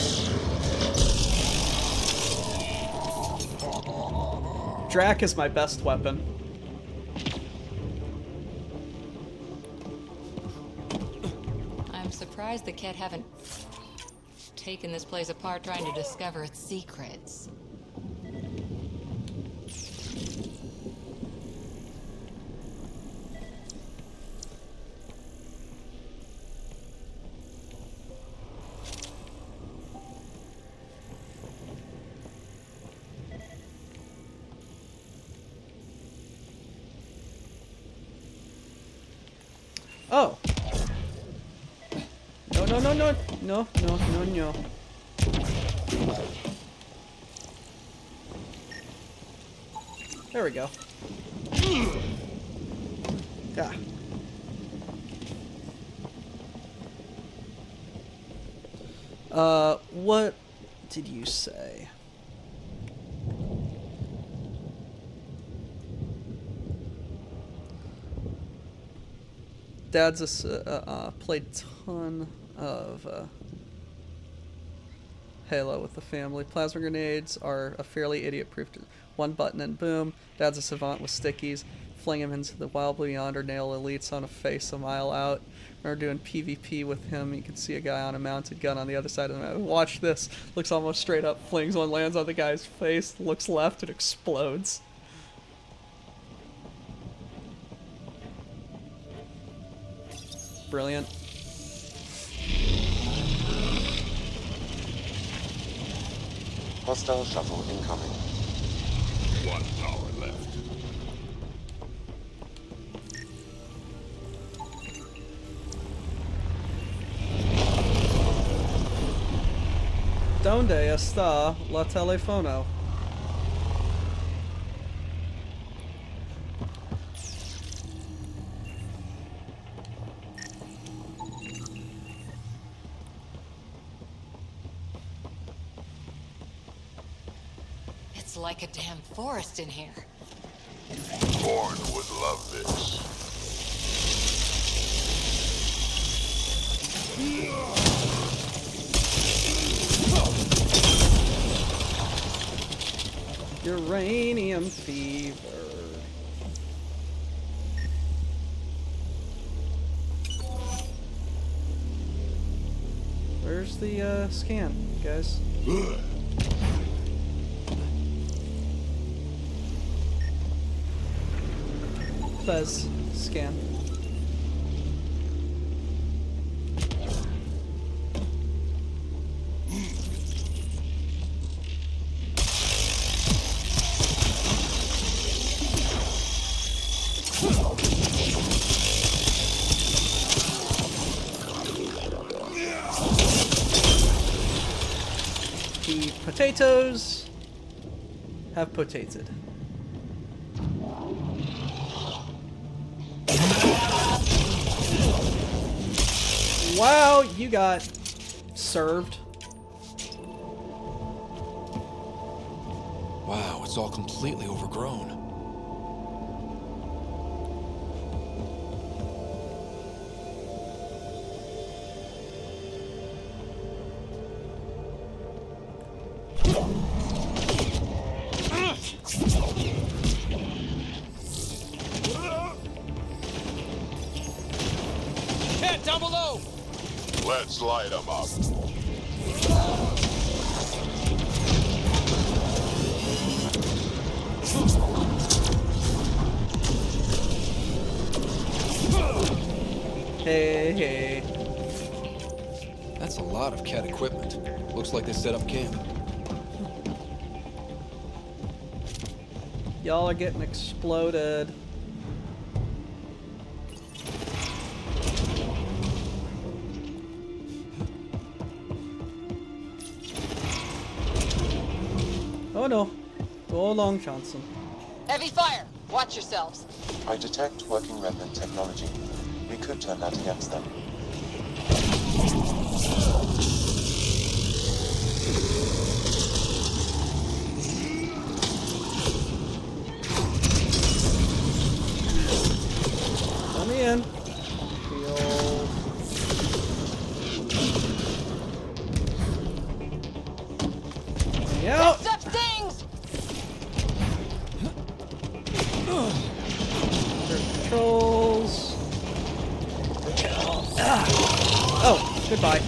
Drac is my best weapon. I'm surprised the Ket haven't taken this place apart trying to discover its secrets. Oh. No, no, no, no. No, no, no, no. There we go. Ah. What did you say? Dad's played a ton of Halo with the family. Plasma grenades are a fairly idiot-proof. One button and boom. Dad's a savant with stickies. Fling him into the wild blue yonder, nail elites on a face a mile out. Remember doing PvP with him, you can see a guy on a mounted gun on the other side of the map. Watch this. Looks almost straight up, flings one, lands on the guy's face, looks left, and explodes. Brilliant. Hostile shuttle incoming. 1 hour left. Donde está la telefono? It's like a damn forest in here. Born would love this. Uranium fever. Where's the scan, guys? Fez, scan. The potatoes have potated. Wow, you got served. Wow, it's all completely overgrown. Cat, down below! Let's light 'em up. Hey, hey. That's a lot of cat equipment. Looks like they set up camp. Y'all are getting exploded. Oh no. Go along, Johnson. Heavy fire! Watch yourselves. I detect working remnant technology. We could turn that against them. Let me in. Shield. Out. Stuff stings! Controls. Oh, goodbye.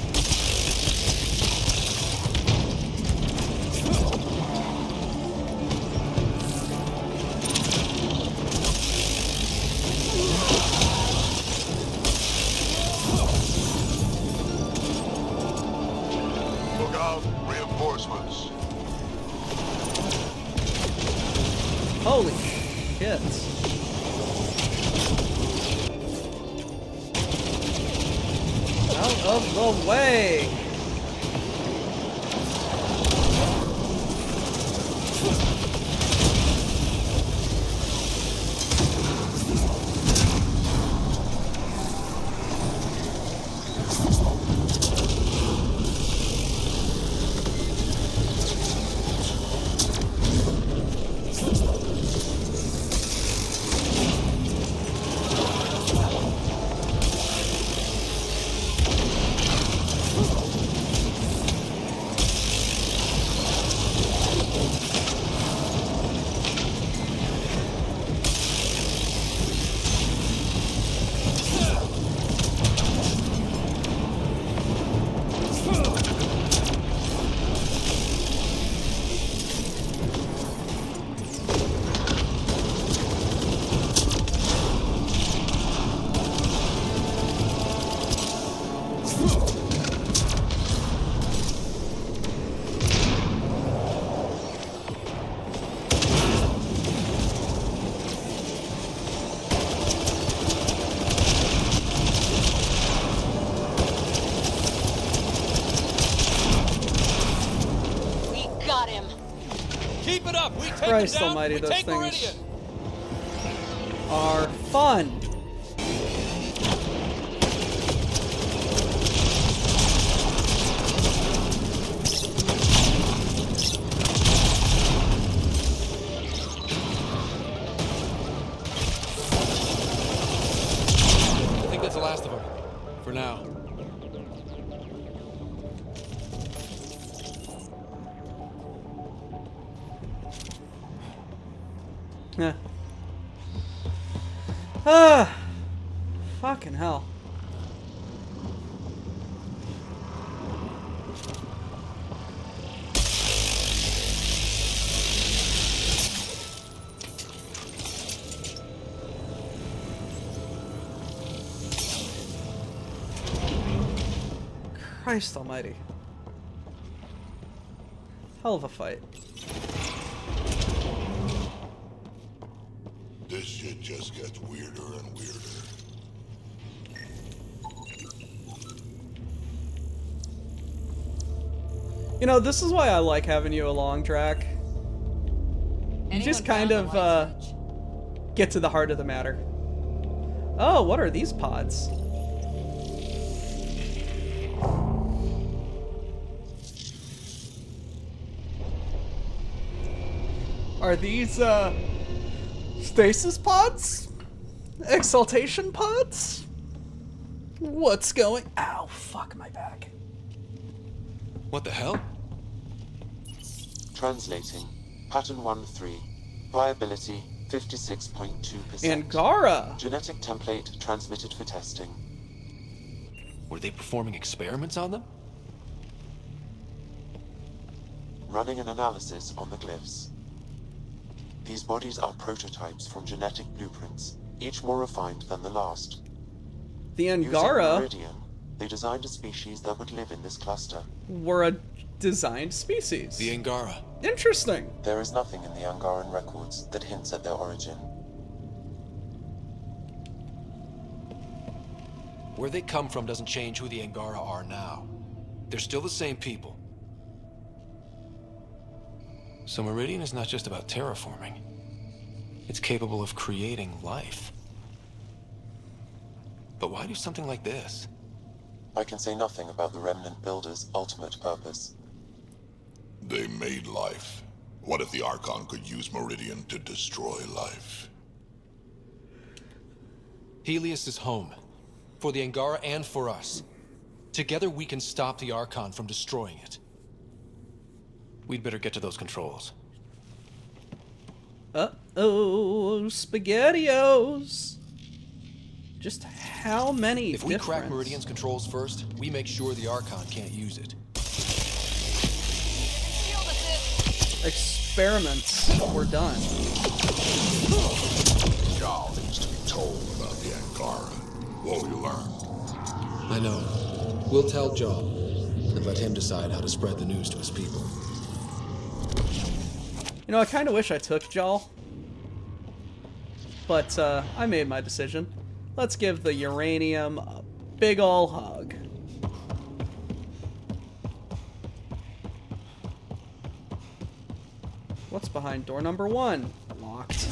Look out, reinforcements. Holy shit. Out of the way! got him. Keep it up. We take Christ him down. almighty, We those take things Meridian. are fun. I think that's the last of them. For now. Yeah. Ah. Fucking hell. Christ almighty. Hell of a fight. This shit just gets weirder and weirder. You know, this is why I like having you along, Drac. You just kind of get to the heart of the matter. Oh, what are these pods? Are these, stasis pods? Exaltation pods? What's going... Ow, fuck my back. What the hell? Translating. Pattern 1-3. Viability 56.2%. Angara! Genetic template transmitted for testing. Were they performing experiments on them? Running an analysis on the glyphs. These bodies are prototypes from genetic blueprints, each more refined than the last. The Angara Using Meridian, they designed a species that would live in this cluster. were a designed species. The Angara. Interesting. There is nothing in the Angaran records that hints at their origin. Where they come from doesn't change who the Angara are now. They're still the same people. So Meridian is not just about terraforming. It's capable of creating life. But why do something like this? I can say nothing about the Remnant Builders' ultimate purpose. They made life. What if the Archon could use Meridian to destroy life? Helios is home. For the Angara and for us. Together we can stop the Archon from destroying it. We'd better get to those controls. Uh-oh, SpaghettiOs. Just how many If we crack Meridian's controls first, we make sure the Archon can't use it. experiments were done? Jarl needs to be told about the Angara. What will you learn? I know. We'll tell Jarl, and let him decide how to spread the news to his people. You know, I kind of wish I took Jarl. But, I made my decision. Let's give the uranium a big ol' hug. What's behind door number 1? Locked.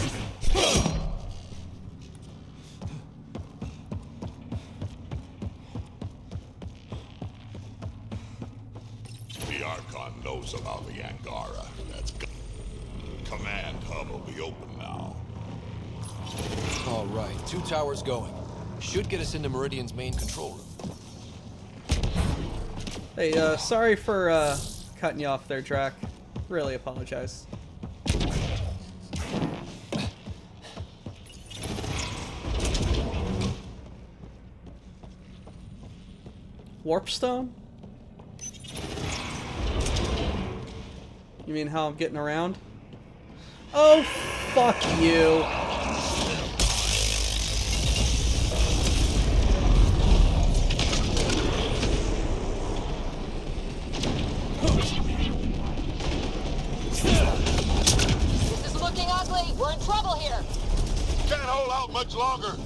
The Archon knows about the Angara. That's good. Command hub will be open now. All right, 2 towers going. Should get us into Meridian's main control room. Hey, sorry for, cutting you off there, Drac. Really apologize. Warpstone? You mean how I'm getting around? Oh, fuck you. This is looking ugly. We're in trouble here. Can't hold out much longer.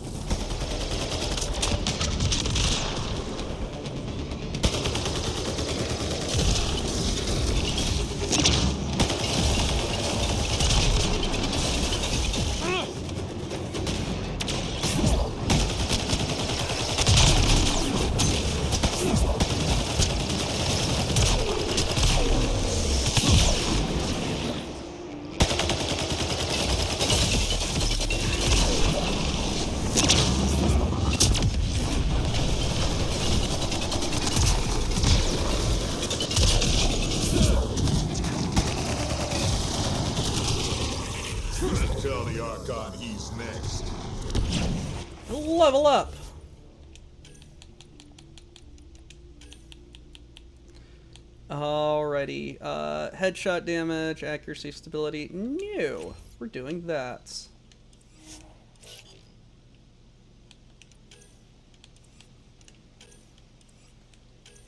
Tell the Archon he's next. Level up. Alrighty. Headshot damage, accuracy, stability. No, we're doing that.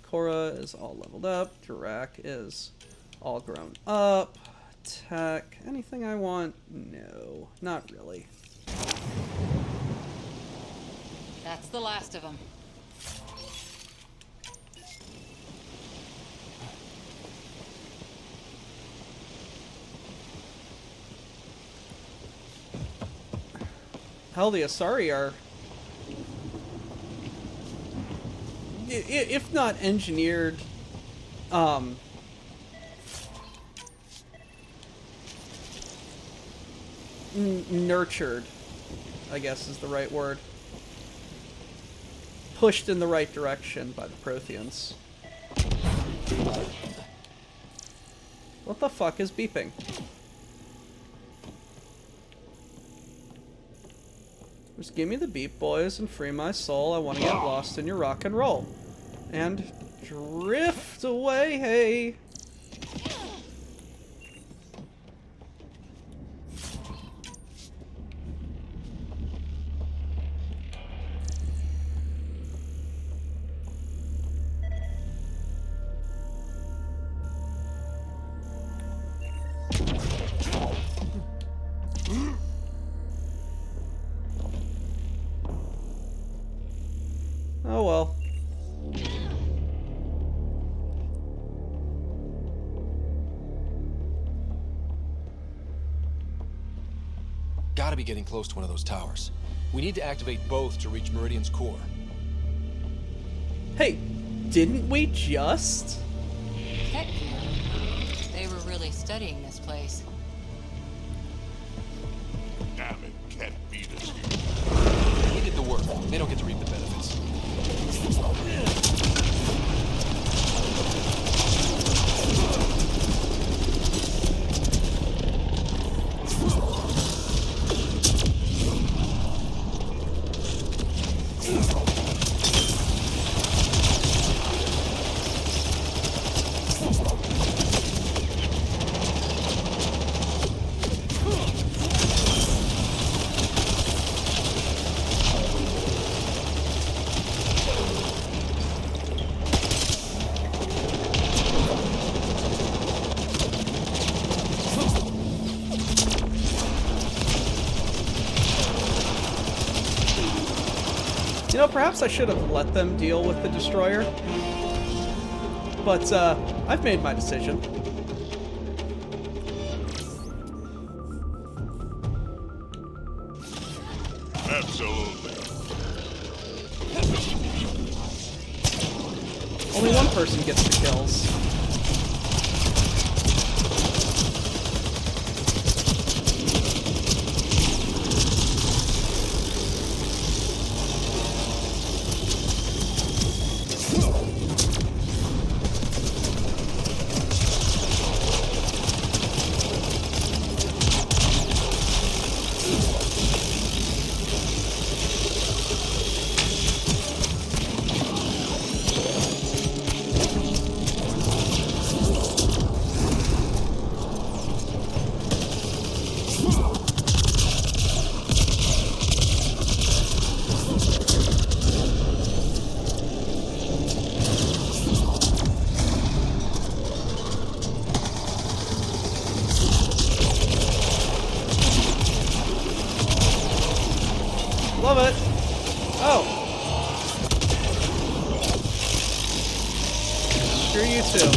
Cora is all leveled up. Dirac is all grown up. Tech. Anything I want? No, not really. That's the last of them. Hell, the Asari are, if not engineered, nurtured, I guess is the right word. Pushed in the right direction by the Protheans. What the fuck is beeping? Just give me the beep, boys, and free my soul. I want to get lost in your rock and roll. And drift away, hey. Oh well. Gotta be getting close to one of those towers. We need to activate both to reach Meridian's core. Hey, didn't we just? Heck, they were really studying this place. Damn it, can't beat us here. We did the work. They don't get to reap the benefits. You know, perhaps I should have let them deal with the destroyer. But, I've made my decision. Absolutely. Only one person gets the kills. Love it. Oh. Screw you too.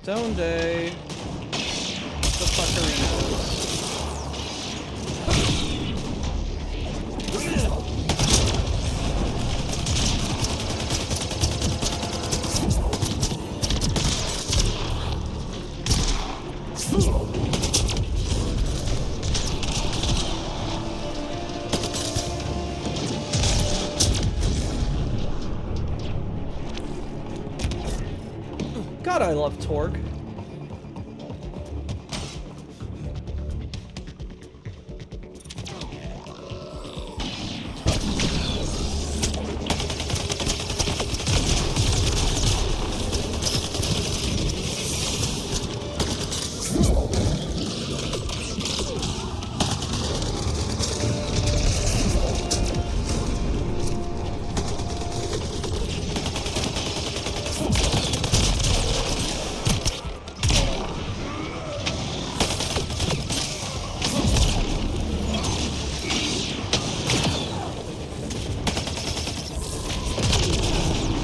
Stone Day. The fuckery is. God, I love Torg.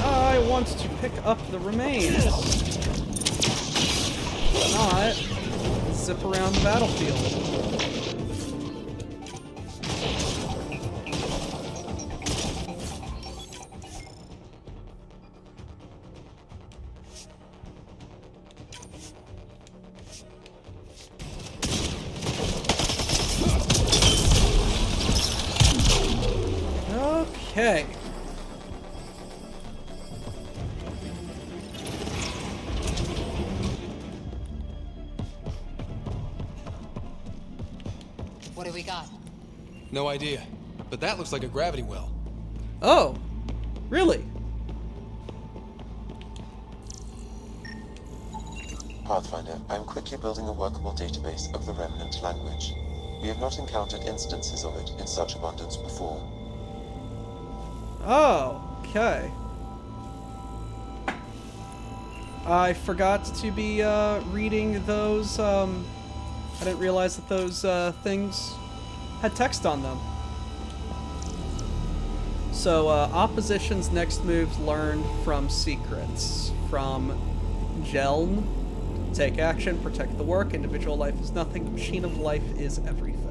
I want to pick up the remains. If not, zip around the battlefield. Okay. What do we got? No idea. But that looks like a gravity well. Oh, really? Pathfinder, I am quickly building a workable database of the remnant language. We have not encountered instances of it in such abundance before. Oh, okay. I forgot to be reading those. I didn't realize that those things had text on them. So, opposition's next moves learned from secrets. From Jeln. Take action, protect the work, individual life is nothing, machine of life is everything.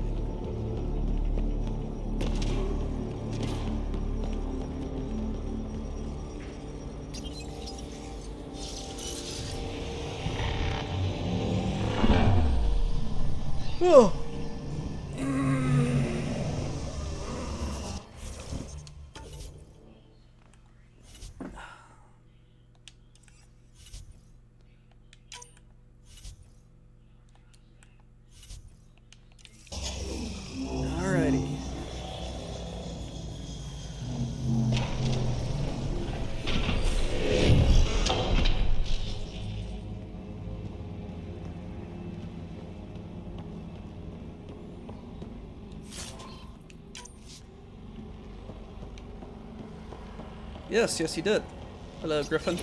Oh. Alrighty. Yes, yes, you did. Hello, Griffin.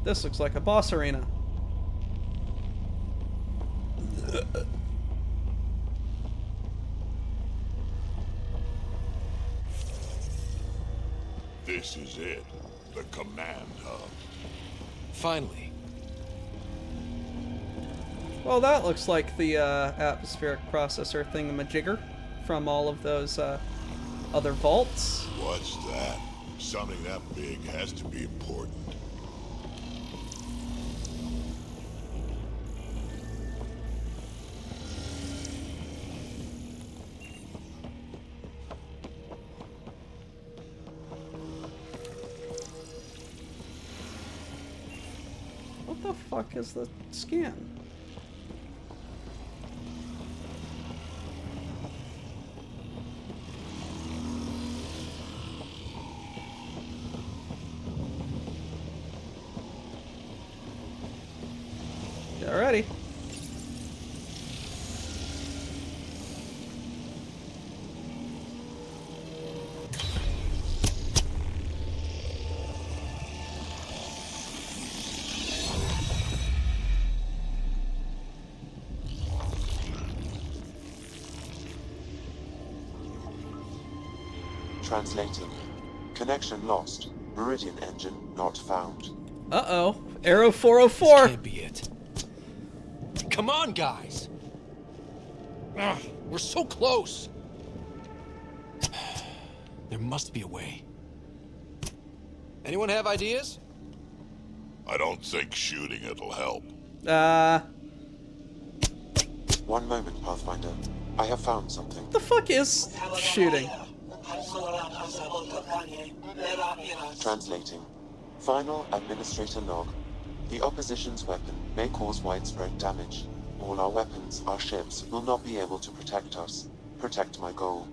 This looks like a boss arena. This is it. The command hub. Finally. Well, that looks like the atmospheric processor thingamajigger from all of those other vaults. What's that? Something that big has to be important. What the fuck is the scan? Alrighty. Translating. Connection lost. Meridian engine not found. Uh-oh. Arrow 404. This can't be it. Come on, guys! Ugh, we're so close! There must be a way. Anyone have ideas? I don't think shooting it'll help. One moment, Pathfinder. I have found something. The fuck is shooting? Translating. Final Administrator Log. The opposition's weapon may cause widespread damage. All our weapons, our ships, will not be able to protect us. Protect my goal.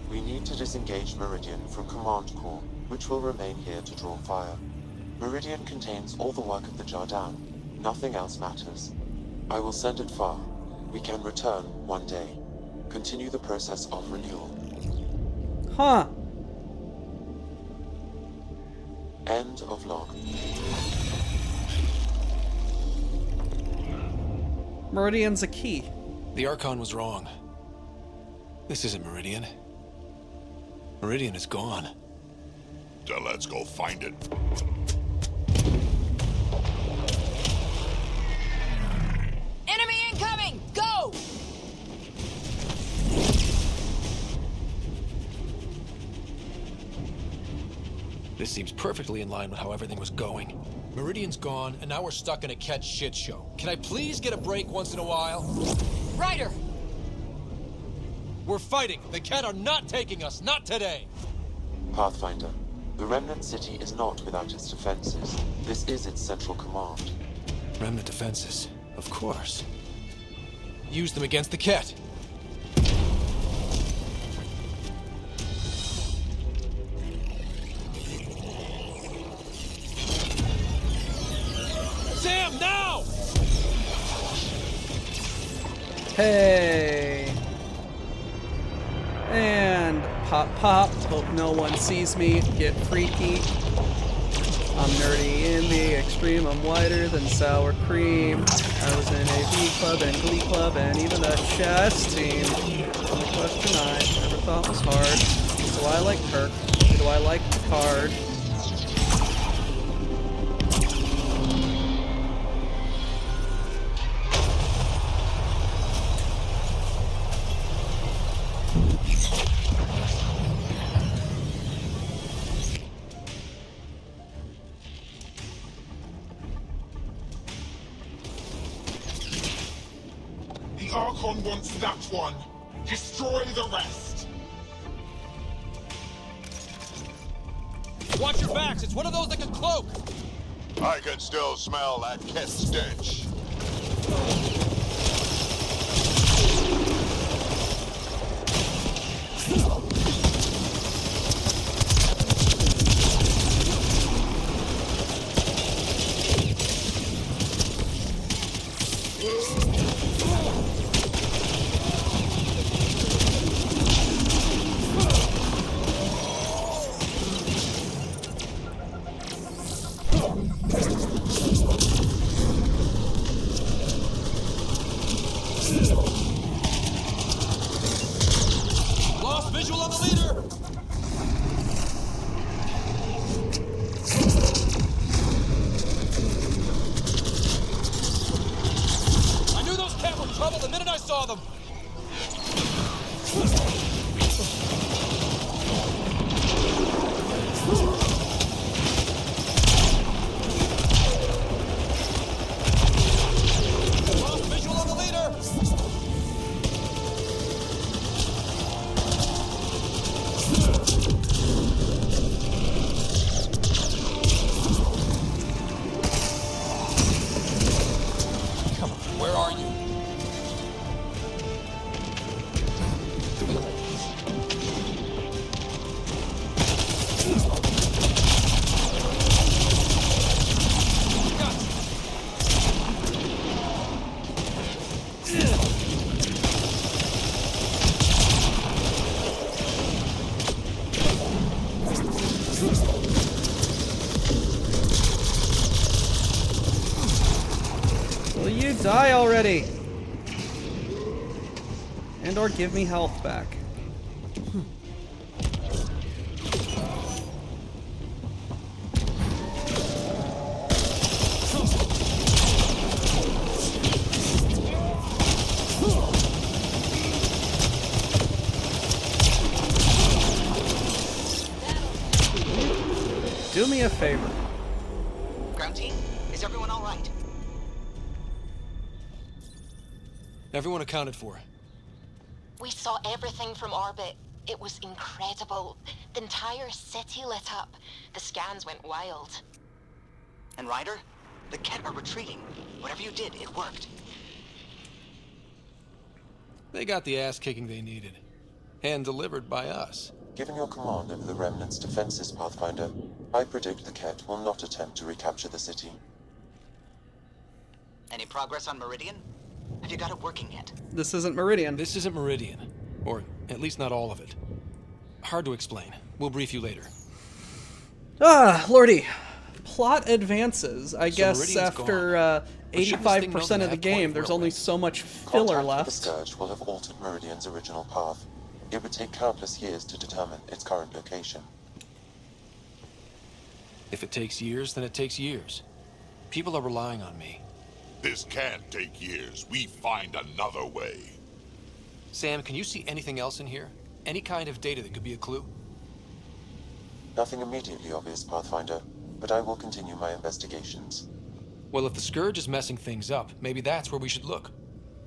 We need to disengage Meridian from Command Core, which will remain here to draw fire. Meridian contains all the work of the Jardan. Nothing else matters. I will send it far. We can return one day. Continue the process of renewal. Huh. End of log. Meridian's a key. The Archon was wrong. This isn't Meridian. Meridian is gone. Then let's go find it. Enemy incoming! Go! This seems perfectly in line with how everything was going. Meridian's gone, and now we're stuck in a Ket shit show. Can I please get a break once in a while? Ryder! We're fighting. The Ket are not taking us, not today. Pathfinder, the Remnant City is not without its defenses. This is its central command. Remnant defenses, of course. Use them against the Ket. Sam, now! Hey. And pop pop. Hope no one sees me. Get freaky. I'm nerdy in the extreme. I'm whiter than sour cream. I was in a V club and Glee club and even a chess team. The question I never thought was hard. Do I like Kirk? Do I like Picard? The Archon wants that one. Destroy the rest. Watch your backs. It's one of those that can cloak. I can still smell that Ket stench. Lost visual on the leader. I knew those Ket were trouble the minute I saw them. Lost visual on the leader. Come on, where are you? Will you die already? And or give me health back. Do me a favor. Ground team, is everyone all right? Everyone accounted for. We saw everything from orbit. It was incredible. The entire city lit up. The scans went wild. And Ryder? The Ket are retreating. Whatever you did, it worked. They got the ass kicking they needed. And delivered by us. Given your command over the Remnant's defenses, Pathfinder, I predict the Ket will not attempt to recapture the city. Any progress on Meridian? Have you got it working yet? This isn't Meridian. This isn't Meridian. Or at least not all of it. Hard to explain. We'll brief you later. Ah, Lordy. Plot advances. I So guess Meridian's after 85% of the game, there's only so much filler Contact with left. the Scourge will have altered Meridian's original path. It would take countless years to determine its current location. If it takes years, then it takes years. People are relying on me. This can't take years. We find another way. Sam, can you see anything else in here? Any kind of data that could be a clue? Nothing immediately obvious, Pathfinder, but I will continue my investigations. Well, if the Scourge is messing things up, maybe that's where we should look.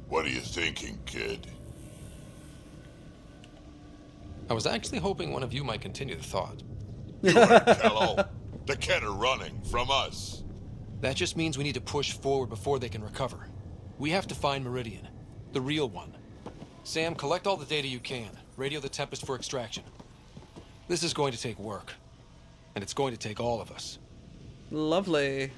What are you thinking, kid? I was actually hoping one of you might continue the thought. Hello. The Ket are running from us. That just means we need to push forward before they can recover. We have to find Meridian. The real one. Sam, collect all the data you can. Radio the Tempest for extraction. This is going to take work. And it's going to take all of us. Lovely.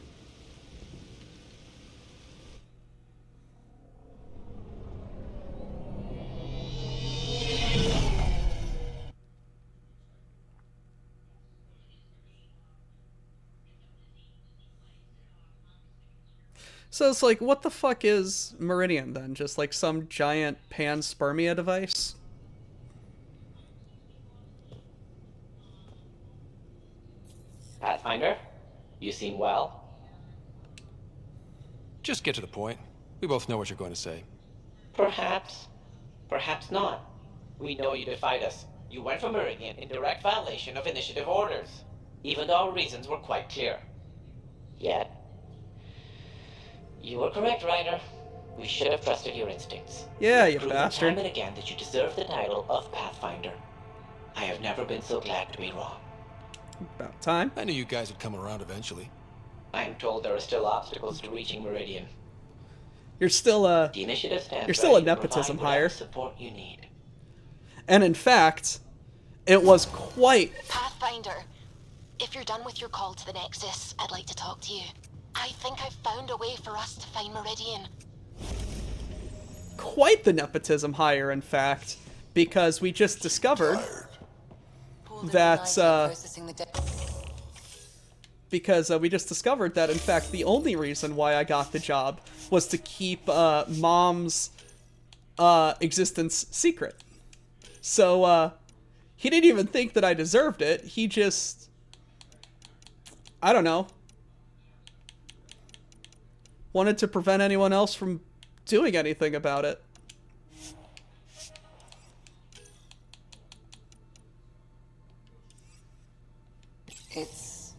So it's like, what the fuck is Meridian then? Just like some giant panspermia device? Pathfinder, you seem well. Just get to the point. We both know what you're going to say. Perhaps. Perhaps not. We know you defied us. You went for Meridian in direct violation of initiative orders, even though our reasons were quite clear. Yet, you were correct, Ryder. We should have trusted your instincts. Yeah, You've you proven bastard. time and again that you deserve the title of Pathfinder. I have never been so glad to be wrong. About time. I knew you guys would come around eventually. I am told there are still obstacles to reaching Meridian. You're still The initiative stands you're still a ready to nepotism provide whatever hire. support you need. And in fact, it was quite Pathfinder, if you're done with your call to the Nexus, I'd like to talk to you. I think I've found a way for us to find Meridian. quite the nepotism hire, in fact, because we just discovered that in fact the only reason why I got the job was to keep Mom's existence secret. So he didn't even think that I deserved it. He just, I don't know, wanted to prevent anyone else from doing anything about it. It's...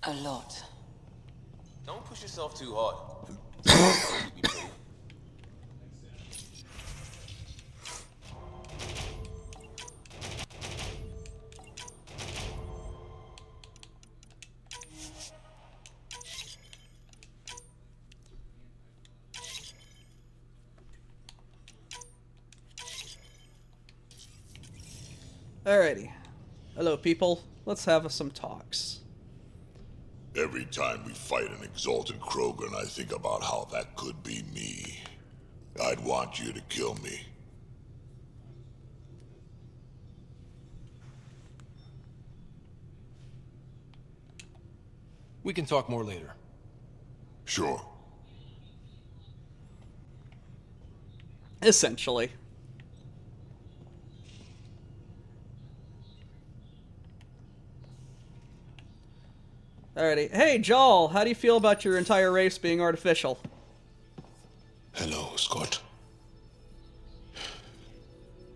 a lot. Don't push yourself too hard. Alrighty. Hello, people. Let's have some talks. Every time we fight an exalted Krogan, I think about how that could be me. I'd want you to kill me. We can talk more later. Sure. Essentially. Alrighty. Hey, Joel, how do you feel about your entire race being artificial? Hello, Scott.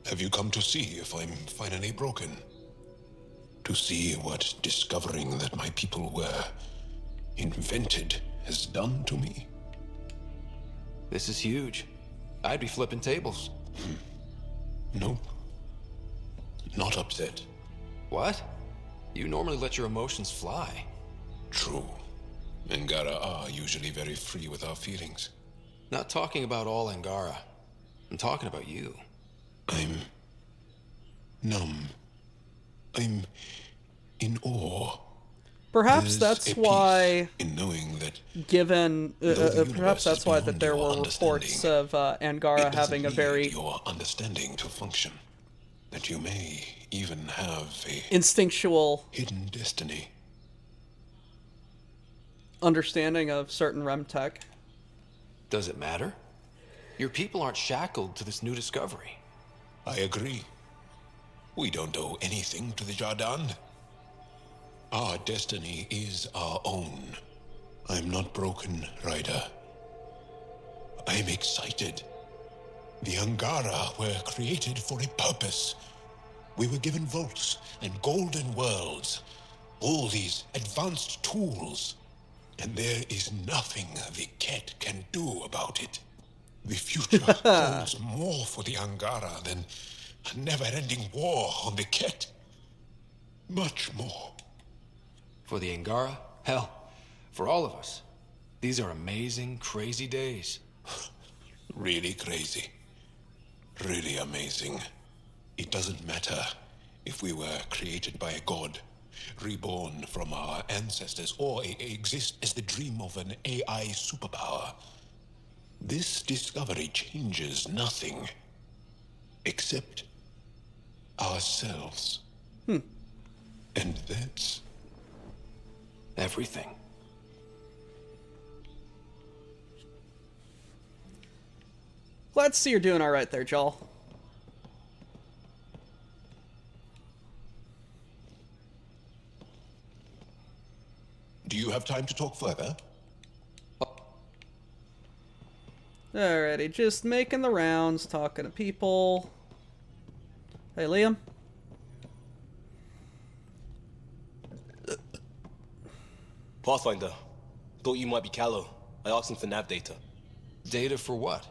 Have you come to see if I'm finally broken? To see what discovering that my people were invented has done to me? This is huge. I'd be flipping tables. Nope. Not upset. What? You normally let your emotions fly. True. Angara are usually very free with our feelings. Not talking about all Angara. I'm talking about you. I'm numb. I'm in awe. Perhaps that's why, in knowing that given, perhaps universe that's is why beyond there your were reports of Angara it doesn't having a need very your understanding to function. That you may even have a instinctual hidden destiny. understanding of certain REM tech. Does it matter? Your people aren't shackled to this new discovery. I agree. We don't owe anything to the Jardin. Our destiny is our own. I'm not broken, Ryder. I'm excited. The Angara were created for a purpose. We were given vaults and golden worlds. All these advanced tools. And there is nothing the Ket can do about it. The future holds more for the Angara than a never-ending war on the Ket. Much more. For the Angara? Hell, for all of us. These are amazing, crazy days. Really crazy. Really amazing. It doesn't matter if we were created by a god, reborn from our ancestors, or exist as the dream of an AI superpower. This discovery changes nothing. Except ourselves. And that's everything. Glad to see you're doing all right there, Joel. Do you have time to talk further? Alrighty, just making the rounds, talking to people. Hey, Liam. Pathfinder, thought you might be Callow. I asked him for nav data. Data for what?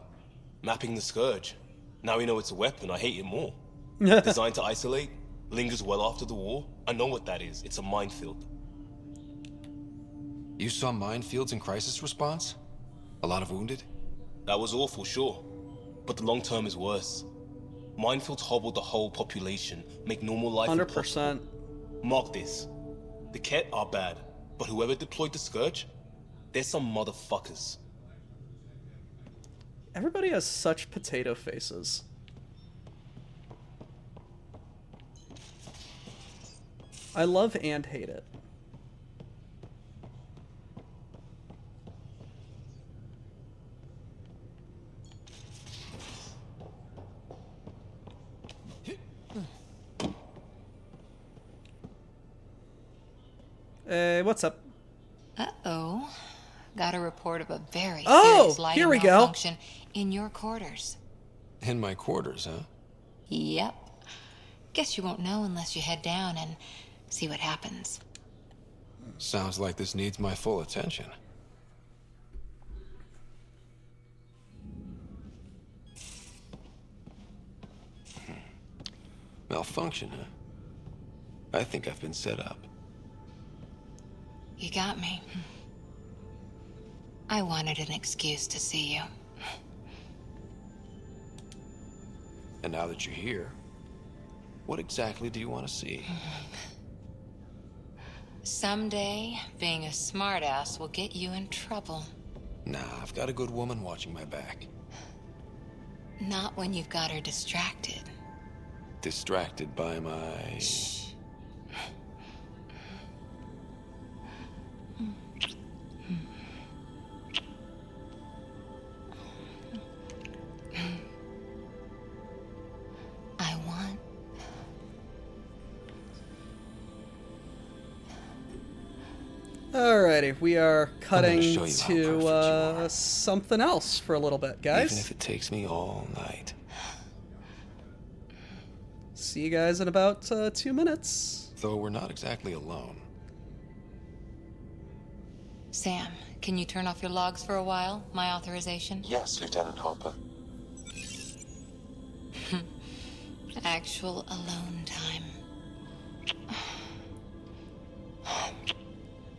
Mapping the Scourge. Now we know it's a weapon, I hate it more. Designed to isolate, lingers well after the war. I know what that is. It's a minefield. You saw minefields in crisis response? A lot of wounded? That was awful, sure. But the long term is worse. Minefields hobble the whole population, make normal life 100%. impossible. Mark this. The Ket are bad, but whoever deployed the Scourge, they're some motherfuckers. Everybody has such potato faces. I love and hate it. Hey, what's up? Uh-oh. Got a report of a very Oh, serious lighting here we go. malfunction in your quarters. In my quarters, huh? Yep. Guess you won't know unless you head down and see what happens. Sounds like this needs my full attention. Malfunction, huh? I think I've been set up. You got me. I wanted an excuse to see you. And now that you're here, what exactly do you want to see? Someday, being a smartass will get you in trouble. Nah, I've got a good woman watching my back. Not when you've got her distracted. Distracted by my... Shh. I want... Alrighty, we are cutting show you how perfect you to something else for a little bit, guys. Even if it takes me all night. See you guys in about 2 minutes. Though we're not exactly alone. Sam, can you turn off your logs for a while? My authorization? Yes, Lieutenant Harper. Actual alone time.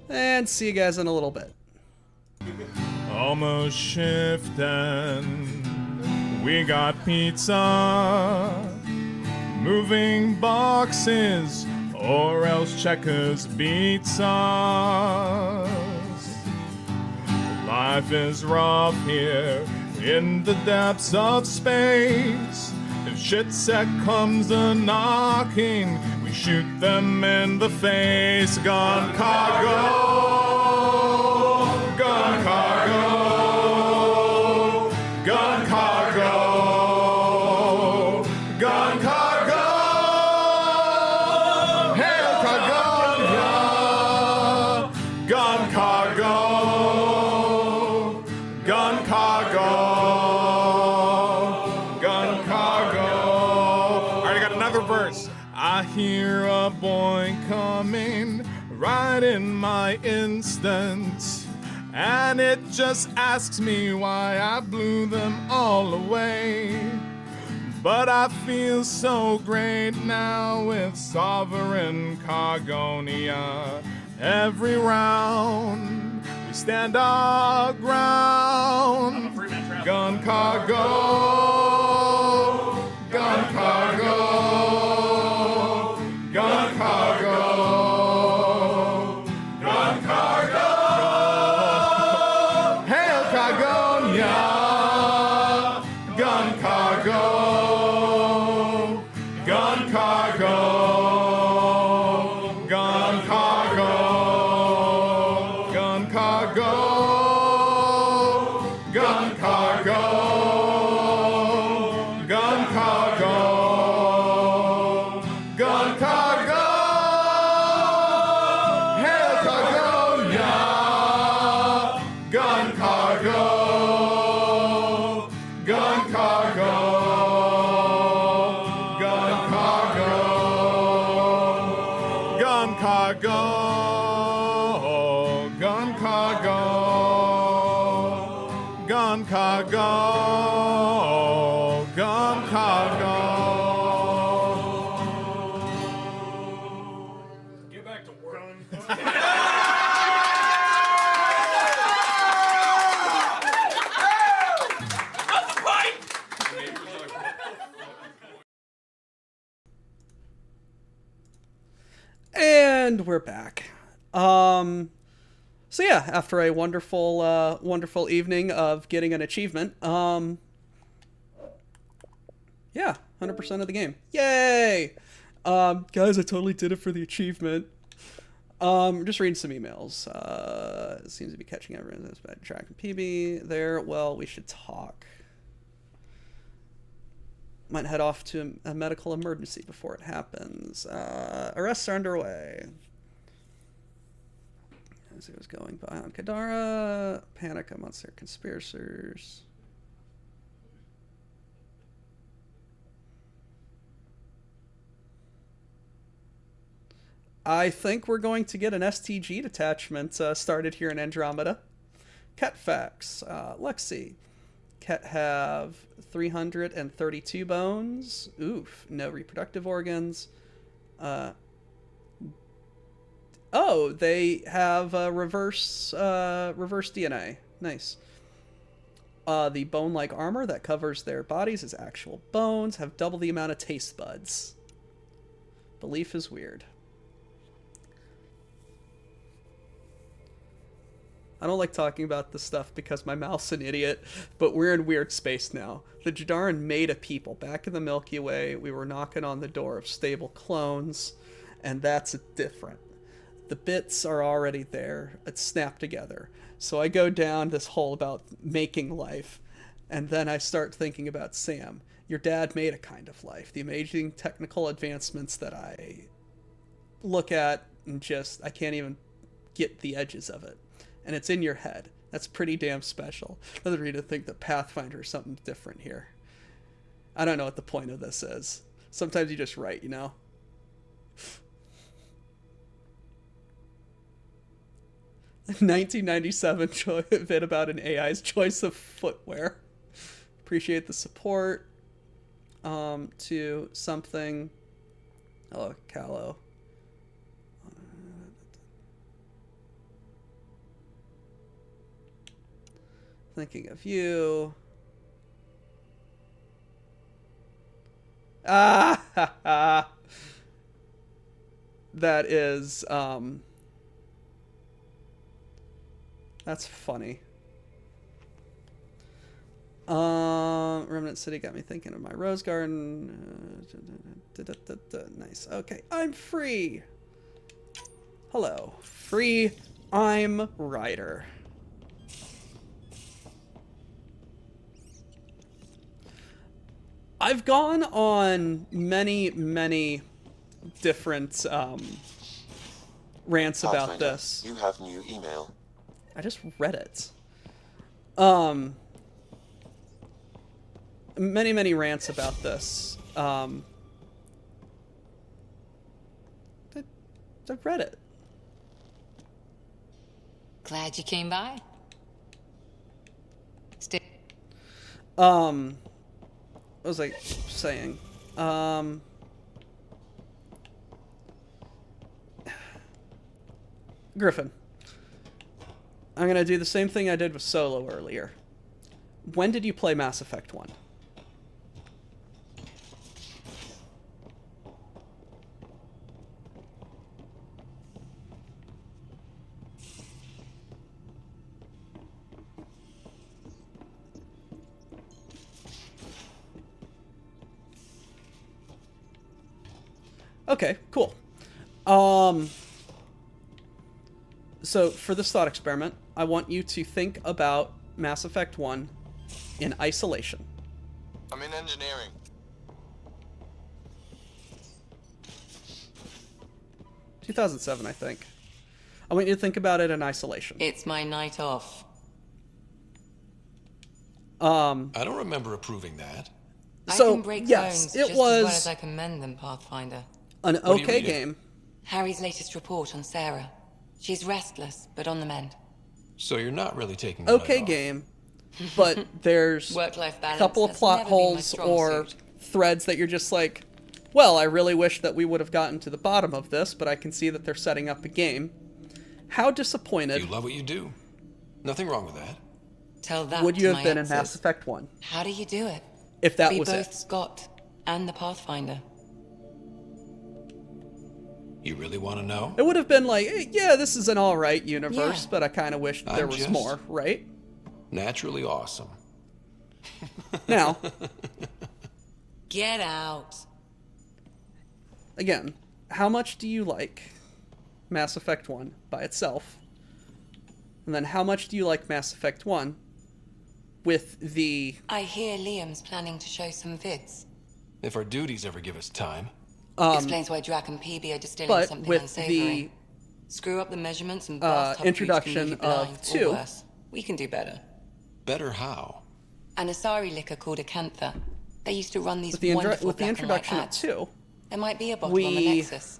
And see you guys in a little bit. Almost shifting. We got pizza. Moving boxes, or else checkers beats us. Life is rough here in the depths of space. If shit set comes a knocking, we shoot them in the face. Gun cargo, gun cargo, gun cargo, gun cargo. Hail Cargonia, gun cargo, gun cargo, gun cargo. Alright, I got another verse. I hear a boy coming right in my instance, and it just asks me why I blew them all away. But I feel so great now with Sovereign Cargonia. Every round we stand our ground. Gun cargo, gun cargo, gun cargo, gun cargo. Hail Cargonia, gun cargo. Gun cargo, gun cargo, gun cargo, gun cargo, gun cargo, gun cargo. Hail Cargonia, gun cargo, gun cargo. Gun cargo, gun cargo, gun cargo, gun cargo. Get back to work. And we're back. So yeah, after a wonderful, wonderful evening of getting an achievement, yeah, 100% of the game. Yay! Guys, I totally did it for the achievement. Just reading some emails. It seems to be catching everyone. That's bad track and PB there. Well, we should talk. Might head off to a medical emergency before it happens. Arrests are underway. As it was going by on Kadara. Panic amongst their conspirators. I think we're going to get an STG detachment started here in Andromeda. Ket facts. Lexi. Ket have 332 bones. Oof. No reproductive organs. Oh, they have reverse DNA. Nice. The bone-like armor that covers their bodies is actual bones. Have double the amount of taste buds. Belief is weird. I don't like talking about this stuff because my mouth's an idiot, but we're in weird space now. The Jadaran made a people. Back in the Milky Way, we were knocking on the door of stable clones, and that's different. The bits are already there. It's snapped together. So I go down this hole about making life, and then I start thinking about Sam. Your dad made a kind of life. The amazing technical advancements that I look at and just, I can't even get the edges of it. And it's in your head. That's pretty damn special. Another reason to think that Pathfinder is something different here. I don't know what the point of this is. Sometimes you just write, you know? 1997 vid about an AI's choice of footwear. Appreciate the support. To something. Oh, Callow. Thinking of you. Ah, that is, that's funny. Remnant City got me thinking of my rose garden. Nice. Okay, I'm free. Hello. Free. I'm Ryder. I've gone on many different rants about Pathfinder, this. You have new email. I just read it. Many rants about this. I've read it. Glad you came by. What was I saying? Griffin. I'm going to do the same thing I did with Solo earlier. When did you play Mass Effect 1? Okay, cool. So for this thought experiment, I want you to think about Mass Effect 1 in isolation. I'm in engineering. – 2007, I think. I want you to think about it in isolation. It's my night off. I don't remember approving that. So, I can break yes, bones it just as well was as I can mend them, Pathfinder. an okay game. Harry's latest report on Sarah. She's restless, but on the mend. So you're not really taking the night Okay off. game, but there's Work-life a balance couple of has plot never been my holes strong or suit. threads that you're just like, well, I really wish that we would have gotten to the bottom of this, but I can see that they're setting up a game. How disappointed You love what you do. Nothing wrong with that. Tell that would to you have my been exes. in Mass Effect 1 How do you do it? if that Be was both it? Scott and the Pathfinder. You really want to know? It would have been like, hey, yeah, this is an alright universe, Yeah. but I kind of wish there I'm was just- more, right? Naturally awesome. Now, Get out. again, how much do you like Mass Effect 1 by itself? And then how much do you like Mass Effect 1 with the... I hear Liam's planning to show some vids. If our duties ever give us time. Explains why Drac and PB are distilling but something with unsavory. Screw up the measurements and introduction of or 2. worse. We can do better. Better how? An Asari liquor called Acantha. They used to run these With the, wonderful with the black and white introduction of ads. 2, There might be a bottle on the we Nexus.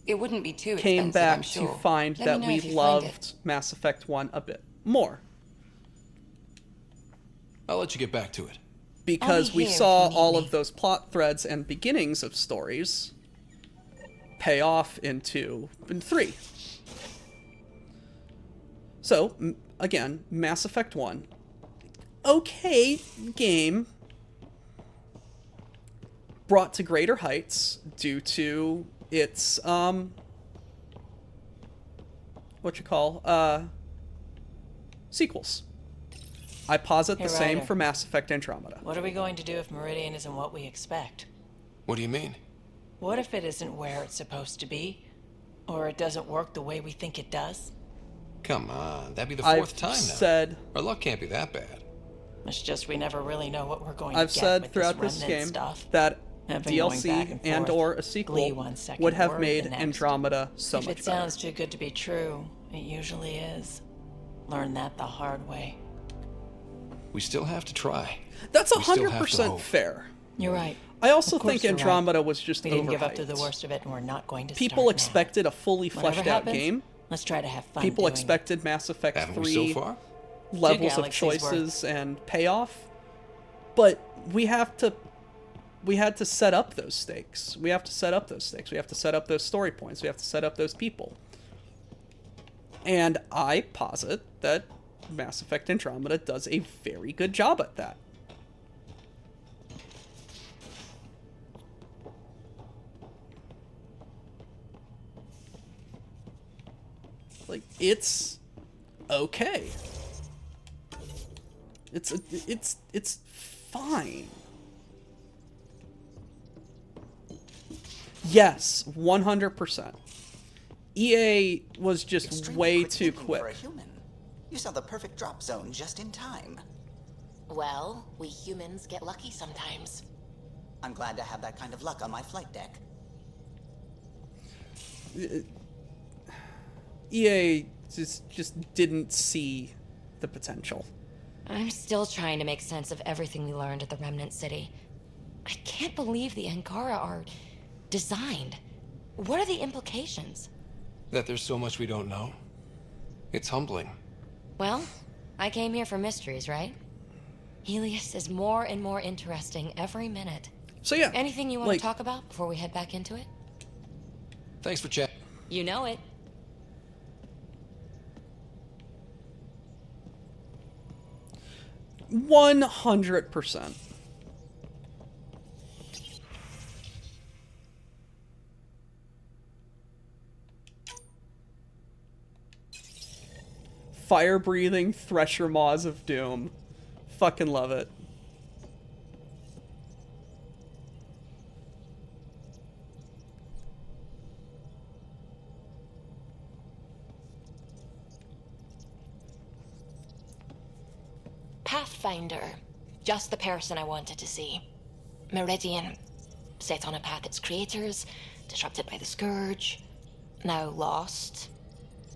It wouldn't be too came expensive, back I'm sure. to find Let that me know we if you find loved it. Mass Effect 1 a bit more. I'll let you get back to it. Because I'll be we here saw if you need all me. of those plot threads and beginnings of stories pay off in 2 and 3. So, again, Mass Effect 1. Okay game. Brought to greater heights due to its, sequels. I posit the Hey, same Ryder. for Mass Effect Andromeda. What are we going to do if Meridian isn't what we expect? What do you mean? What if it isn't where it's supposed to be? Or it doesn't work the way we think it does? Come on, that'd be the I've fourth time now. said- Our luck can't be that bad. It's just we never really know what we're going I've to get said with throughout this this remnant game stuff. that I've been going back DLC and and forth. or a Glee sequel one second, would have worry made the next. Andromeda so if much it better. sounds too good to be true, it usually is. Learn that the hard way. We still have to try. That's We still have to 100% hope. fair. You're right. I also Of course think you're right. Andromeda was just We didn't give up to overhyped. the worst of it, and we're not going to People start now. expected a fully Whatever fleshed out happens, game, Let's try to have fun. People doing expected Mass Effect Haven't we 3 so far? levels of galaxies choices and payoff, but we had to set up those stakes. We have to set up those stakes. We have to set up those story points. We have to set up those people. And I posit that Mass Effect Andromeda does a very good job at that. Like, it's okay. It's fine. Yes, 100%. EA was just Extremely way quick too thinking quick. for a human. You saw the perfect drop zone just in time. Well, we humans get lucky sometimes. I'm glad to have that kind of luck on my flight deck. EA just didn't see the potential. I'm still trying to make sense of everything we learned at the Remnant City. I can't believe the Angara are designed. What are the implications? That there's so much we don't know. It's humbling. Well, I came here for mysteries, right? Helios is more and more interesting every minute. So yeah. Anything you want to talk about before we head back into it? Thanks for chatting. You know it. $100%. Fire-breathing Thresher Maws of Doom. Fucking love it. Pathfinder. Just the person I wanted to see. Meridian. Set on a path its creators, disrupted by the Scourge. Now lost.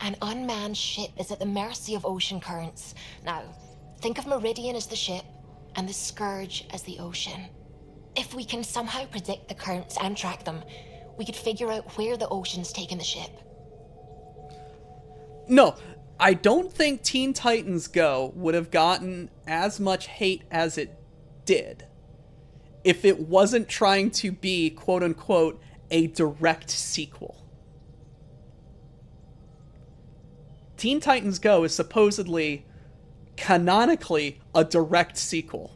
An unmanned ship is at the mercy of ocean currents. Now, think of Meridian as the ship, and the Scourge as the ocean. If we can somehow predict the currents and track them, we could figure out where the ocean's taken the ship. No, I don't think Teen Titans Go would have gotten as much hate as it did if it wasn't trying to be, quote-unquote, a direct sequel. Teen Titans Go is supposedly, canonically, a direct sequel.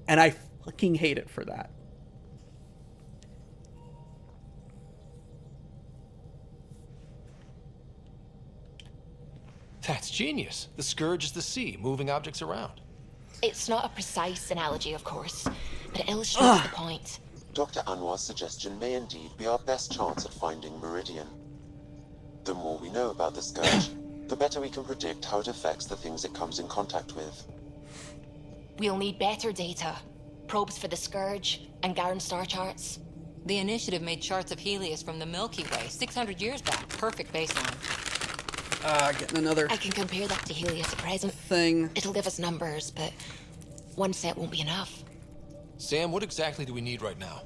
And I fucking hate it for that. That's genius. The Scourge is the sea, moving objects around. It's not a precise analogy, of course, but it illustrates the point. Dr. Anwar's suggestion may indeed be our best chance at finding Meridian. The more we know about the Scourge, the better we can predict how it affects the things it comes in contact with. We'll need better data. Probes for the Scourge, and Garen star charts. The Initiative made charts of Helios from the Milky Way 600 years back. Perfect baseline. Getting another I can compare that to Helios at present. thing. It'll give us numbers, but one set won't be enough. Sam, what exactly do we need right now?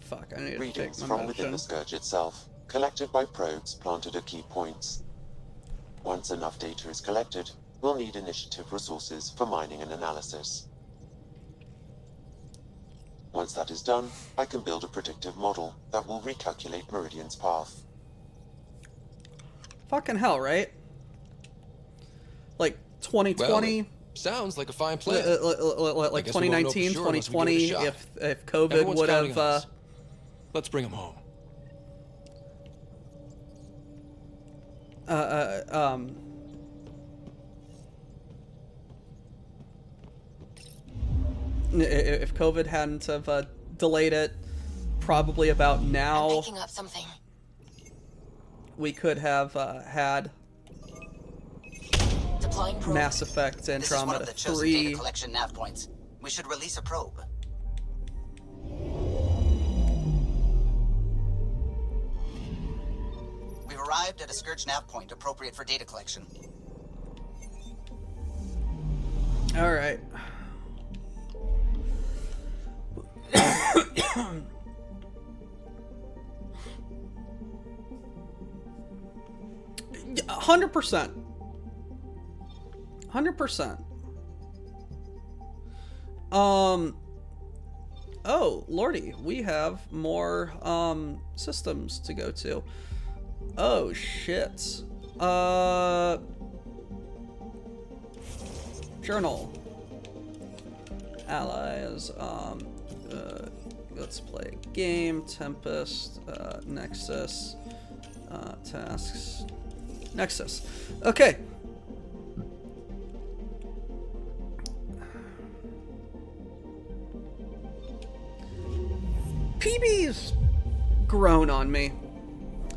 Fuck, I need to take Readings my from within medicine. the Scourge itself, collected by probes planted at key points. Once enough data is collected, we'll need Initiative resources for mining and analysis. Once that is done, I can build a predictive model that will recalculate Meridian's path. Fucking hell, right? Like 2020. Well, sounds like a fine plan. Like 2019, 2020, if COVID Everyone's would counting have on us. Let's bring him home. If COVID hadn't have delayed it, probably about now, Picking up something. we could have had Deploying probe. Mass Effect This is one Andromeda of the chosen 3. data collection nav points. We should release a probe. We've arrived at a Scourge nav point appropriate for data collection. All right. 100%. 100%. Oh, lordy, we have more systems to go to. Oh shit. Journal. Allies. Let's play a game. Tempest. Nexus. Tasks. Nexus. Okay. PB's grown on me.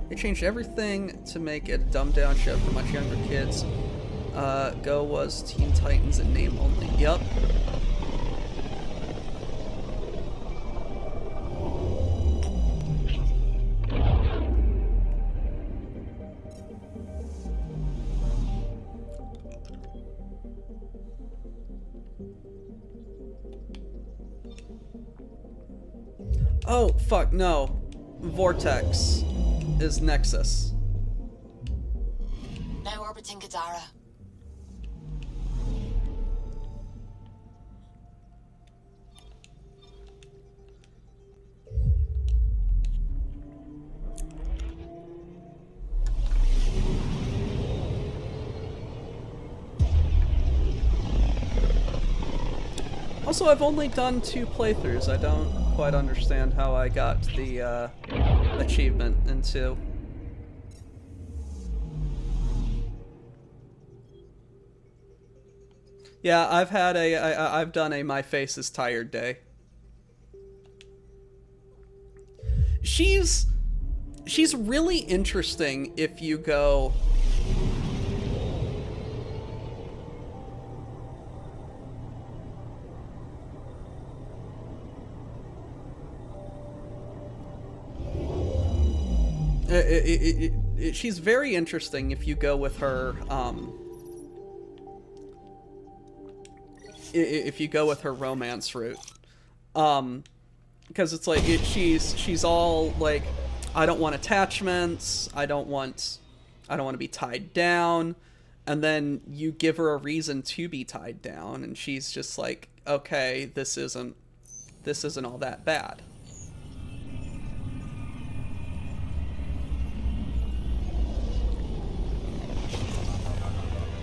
They changed everything to make it a dumbed down show for much younger kids. Go was Teen Titans in name only. Yup. Oh, fuck, no. Vortex is Nexus. Now orbiting Gadara. Also, I've only done 2 playthroughs. I don't quite understand how I got the achievement in 2. Yeah, I've done a my face is tired day. She's really interesting if you go. She's very interesting if you go with her, if you go with her romance route, because it's like she's all like, I don't want attachments, I don't want to be tied down, and then you give her a reason to be tied down, and she's just like, okay, this isn't all that bad.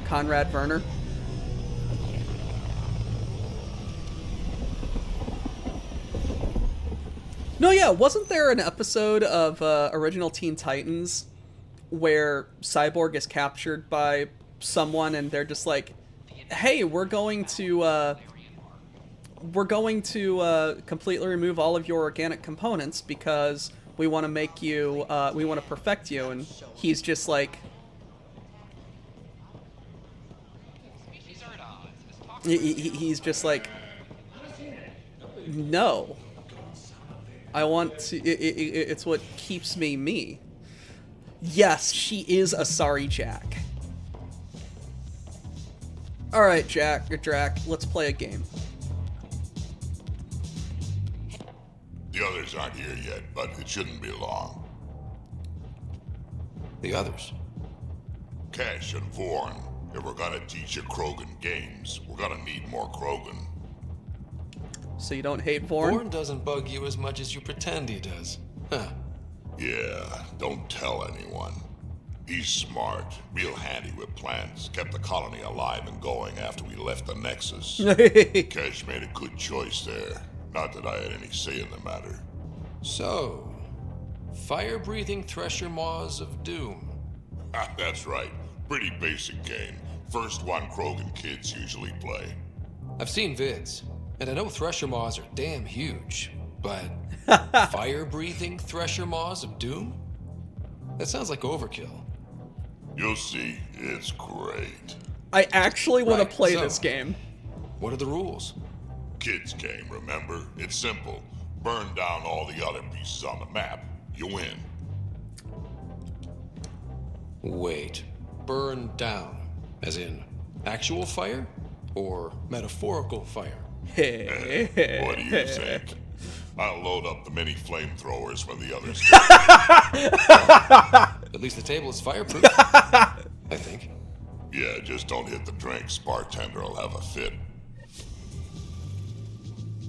Conrad Werner. No, yeah, wasn't there an episode of original Teen Titans where Cyborg is captured by someone and they're just like, hey, we're going to completely remove all of your organic components because we want to make you, we want to perfect you, and he's just like, he's just like, no. I want to. It's what keeps me me. Yes, she is a sorry Jack. All right, Drac, let's play a game. The others aren't here yet, but it shouldn't be long. The others? Cash and Vorn. If we're gonna teach you Krogan games, we're gonna need more Krogan. So you don't hate Vorn? Vorn doesn't bug you as much as you pretend he does. Huh. Yeah, don't tell anyone. He's smart, real handy with plans, kept the colony alive and going after we left the Nexus. Cash made a good choice there. Not that I had any say in the matter. So, fire-breathing Thresher Maws of Doom. That's right. Pretty basic game. First one Krogan kids usually play. I've seen vids, and I know Thresher Maws are damn huge, but fire-breathing Thresher Maws of Doom? That sounds like overkill. You'll see, it's great. I actually want to play this game. What are the rules? Kids game, remember? It's simple. Burn down all the other pieces on the map. You win. Wait. Burn down? As in actual fire? Or metaphorical fire? What do you think? I'll load up the mini flamethrowers when the others At least the table is fireproof. I think. Yeah, just don't hit the drinks. Bartender will have a fit.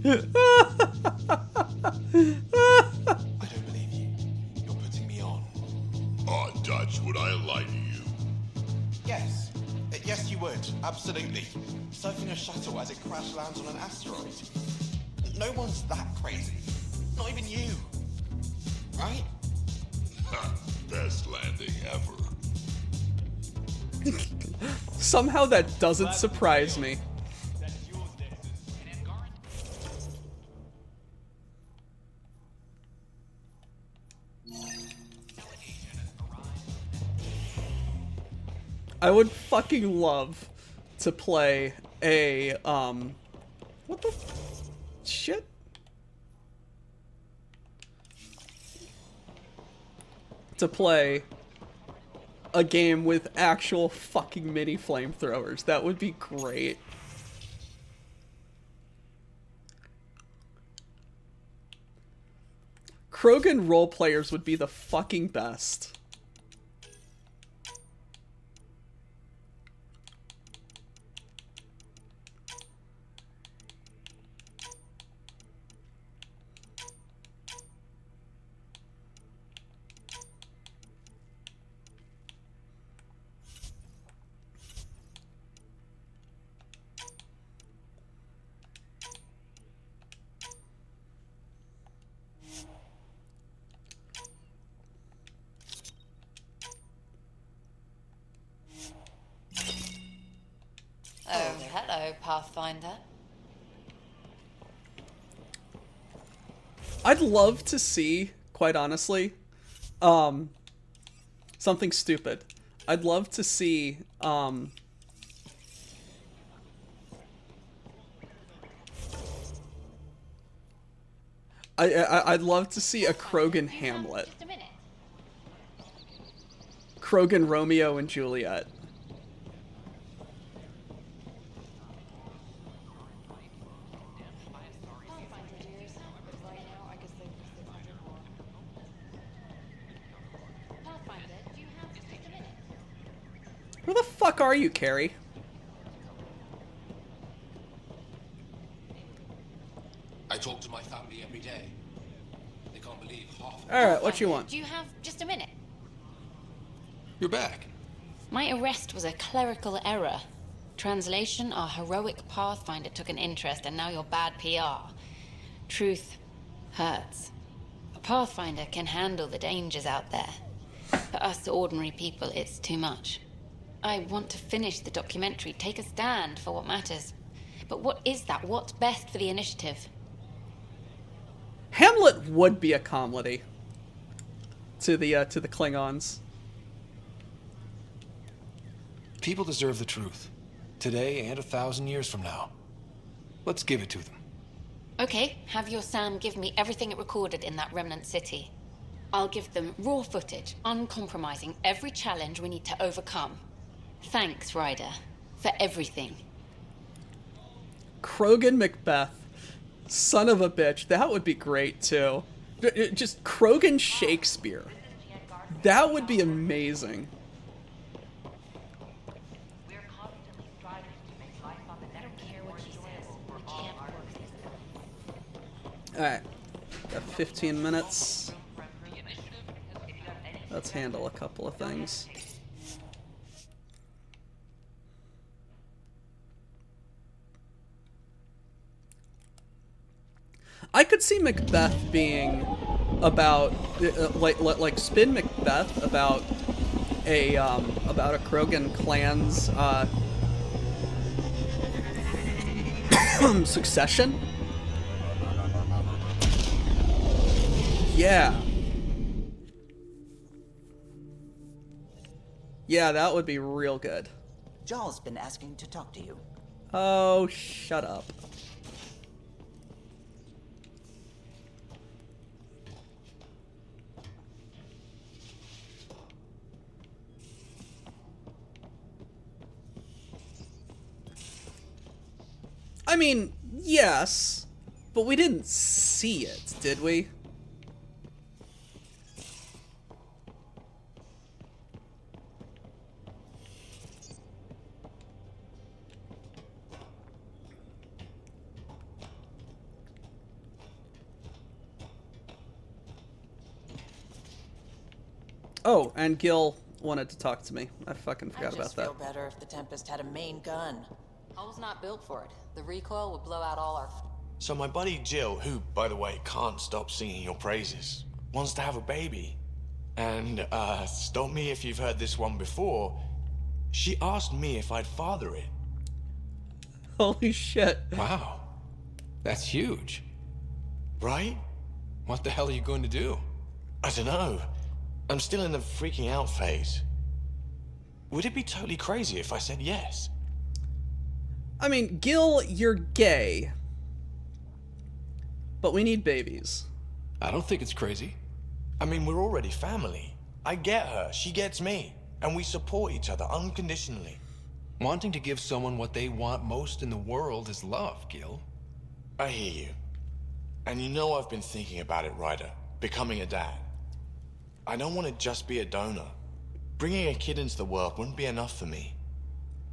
I don't believe you. You're putting me on. Oh, Dutch, would I lie to you? Yes. Yes, you would. Absolutely. Surfing a shuttle as it crash lands on an asteroid. No one's that crazy. Not even you. Right? Best landing ever. Somehow that doesn't surprise me. I would fucking love to play a, what the shit? To play a game with actual fucking mini flamethrowers. That would be great. Krogan role players would be the fucking best. Oh, hello, Pathfinder. I'd love to see, quite honestly, something stupid. I'd love to see, I'd love to see a Krogan Hamlet. Krogan Romeo and Juliet. Where the fuck are you, Carrie? I talk to my family every day. They can't believe half. Alright, what you want? Do you have just a minute? You're back. My arrest was a clerical error. Translation, our heroic Pathfinder took an interest and now you're bad PR. Truth hurts. A Pathfinder can handle the dangers out there. For us ordinary people, it's too much. I want to finish the documentary, take a stand for what matters. But what is that? What's best for the initiative? Hamlet would be a comedy to the Klingons. People deserve the truth. Today and 1,000 years from now. Let's give it to them. Okay, have your Sam give me everything it recorded in that remnant city. I'll give them raw footage, uncompromising every challenge we need to overcome. Thanks, Ryder, for everything. Krogan Macbeth. Son of a bitch. That would be great, too. Just Krogan Shakespeare. That would be amazing. Alright. Got 15 minutes. Let's handle a couple of things. I could see Macbeth being about like spin Macbeth about a Krogan clan's succession. Yeah. Yeah, that would be real good. Jarl's been asking to talk to you. Oh, shut up. I mean, yes, but we didn't see it, did we? Oh, and Gil wanted to talk to me. I fucking forgot I'd about just that. feel better if the Tempest had a main gun. Hull's not built for it. The recoil would blow out all our... So my buddy Jill, who, by the way, can't stop singing your praises, wants to have a baby. And, stop me if you've heard this one before, she asked me if I'd father it. Holy shit. Wow. That's huge. Right? What the hell are you going to do? I don't know. I'm still in the freaking out phase. Would it be totally crazy if I said yes? I mean, Gil, you're gay. But we need babies. I don't think it's crazy. I mean, we're already family. I get her, she gets me, and we support each other unconditionally. Wanting to give someone what they want most in the world is love, Gil. I hear you. And you know I've been thinking about it, Ryder. Becoming a dad. I don't want to just be a donor. Bringing a kid into the world wouldn't be enough for me.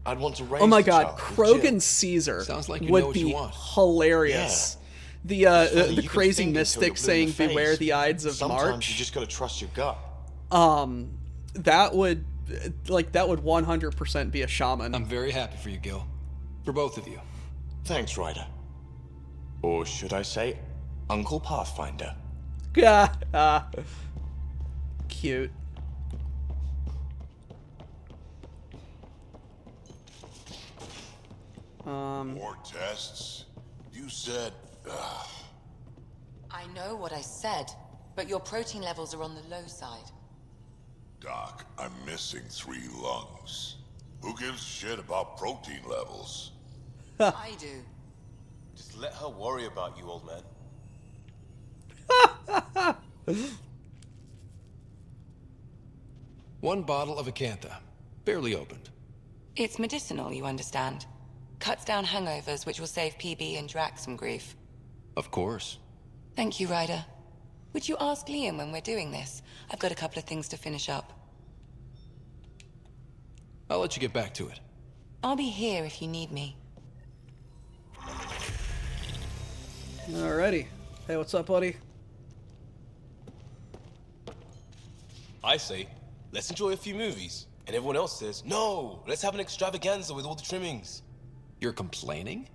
I'd want to raise Oh my the god, child with Krogan Jill. Caesar Sounds like you know would what be you want. hilarious. Yeah. The crazy mystic saying, "Beware the Ides of Sometimes March." you just gotta trust your gut. That would 100% be a shaman. I'm very happy for you, Gil. For both of you. Thanks, Ryder. Or should I say, Uncle Pathfinder. Cute. More tests? You said... I know what I said, but your protein levels are on the low side. Doc, I'm missing 3 lungs. Who gives shit about protein levels? I do. Just let her worry about you, old man. One bottle of Acantha. Barely opened. It's medicinal, you understand. Cuts down hangovers, which will save PB and Drax some grief. Of course. Thank you, Ryder. Would you ask Liam when we're doing this? I've got a couple of things to finish up. I'll let you get back to it. I'll be here if you need me. Alrighty. Hey, what's up, buddy? I say, let's enjoy a few movies. And everyone else says, no, let's have an extravaganza with all the trimmings. You're complaining?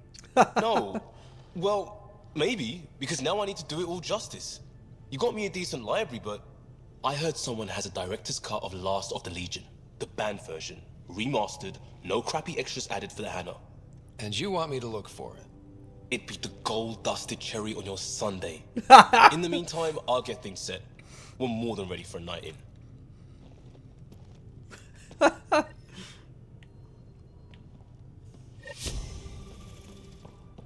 No. Well, maybe, because now I need to do it all justice. You got me a decent library, but I heard someone has a director's cut of Last of the Legion, the banned version, remastered, no crappy extras added for the Hannah. And you want me to look for it? It'd be the gold-dusted cherry on your sundae. In the meantime, I'll get things set. We're more than ready for a night in.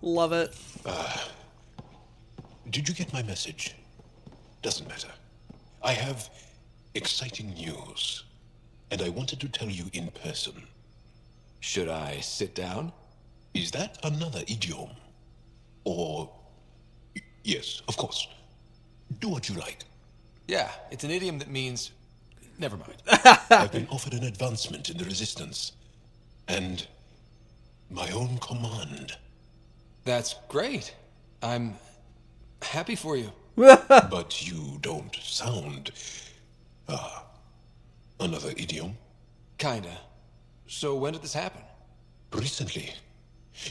Love it. Did you get my message? Doesn't matter. I have exciting news, and I wanted to tell you in person. Should I sit down? Is that another idiom? Or... Yes, of course. Do what you like. Yeah, it's an idiom that means... Never mind. I've been offered an advancement in the Resistance. And... my own command. That's great. I'm... happy for you. But you don't sound... another idiom? Kinda. So when did this happen? Recently.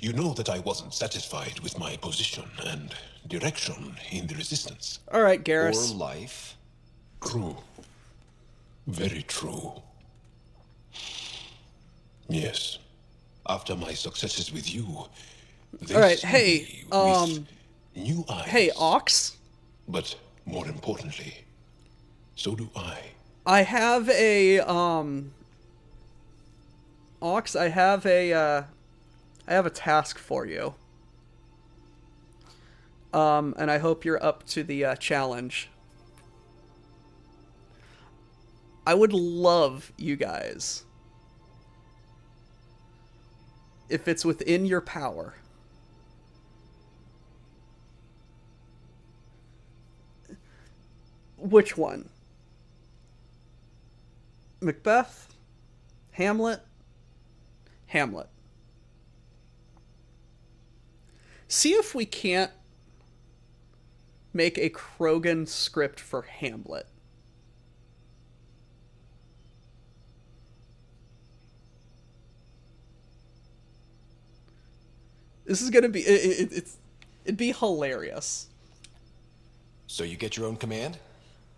You know that I wasn't satisfied with my position and direction in the Resistance. Alright, Garrus. Or life. True. Very true. Yes. After my successes with you, they Alright, see hey, me with new eyes. Hey, Ox? But more importantly, so do I. I have a, Ox, I have a task for you. And I hope you're up to the, challenge. I would love you guys, if it's within your power, which one? Macbeth? Hamlet? Hamlet. See if we can't make a Krogan script for Hamlet. This is gonna be it'd be hilarious. So you get your own command?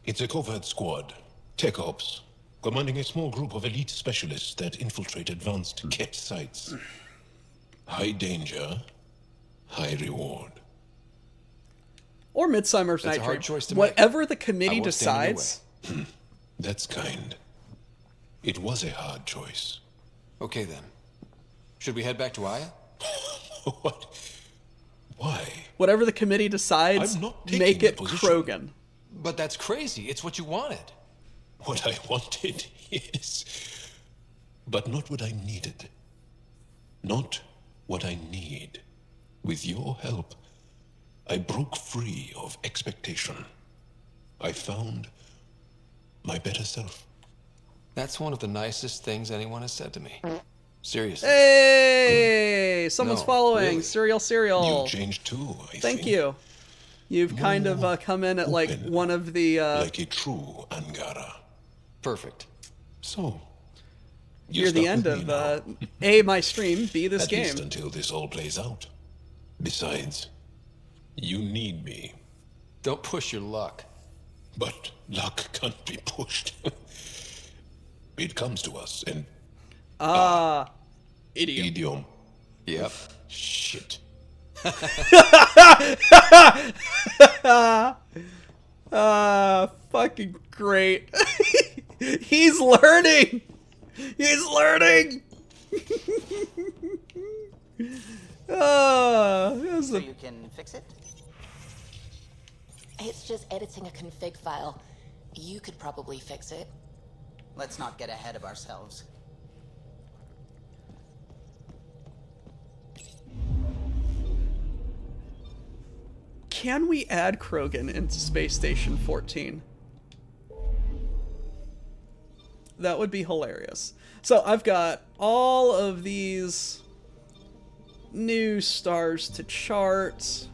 It's a covert squad, tech ops, commanding a small group of elite specialists that infiltrate advanced Ket sites. High danger, high reward. Or Midsummer's That's Night a hard Dream. choice to Whatever make. the committee I won't stand in your decides. That's kind. It was a hard choice. Okay then. Should we head back to Aya? Why? Whatever the committee decides, I'm not taking make that it position. Krogan. But that's crazy. It's what you wanted. What I wanted, yes. But not what I needed. Not what I need. With your help, I broke free of expectation. I found my better self. That's one of the nicest things anyone has said to me. Seriously. Hey, someone's No, following. really. Cereal. You changed too, I Thank think. you. You've kind of come in at like one of the. Like a true Angara. Perfect. So, Near the end of A, my stream, B, this At game. least until this all plays out. Besides, you need me. Don't push your luck. But luck can't be pushed. It comes to us, and idiom. Idiom. Yep. Shit. Fucking great. He's learning. He's learning. So you can fix it? It's just editing a config file. You could probably fix it. Let's not get ahead of ourselves. Can we add Krogan into Space Station 14? That would be hilarious. So I've got all of these new stars to chart.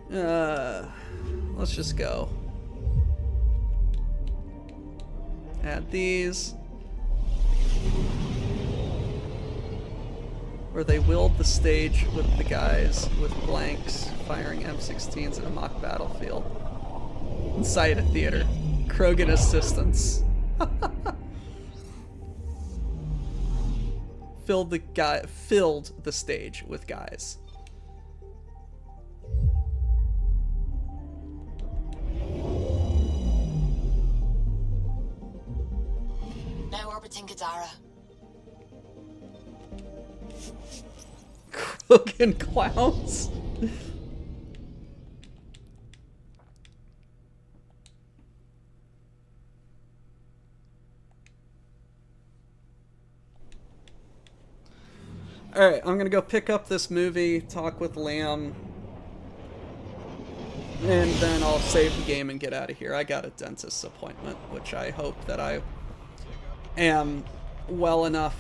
Let's just go. Add these. Where they willed the stage with the guys with blanks firing M16s in a mock battlefield. Inside a theater. Krogan assistance. Filled the stage with guys. Now orbiting Gadara. Krogan clowns. Alright, I'm gonna go pick up this movie, talk with Liam, and then I'll save the game and get out of here. I got a dentist's appointment, which I hope that I am well enough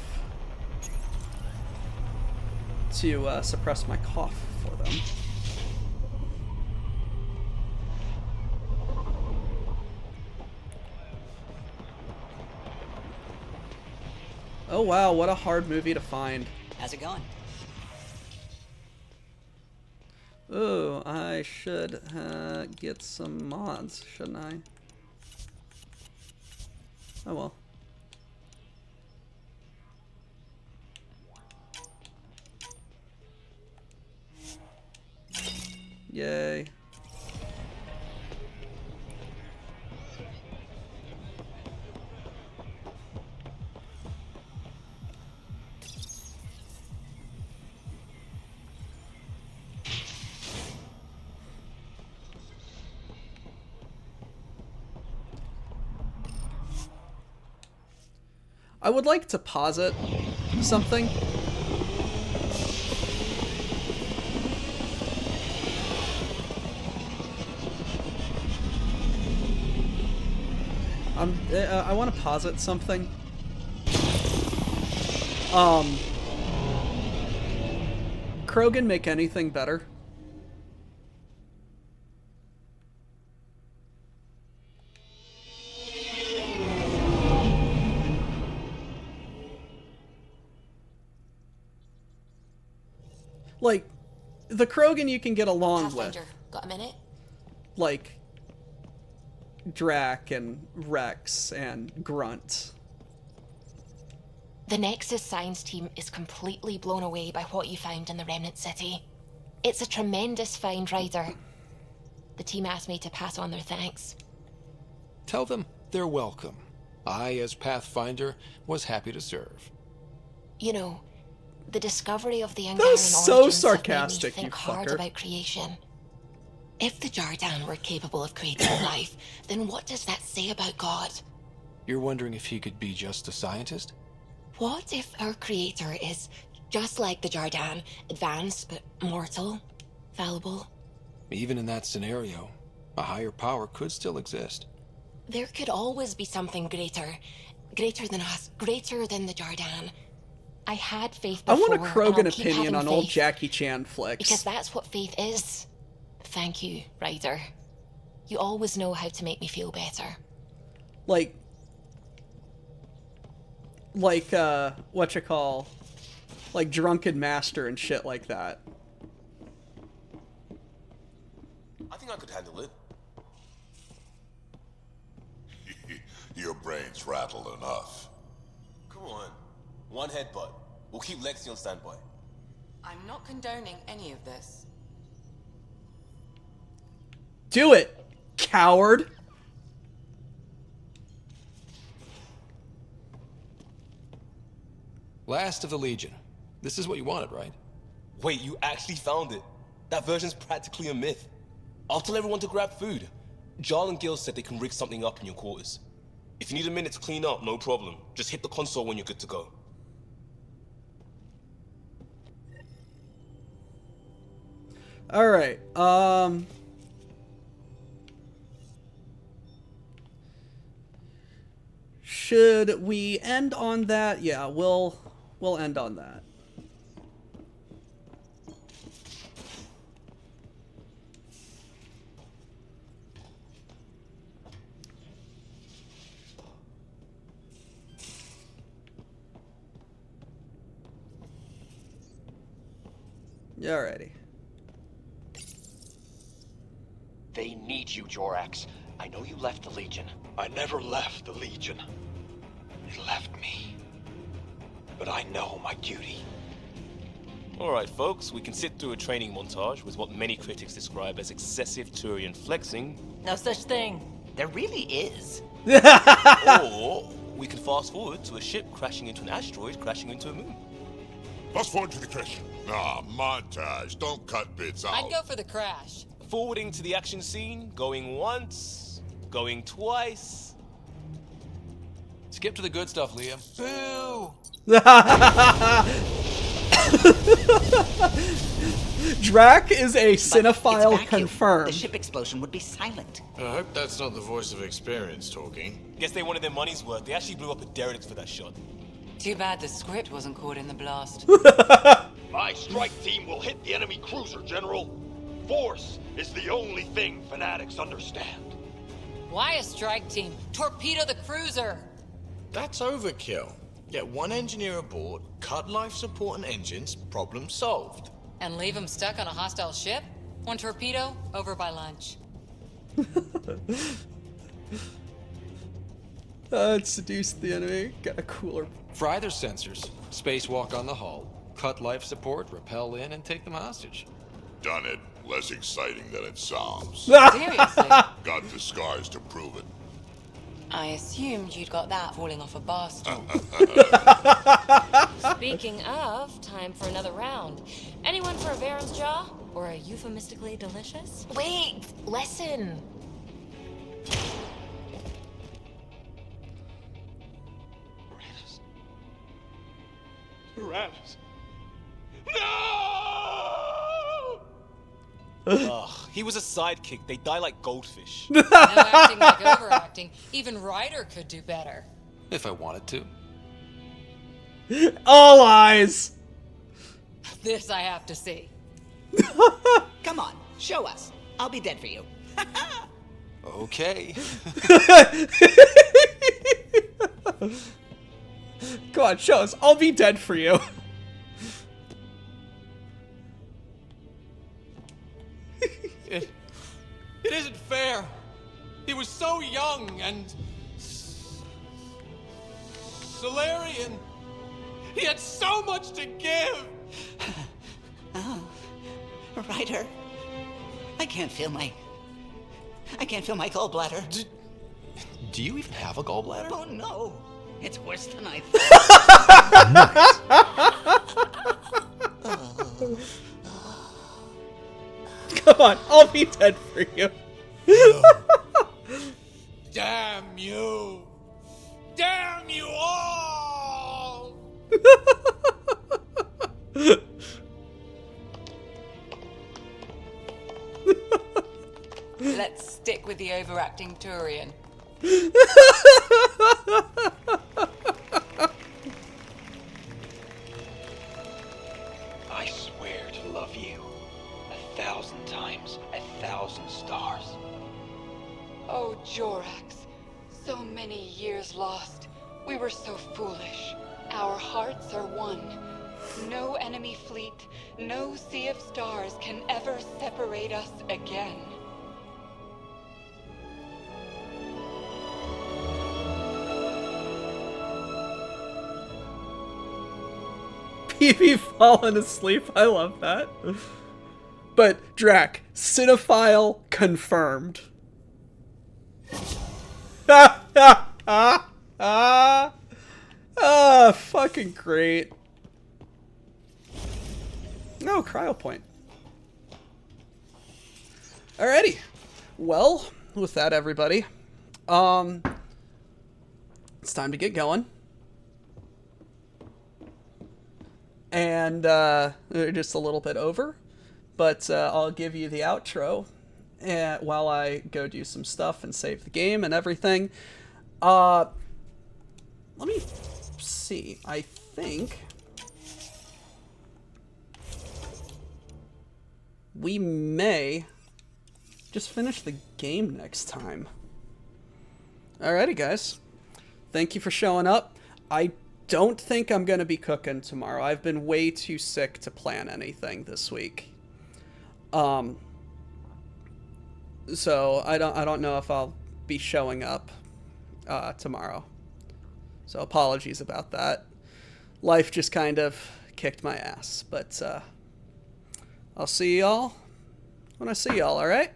to suppress my cough for them. Oh wow, what a hard movie to find. How's it going? Oh, I should get some mods, shouldn't I? Oh well. Yay. I would like to posit something. I want to posit something. Krogan make anything better? Like, the Krogan you can get along Pathfinder, with. got a minute? Like, Drac and Rex and Grunt. The Nexus science team is completely blown away by what you found in the Remnant City. It's a tremendous find, Ryder. The team asked me to pass on their thanks. Tell them they're welcome. I, as Pathfinder, was happy to serve. You know, the discovery of the Angaran That was so origins sarcastic, have made me think you hard fucker. about creation. If the Jardan were capable of creating life, then what does that say about God? You're wondering if he could be just a scientist? What if our creator is just like the Jardan, advanced but mortal, fallible? Even in that scenario, a higher power could still exist. There could always be something greater. Greater than us, greater than the Jardan. I had faith I before, want a Krogan and I'll keep opinion having on old faith, Jackie Chan flicks. because that's what faith is. Thank you, Ryder. You always know how to make me feel better. Like, whatchamacall, like Drunken Master and shit like that. I think I could handle it. Your brain's rattled enough. Come on. One headbutt. We'll keep Lexi on standby. I'm not condoning any of this. Do it, coward. Last of the Legion. This is what you wanted, right? Wait, you actually found it? That version's practically a myth. I'll tell everyone to grab food. Jarl and Gil said they can rig something up in your quarters. If you need a minute to clean up, no problem. Just hit the console when you're good to go. All right. Should we end on that? Yeah, we'll end on that. Alrighty. They need you, Jorax. I know you left the Legion. I never left the Legion. It left me. But I know my duty. Alright, folks, we can sit through a training montage with what many critics describe as excessive Turian flexing. No such thing. There really is. Or we can fast forward to a ship crashing into an asteroid crashing into a moon. Fast forward to the crash. Ah, montage. Don't cut bits out. I'd go for the crash. Forwarding to the action scene, going once, going twice. Skip to the good stuff, Liam. Boo! Drac is a cinephile The confirmed. ship explosion would be silent. I hope that's not the voice of experience talking. Guess they wanted their money's worth. They actually blew up a derelict for that shot. Too bad the script wasn't caught in the blast. My strike team will hit the enemy cruiser, General. Force is the only thing fanatics understand. Why a strike team? Torpedo the cruiser! That's overkill. Get one engineer aboard, cut life support and engines, problem solved. And leave them stuck on a hostile ship? One torpedo, over by lunch. It seduced the enemy. Got a cooler. Fry their sensors, spacewalk on the hull, cut life support, rappel in, and take them hostage. Done it. Less exciting than it sounds. Seriously? Got the scars to prove it. I assumed you'd got that falling off a bar stool. Speaking of, time for another round. Anyone for a Baron's Jaw? Or a euphemistically delicious? Wait, listen. Tyrannus. Ugh, he was a sidekick. They die like goldfish. No acting like overacting. Even Ryder could do better. If I wanted to. All eyes. This I have to see. Come on, show us. I'll be dead for you. Okay. Go on, show us. I'll be dead for you. It isn't fair. He was so young and Solarian. He had so much to give. Oh, Ryder. I can't feel my gallbladder. Do you even have a gallbladder? Oh no. It's worse than I thought. Come on, I'll be dead for you. Damn you! Damn you all! Let's stick with the overacting Turian. I swear to love you 1,000 times, 1,000 stars. Oh, Jorax. So many years lost. We were so foolish. Our hearts are one. No enemy fleet, no sea of stars can ever separate us again. PB falling asleep. I love that. But Drac, cinephile confirmed. Fucking great. No, cryo point. Alrighty. Well, with that, everybody, it's time to get going. And we're just a little bit over, but I'll give you the outro while I go do some stuff and save the game and everything. Let me see. I think we may just finish the game next time. Alrighty, guys. Thank you for showing up. I don't think I'm going to be cooking tomorrow. I've been way too sick to plan anything this week. So I don't know if I'll be showing up tomorrow. So apologies about that. Life just kind of kicked my ass, but I'll see y'all when I see y'all, all right?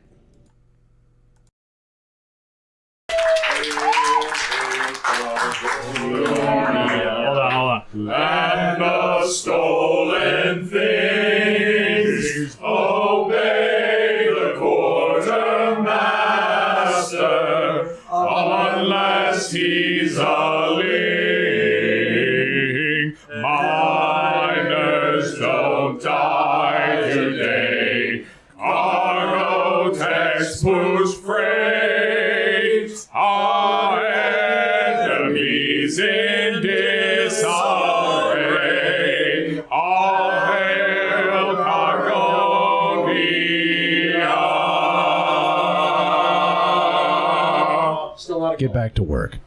Hold on. And the stolen things obey the quartermaster unless he's a ling. Miners don't die today. Cargo techs push freight. Our enemies in disarray. All hail Cargonia. Get back to work.